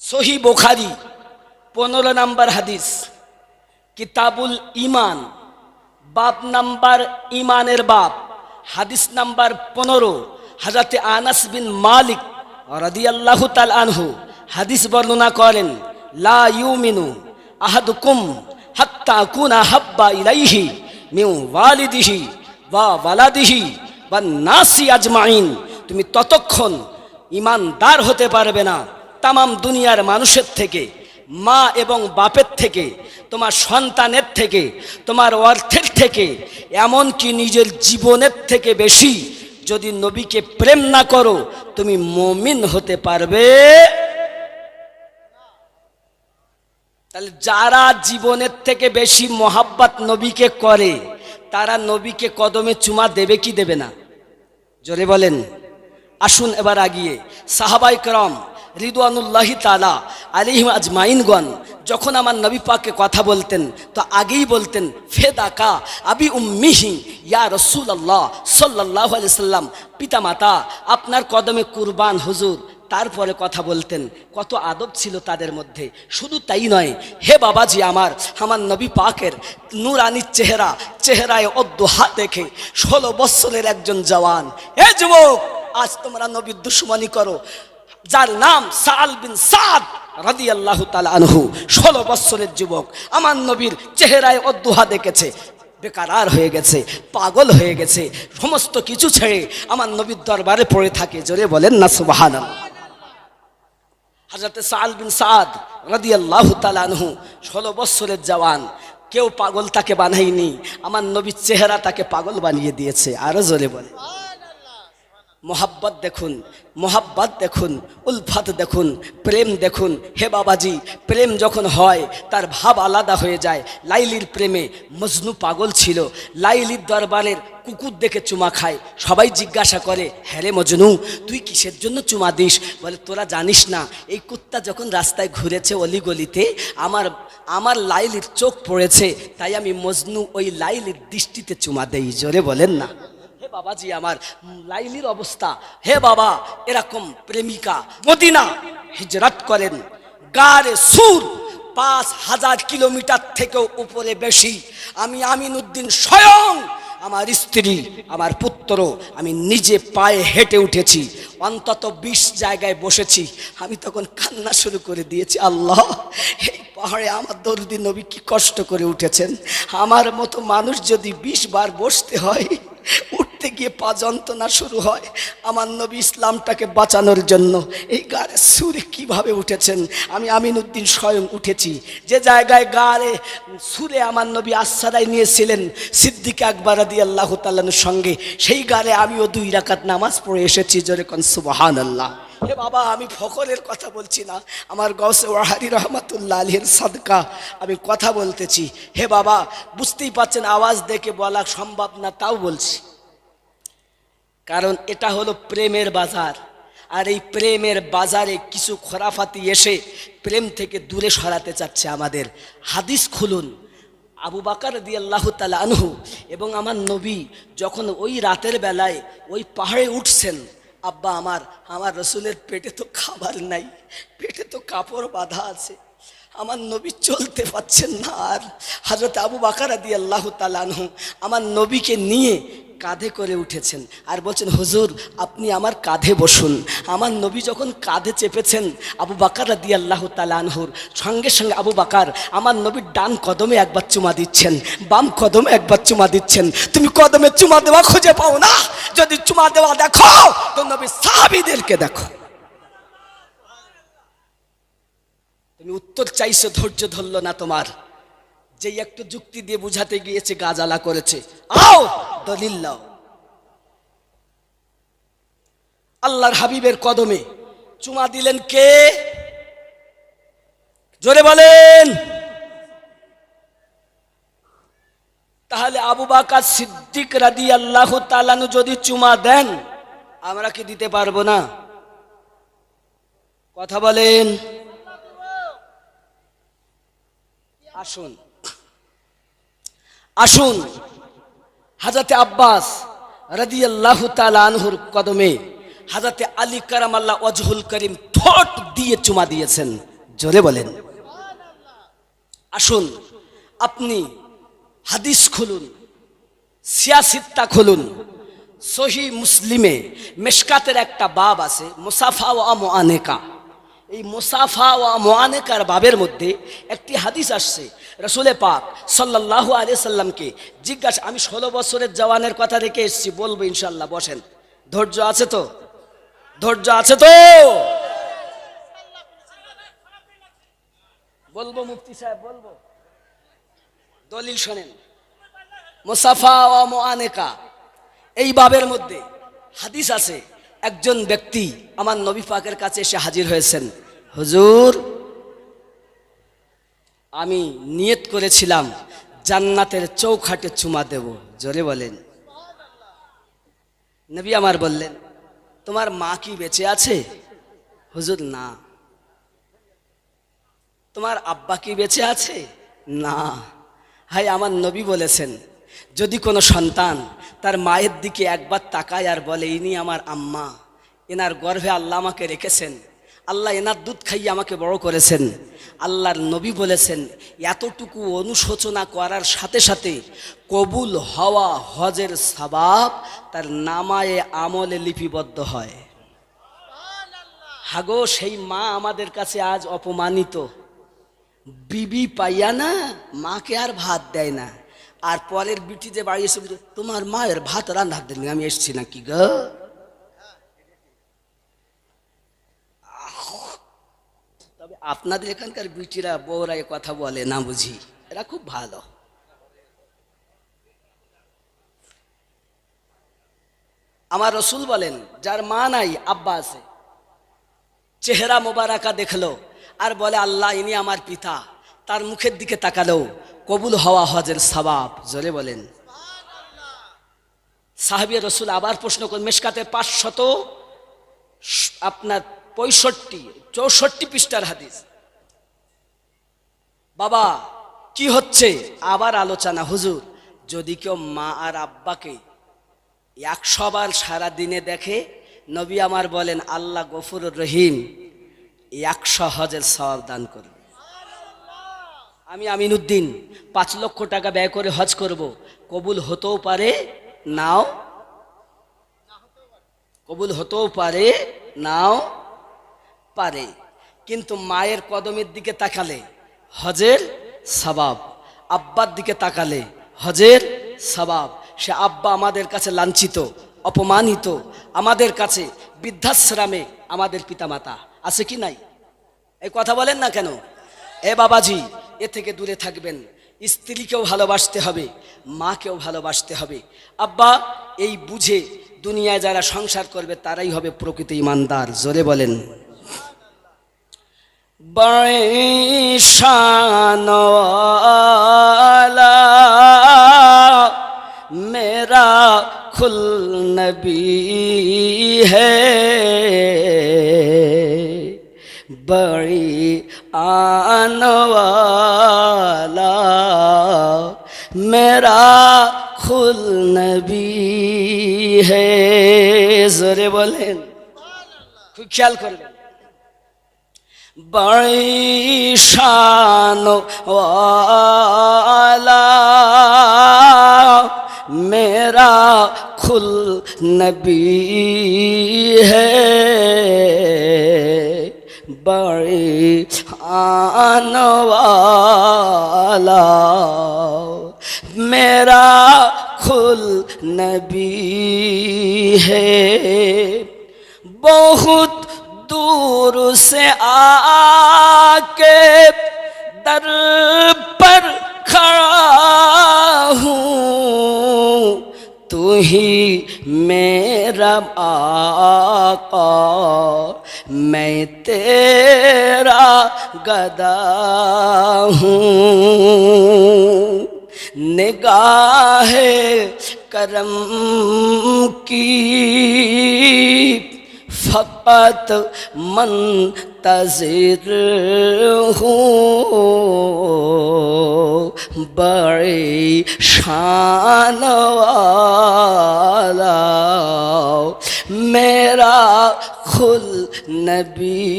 সহিহ বুখারী 15 নম্বর হাদিস, কিতাবুল ঈমান, বাব নাম্বার ঈমানের বাব, হাদিস নাম্বার 15। হযরতে আনাস বিন মালিক রাদিয়াল্লাহু তাআলা আনহু হাদিস বর্ণনা করেন, লা ইউমিনু আহাদুকুম হাত্তা আকুনা হাব্বা ইলাইহি মিন ওয়ালিদিহি ওয়া ওয়ালাদিহি ওয়ান নাসি আজমাইন, তুমি ততক্ষণ ঈমানদার হতে পারবে না তামাম দুনিয়ার মানুষের থেকে, মা এবং বাপের থেকে, তোমার সন্তানের থেকে, তোমার অর্থের থেকে, এমনকি নিজের জীবনের থেকে বেশি যদি নবীকে প্রেম না করো তুমি মুমিন হতে পারবে। তাহলে যারা জীবনের থেকে বেশি মোহাব্বত নবীকে করে তারা নবীকে কদমে চুমা দেবে কি দেবে না? জোরে বলেন। আসুন এবার আগিয়ে সাহাবায়ে কেরাম রিদওয়ানুল্লাহি তাআলা আলাইহিম আজমাইনগণ যখন আমার নবী পাককে কথা বলতেন তো আগেই বলতেন ফেদাকা আবি উম্মিহি ইয়া রাসূলুল্লাহ সাল্লাল্লাহু আলাইহি সাল্লাম, পিতা মাতা আপনার কদমে কুরবান হুজুর, তারপরে কথা বলতেন, কত আদব ছিল তাদের মধ্যে। শুধু তাই নয়, হে বাবাজি আমার নবী পাকের নূরানি চেহারায় অদ্দোহা দেখে 16 বছরের একজন জওয়ান, হে যুবক, আজ তোমরা নবীর দুশমনী করো, যার নাম সাল বিন সাদ রাদিয়াল্লাহু তাআলা আনহু, 16 বছরের যুবক আমার নবীর চেহারায় অদ্দোহা দেখেছে, বেকারার হয়ে গেছে, পাগল হয়ে গেছে, সমস্ত কিছু ছেড়ে আমার নবীর দরবারে পড়ে থাকে। জোরে বলেন না সুবহানাল্লাহ। হযরত সাল বিন সাদ রাদিয়াল্লাহু তাআলা আনহু 16 বছরের জওয়ান, কেউ পাগল তাকে বানায়নি, আমার নবীর চেহারা তাকে পাগল বানিয়ে দিয়েছে। আরো জোরে বলে মোহাব্বত দেখুন, মোহাব্বত দেখুন, উলফত দেখুন, প্রেম দেখুন। হে বাবাজি, প্রেম যখন হয় তার ভাব আলাদা হয়ে যায়। লাইলির প্রেমে মজনু পাগল ছিল, লাইলির দরবারের কুকুর দেখে চুমা খায়। সবাই জিজ্ঞাসা করে, হ্যাঁ রে মজনু, তুই কিসের জন্য চুমা দিস? বলে, তোরা জানিস না, এই কুত্তা যখন রাস্তায় ঘুরেছে অলিগলিতে, আমার লাইলির চোখ পড়েছে, তাই আমি মজনু ওই লাইলির দৃষ্টিতে চুমা দেই। জোরে বলেন না। হে বাবাজি আমার, লাইলির অবস্থা, হে বাবা, এরকম প্রেমিকা মদিনা হিজরত করেন, গারে সুর 5000 কিলোমিটার থেকেও উপরে বেশি। আমি আমিনউদ্দিন স্বয়ং, আমার স্ত্রী, আমার পুত্র, আমি নিজে পায়ে হেঁটে উঠেছি, অন্তত 20 জায়গায় বসেছি। আমি তখন কান্না শুরু করে দিয়েছি, আল্লাহ, এই পাহাড়ে আমার দরদি নবী কি কষ্ট করে উঠেছেন, আমার মতো মানুষ যদি 20 বার বসতে হয়, উঠতে গিয়ে পা যন্ত্রণা শুরু হয়, আমার নবী ইসলামটাকে বাঁচানোর জন্য এই গাড়ে সুরে কিভাবে উঠেছেন। আমি আমিনউদ্দিন স্বয়ং উঠেছি, যে জায়গায় গাড়ে সুরে আমার নবী আশ্রয় নিয়েছিলেন সিদ্দিক আকবর রাদিয়াল্লাহু তাআলার সঙ্গে, সেই গাড়ে আমিও 2 রাকাত নামাজ পড়ে এসেছি। জোরে কোন সুবহানাল্লাহ। হে বাবা, আমি ফখরের কথা বলছি না, আমার গৌসে ওয়াহারি রহমাতুল্লাহ আলাইহির সাদকা আমি কথা বলতেছি। হে বাবা, বুঝতেই পাচ্ছেন, আওয়াজ দেখে বলা সম্ভব না, তাও বলছি, কারণ এটা হলো প্রেমের বাজার। আর এই প্রেমের বাজারে কিছু খোরাফাতি এসে প্রেম থেকে দূরে সরাতে চাচ্ছে আমাদের। হাদিস খুলুন, আবু বকর রাদিয়াল্লাহু তাআলা আনহু এবং আমার নবী যখন ওই রাতের বেলায় ওই পাহাড়ে উঠছেন, আব্বা আমার রসুলের পেটে তো খাবার নাই, পেটে তো কাপড় বাঁধা আছে, আমার নবী চলতে পারছেন না। আর হযরত আবু বকর রাদিয়াল্লাহু তাআলা আনহু আমার নবীকে নিয়ে কাঁধে করে উঠেছেন আর বলছেন, হুজুর আপনি আমার কাঁধে বসুন। আমার নবী যখন কাঁধে চেপেছেন আবু বকর রাদিয়াল্লাহু তাআলা আনহুর, সঙ্গে সঙ্গে আবু বকর আমার নবীর ডান কদমে একবার চুমা দিচ্ছেন, বাম কদমে একবার চুমা দিচ্ছেন। তুমি কদমে চুমা দেওয়া খুঁজে পাও না, যদি চুমা দেওয়া দেখো তো নবী সাহাবীদেরকে দেখো। তুমি উত্তর চাইছো, ধৈর্য ধরলো না তোমার, যে একটু যুক্তি দিয়ে বুঝাতে গিয়েছে গাজালা করেছে। আও দলিল লাও। আল্লাহর হাবিবের কদমে চুমা দিলেন কে? জোরে বলেন। তাহলে আবু বকর সিদ্দিক রাদিয়াল্লাহু তাআলা আনহু যদি চুমা দেন, আমরা কি দিতে পারবো না? কথা বলেন। আসুন আসুন, হযরতে আব্বাস রাদিয়াল্লাহু তাআলা আনহুর কদমে হযরতে আলী কারামাল্লাহ ওয়াজহুল করিম ঠোঁট দিয়ে চুমা দিয়েছেন। জোরে বলেন। আসুন, আপনি হাদিস খুলুন, সিয়াসিত্তা খুলুন, সহিহ মুসলিমে মিশকাতের একটা বাব আছে, মুসাফা ওয়া মুআনেকা। এই মুসাফা ওয়া মুআনেকার বাবের মধ্যে একটি হাদিস আসছে, রাসূল পাক সাল্লাল্লাহু আলাইহি সাল্লামকে জিজ্ঞাসা, আমি 16 বছরের জওয়ানের কথা রেখে এসেছি, বলবো ইনশাআল্লাহ, বসেন। ধৈর্য আছে তো? ধৈর্য আছে তো? বলবো মুফতি সাহেব, বলবো, দলিল শোনেন। মুসাফা ওয়া মুআনেকা এই বাবের মধ্যে হাদিস আছে, একজন ব্যক্তি আমার নবী পাকের কাছে এসে হাজির হয়েছেন, হুজুর আমি নিয়ত করেছিলাম জান্নাতের চৌখাটে চুমা দেব। জোরে বলেন। নবী আমার বললেন, তোমার মা কি বেঁচে আছে? হুজুর না। তোমার আব্বা কি বেঁচে আছে? না। হাই, আমার নবী বলেছেন, যদি কোনো সন্তান তার মায়ের দিকে একবার তাকায় আর বলে, ইনি আমার আম্মা, এনার গর্ভে আল্লাহ আমাকে রেখেছেন, আল্লাহ এনার দুধ খাইয়ে আমাকে বড় করেছেন। আল্লাহর নবী বলেছেন এতটুকু অনুশোচনা করার সাথে সাথে কবুল হওয়া হজের সওয়াব তার নামায়ে আমলে লিপিবদ্ধ হয়। হাগো সেই মা আমাদের কাছে আজ অপমানিত, বিবি পাইয়া না মাকে আর ভাত দেয় না, আর পরের বিটি যে বাড়ি এসে বলছে, তোমার মায়ের ভাত রান্না দেননি, আমি এসছি নাকি গো। তবে আপনাদের এখানকার বিটিরা বউরা এ কথা বলে না বুঝি, এরা খুব ভালো। আমার রসুল বলেন যার মা নাই আব্বা আছে, চেহারা মোবারকা দেখলো আর বলে আল্লাহ ইনি আমার পিতা, তার মুখের দিকে তাকালো কবুল হওয়া হজের সওয়াব। জোরে বলেন। সাহাবী রসুল আবার প্রশ্ন করেন, মেশকাতে 500 আপনার 64 পৃষ্ঠার হাদিস। বাবা কি হচ্ছে? আবার আলোচনা। হুজুর যদি কেউ মা আর আব্বাকে 100 বার সারা দিনে দেখে, নবী আমার বলেন আল্লাহ গফুরুর রহিম 100 হজের সওয়াব দান করবে। আমি আমিনুদ্দিন 5 লক্ষ টাকা ব্যয় করে হজ করব, কবুল হতেও পারে নাও, কবুল হতেও পারে নাও পারে, কিন্তু মায়ের কদমের দিকে তাকালে হজের সওয়াব, আব্বার দিকে তাকালে হজের সওয়াব। সে আব্বা আমাদের কাছে লাঞ্ছিত, অপমানিত, আমাদের কাছে বৃদ্ধাশ্রমে আমাদের পিতামাতা আছে কি নাই? এই কথা বলেন না কেন? এ বাবাজি, এ থেকে দূরে থাকবেন। স্ত্রীকেও ভালোবাসতে হবে, মাকেও ভালোবাসতে হবে। আব্বা এই বুঝে দুনিয়ায় যারা সংসার করবে তারাই হবে প্রকৃত ইমানদার। জোরে বলেন। বড়ে শান ওয়ালা मेरा खुल नबी है, बड़ी आन वाला मेरा खुल नबी है। जोरे बोलेन, খুব খেয়াল করবেন। बड़ी शान वाला मेरा खुल नबी है, बड़ी आन वाला मेरा खुल नबी है। बहुत दूर से आके दर पर खड़ा हूँ, तू ही मेरा आका, मैं तेरा गदा हूँ। निगाहे करम की फकत मंतज़िर हूँ, बड़ी शान वाला मेरा खुल नबी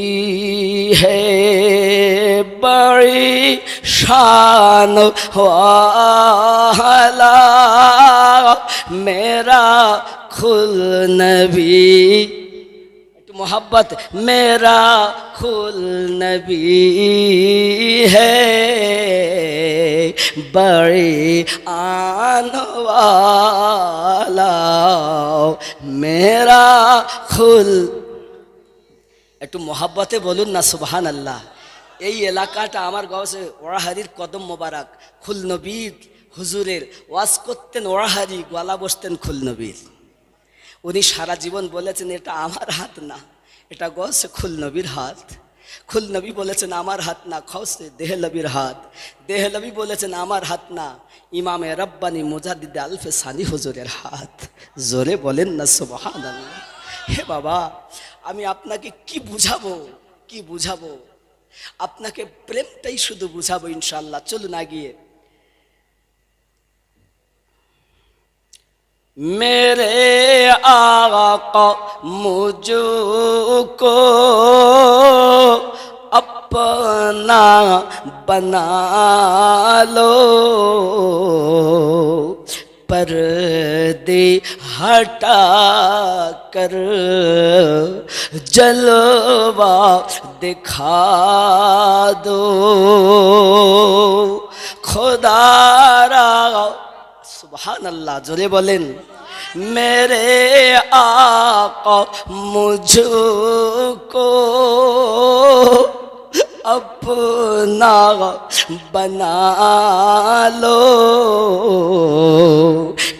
है, बड़ी शान वाला मेरा खुल नबी। मोहब्बत मेरा खुल नबी है, बड़ी आन वाला मेरा खुल। একটু মহাব্বতে বলুন না সুবহানাল্লাহ। এই এলাকাটা আমার গাছে ওড়াহারির কদম মোবারক, খুল নবীর হুজুরের ওয়াজ করতেন ওড়াহারি, গলা বসতেন খুল নবীর। উনি সারা জীবন বলেছেন এটা আমার হাত না, এটা গছে খুল নবীর হাত। খুল নবী বলেছেন আমার হাত না, খৌসে দেহলবির হাত। দেহলবি বলেছেন আমার হাত না, ইমামে রব্বানি মুজাদ্দিদ আলফে সানি হুজুরের হাত। জোরে বলেন না সুবহানাল্লাহ। হে বাবা, আমি আপনাকে কি বুঝাবো, কি বুঝাবো? আপনাকে প্রেমটাই শুধু বুঝাবো ইনশাআল্লাহ। চলুন আগিয়ে। मेरे आका मुझको अपना बना लो, पर्दे हटा कर जलवा दिखा दो। खुदारा सुभान अल्लाह, जोरे बोलें। मेरे आका मुझको अपना बना लो,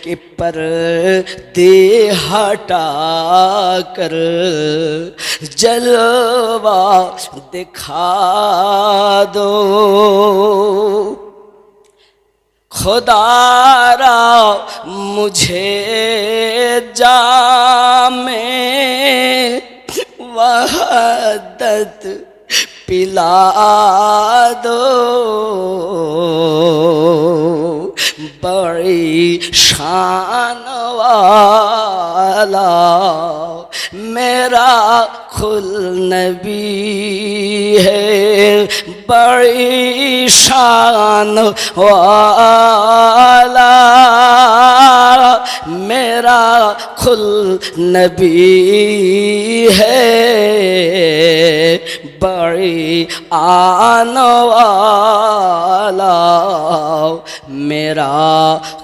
कि पर्दे हटा कर जलवा दिखा दो। खुदारा मुझे जामे वहदत पिला दो, बड़ी शान वाला मेरा खुल नबी है, बड़ी शान वाला मेरा खुल नबी है, बड़ी आन वाला मेरा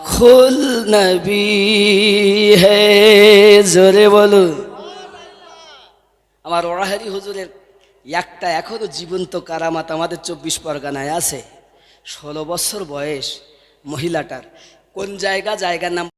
खुल नबी है। জোরে বলুন। আমার ওরাহারি হুজুরের একটা এখনো জীবন্ত কারামাত আমাদের 24 পরগনায় আছে। 16 বছর বয়স মহিলাটার। কোন জায়গার নাম